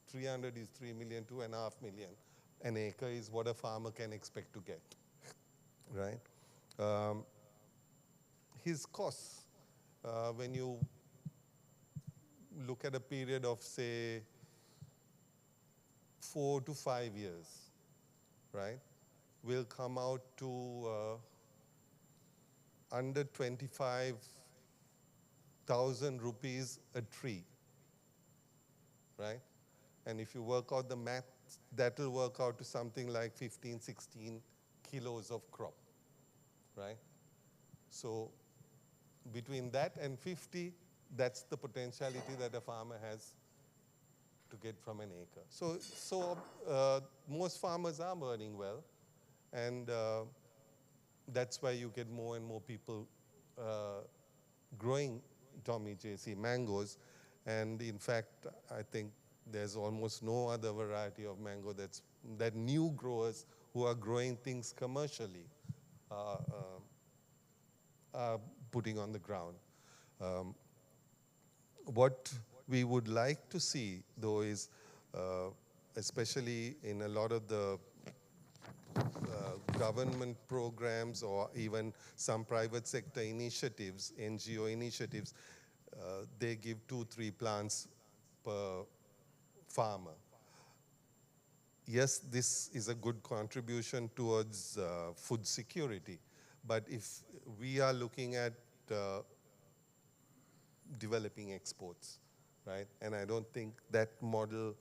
300 is 3 million, 2.5 million. An acre is what a farmer can expect to get, right? His costs, when you look at a period of, say, 4 to 5 years, right, will come out to under 25,000 rupees a tree, right? And if you work out the math, that will work out to something like 15, 16 kilos of crop, right? So between that and 50, that's the potentiality that a farmer has to get from an acre. So most farmers are earning well, and that's why you get more and more people growing TomEJC mangoes. And in fact, I think there's almost no other variety of mango that new growers who are growing things commercially are putting on the ground. What we would like to see, though, is especially in a lot of the government programs or even some private sector initiatives, NGO initiatives, they give 2-3 plants per farmer. Yes, this is a good contribution towards food security, but if we are looking at developing exports, right? And I don't think that model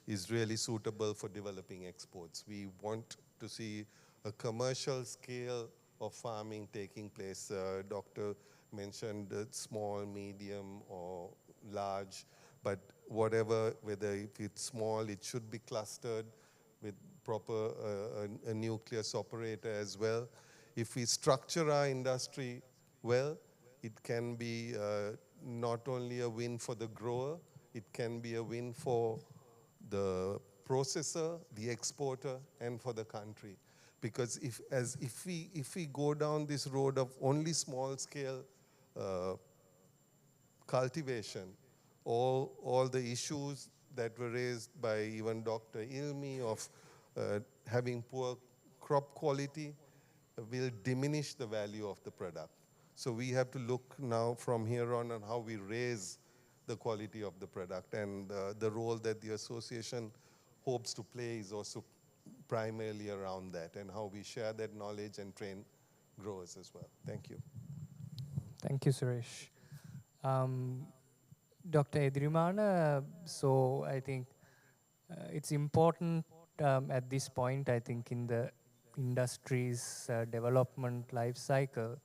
is really suitable for developing exports. We want to see a commercial scale of farming taking place. Doctor mentioned small, medium, or large, but whatever, whether if it's small, it should be clustered with proper a nucleus operator as well. If we structure our industry well, it can be not only a win for the grower, it can be a win for the processor, the exporter, and for the country. Because if we go down this road of only small scale cultivation, all the issues that were raised by even Dr. Ilmi of having poor crop quality will diminish the value of the product. So we have to look now from here on how we raise the quality of the product, and the role that the association hopes to play is also primarily around that, and how we share that knowledge and train growers as well. Thank you.
Thank you, Suresh. Dr. Edrimana, so I think it's important at this point, I think, in the industry's development life cycle.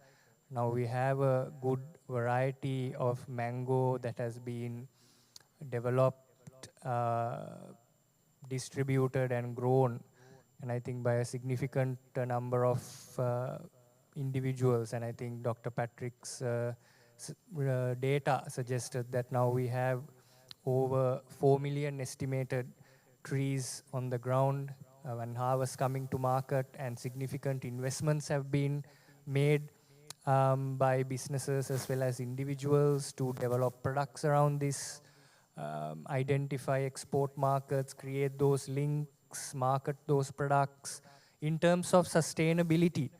Now we have a good variety of mango that has been developed, distributed and grown, and I think by a significant number of individuals. And I think Dr. Patrick's data suggested that now we have over 4 million estimated trees on the ground and harvest coming to market, and significant investments have been made by businesses as well as individuals to develop products around this, identify export markets, create those links, market those products. In terms of sustainability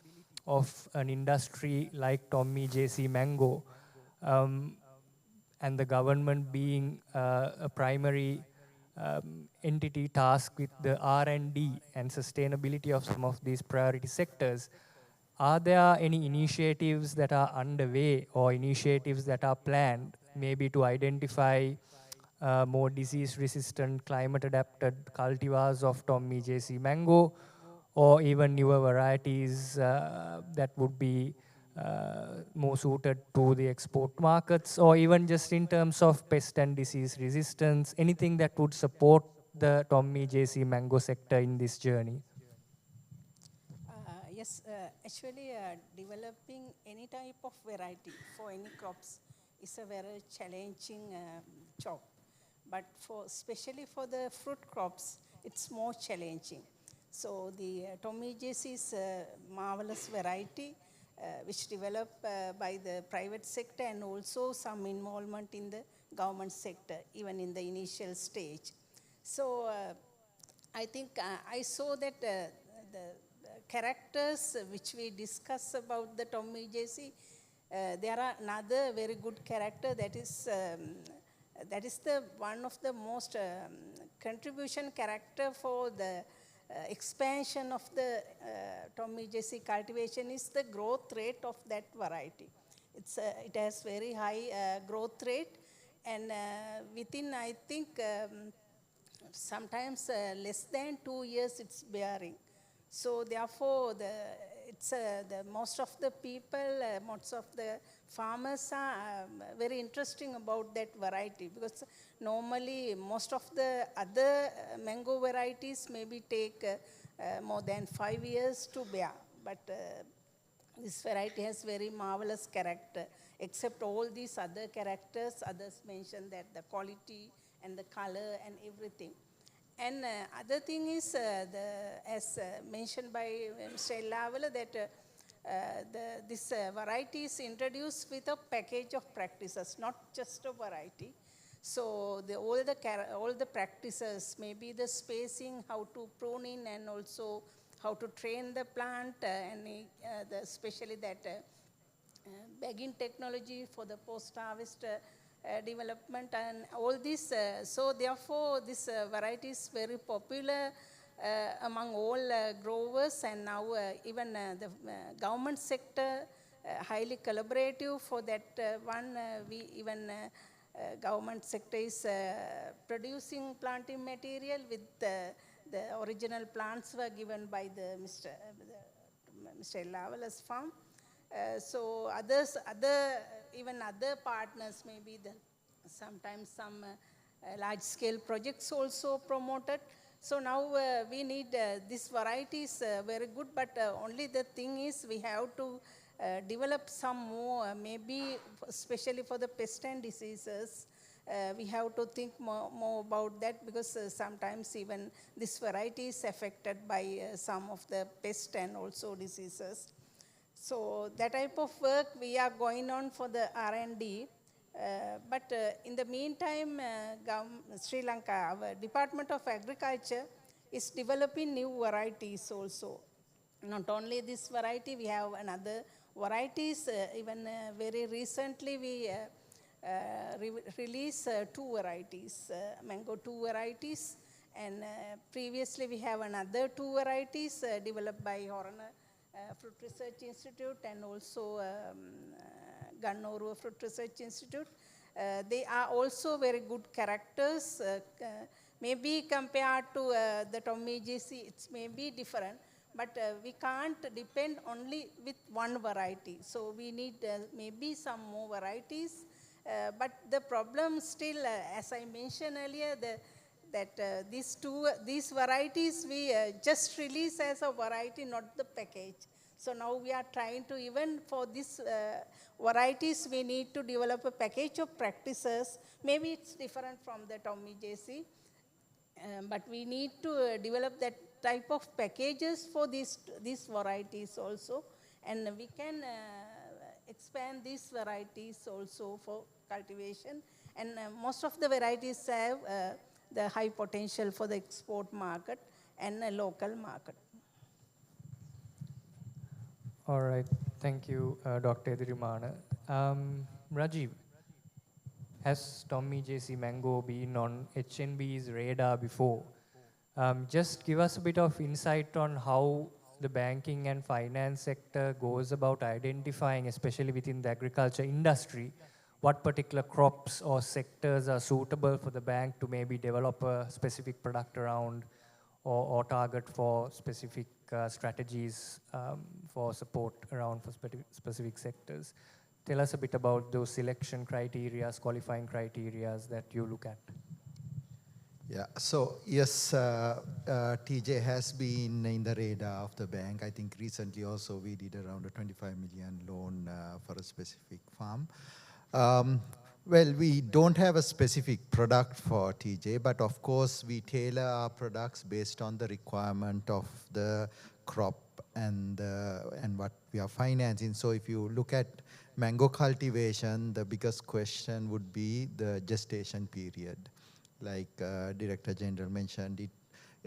of an industry like TomEJC mango, and the government being a primary entity tasked with the R&D and sustainability of some of these priority sectors, are there any initiatives that are underway or initiatives that are planned maybe to identify more disease-resistant, climate-adapted cultivars of TomEJC mango, or even newer varieties that would be more suited to the export markets, or even just in terms of pest and disease resistance, anything that would support the TomEJC mango sector in this journey?
Yes, actually developing any type of variety for any crops is a very challenging job. But especially for the fruit crops, it's more challenging. So the TomEJC is a marvelous variety which developed by the private sector, and also some involvement in the government sector, even in the initial stage. So I think I saw that the characters which we discuss about the TomEJC, there are another very good character that is the one of the most contribution character for the expansion of the TomEJC cultivation is the growth rate of that variety. It has very high growth rate, and within, I think, sometimes less than 2 years it's bearing. So therefore, most of the people, most of the farmers are very interesting about that variety, because normally most of the other mango varieties maybe take more than 5 years to bear, but this variety has very marvelous character, except all these other characters, others mentioned that the quality and the color and everything. And other thing is, as mentioned by Mr. Lavala, that this variety is introduced with a package of practices, not just a variety. So all the practices, maybe the spacing, how to prune in, and also how to train the plant, and especially that bagging technology for the post-harvest development and all this. So therefore, this variety is very popular among all growers, and now even the government sector highly collaborative for that one. We even government sector is producing planting material with the original plants were given by the Mr. Lavala's farm. So even other partners, maybe sometimes some large-scale projects also promoted. So now we need this variety is very good, but only the thing is we have to develop some more, maybe especially for the pest and diseases. We have to think more about that, because sometimes even this variety is affected by some of the pest and also diseases. So that type of work we are going on for the R&D. But in the meantime, Sri Lanka, our Department of Agriculture is developing new varieties also. Not only this variety, we have another varieties. Even very recently, we released 2 varieties, mango 2 varieties. And previously, we have another 2 varieties developed by Horner Fruit Research Institute and also Gannoru Fruit Research Institute. They are also very good characters. Maybe compared to the TomEJC, it's maybe different, but we can't depend only with one variety. So we need maybe some more varieties. But the problem still, as I mentioned earlier, that these varieties we just release as a variety, not the package. So now we are trying to, even for these varieties, we need to develop a package of practices. Maybe it's different from the TomEJC, but we need to develop that type of packages for these varieties also. And we can expand these varieties also for cultivation. And most of the varieties have the high potential for the export market and a local market.
All right, thank you, Dr. Edirimana. Rajiv, has TomEJC Mango been on HNB's radar before? Just give us a bit of insight on how the banking and finance sector goes about identifying, especially within the agriculture industry, what particular crops or sectors are suitable for the bank to maybe develop a specific product around, or target for specific strategies for support around for specific sectors. Tell us a bit about those selection criteria, qualifying criteria that you look at.
Yeah, so yes, TJ has been in the radar of the bank. I think recently also we did around a 25 million loan for a specific farm. Well, we don't have a specific product for TJ, but of course we tailor our products based on the requirement of the crop and what we are financing. So if you look at mango cultivation, the biggest question would be the gestation period. Like Director General mentioned,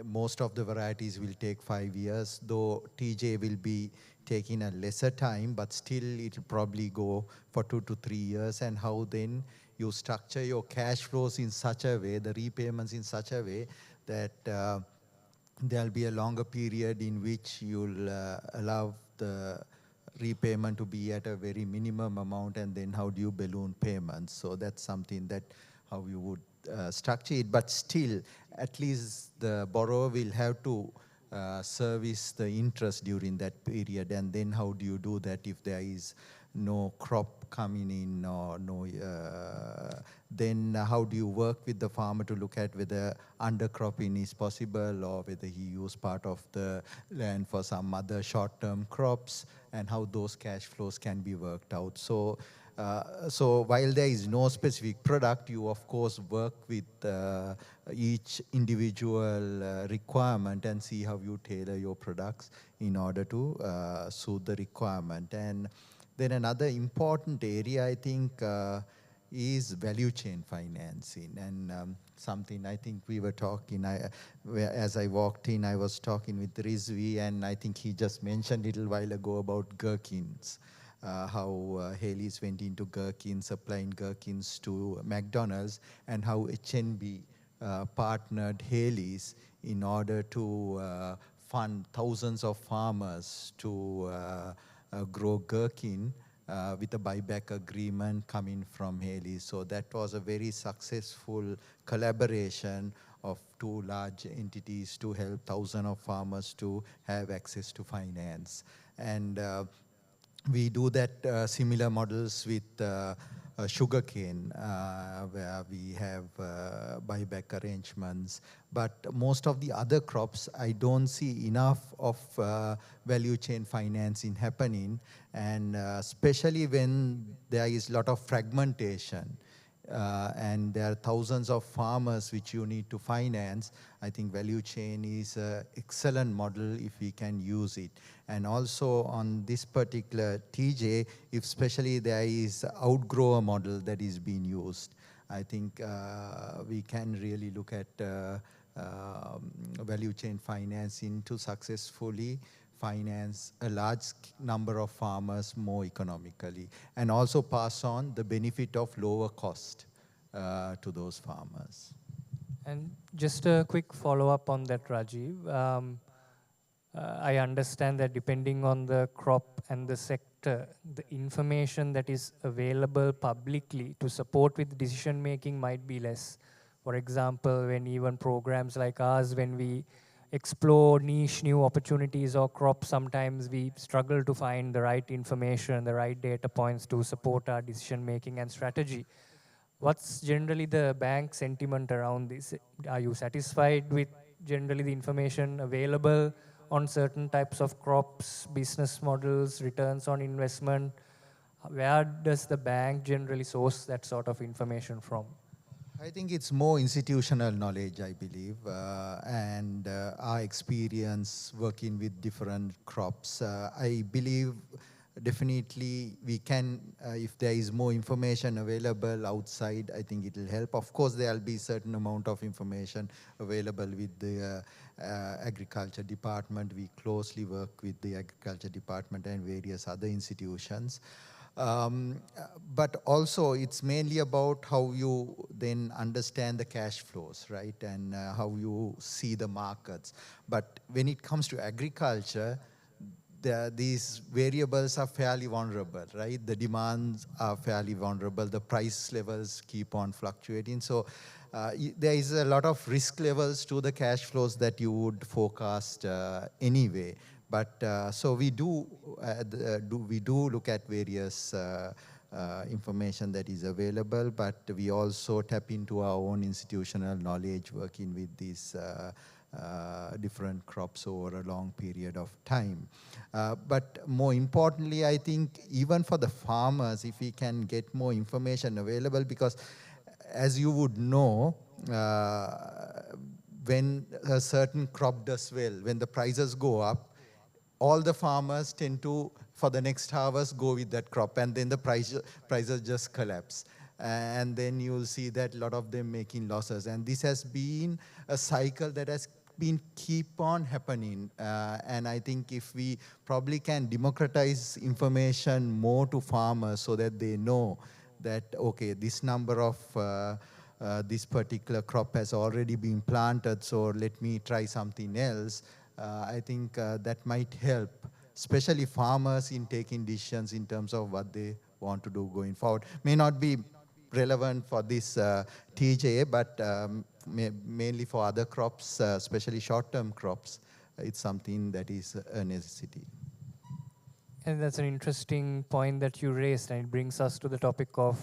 most of the varieties will take 5 years, though TJ will be taking a lesser time, but still it will probably go for 2 to 3 years. And how then you structure your cash flows in such a way, the repayments in such a way that there'll be a longer period in which you'll allow the repayment to be at a very minimum amount, and then how do you balloon payments? So that's something that how you would structure it, but still, at least the borrower will have to service the interest during that period. And then how do you do that if there is no crop coming in or no, then how do you work with the farmer to look at whether undercropping is possible or whether he used part of the land for some other short-term crops, and how those cash flows can be worked out. So, so while there is no specific product, you of course work with each individual requirement and see how you tailor your products in order to suit the requirement. And then another important area, I think, is value chain financing. And something I think we were talking, as I walked in, I was talking with Rizvi, and I think he just mentioned a little while ago about gherkins. How Haley's went into gherkins, supplying gherkins to McDonald's, and how HNB partnered Haley's in order to fund thousands of farmers to grow gherkin with a buyback agreement coming from Haley's. So that was a very successful collaboration of two large entities to help thousands of farmers to have access to finance. And we do that similar models with sugarcane, where we have buyback arrangements. But most of the other crops, I don't see enough of value chain financing happening, and especially when there is a lot of fragmentation. And there are thousands of farmers which you need to finance. I think value chain is an excellent model if we can use it. And also on this particular TJ, if especially there is outgrower model that is being used, I think we can really look at value chain financing to successfully finance a large number of farmers more economically, and also pass on the benefit of lower cost to those farmers.
And just a quick follow-up on that, Rajiv. I understand that depending on the crop and the sector, the information that is available publicly to support with decision-making might be less. For example, when even programs like ours, when we explore niche new opportunities or crops, sometimes we struggle to find the right information, the right data points to support our decision-making and strategy. What's generally the bank sentiment around this? Are you satisfied with generally the information available on certain types of crops, business models, returns on investment? Where does the bank generally source that sort of information from?
I think it's more institutional knowledge, I believe, and our experience working with different crops. I believe definitely we can, if there is more information available outside, I think it will help. Of course, there will be certain amount of information available with the agriculture department. We closely work with the agriculture department and various other institutions. But also it's mainly about how you then understand the cash flows, right? And how you see the markets. But when it comes to agriculture, these variables are fairly vulnerable, right? The demands are fairly vulnerable. The price levels keep on fluctuating. So there is a lot of risk levels to the cash flows that you would forecast anyway. But so we do look at various information that is available, but we also tap into our own institutional knowledge working with these different crops over a long period of time. But more importantly, I think even for the farmers, if we can get more information available, because as you would know, when a certain crop does well, when the prices go up, all the farmers tend to, for the next harvest, go with that crop, and then the prices just collapse. And then you'll see that a lot of them making losses. And this has been a cycle that has been keep on happening. And I think if we probably can democratize information more to farmers so that they know that, okay, this number of this particular crop has already been planted, so let me try something else. I think that might help, especially farmers in taking decisions in terms of what they want to do going forward. May not be relevant for this TJA, but mainly for other crops, especially short-term crops, it's something that is a necessity.
And that's an interesting point that you raised, and it brings us to the topic of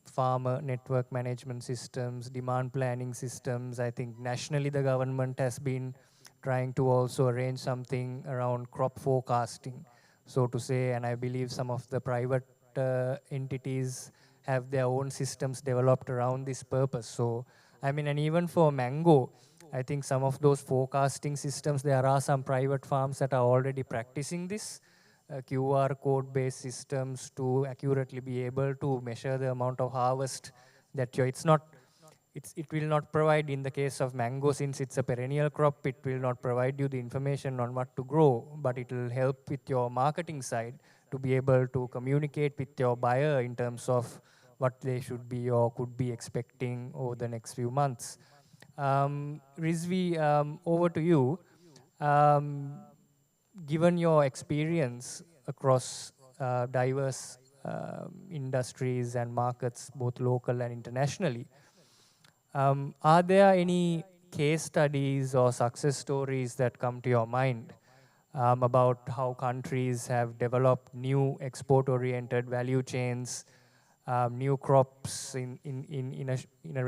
farmer network management systems, demand planning systems. I think nationally the government has been trying to also arrange something around crop forecasting, so to say, and I believe some of the private entities have their own systems developed around this purpose. So, I mean, and even for mango, I think some of those forecasting systems, there are some private farms that are already practicing this, QR code-based systems to accurately be able to measure the amount of harvest that it will not provide in the case of mango, since it's a perennial crop, it will not provide you the information on what to grow, but it will help with your marketing side to be able to communicate with your buyer in terms of what they should be or could be expecting over the next few months. Rizvi, over to you. Given your experience across diverse industries and markets, both local and internationally, are there any case studies or success stories that come to your mind about how countries have developed new export-oriented value chains, new crops in a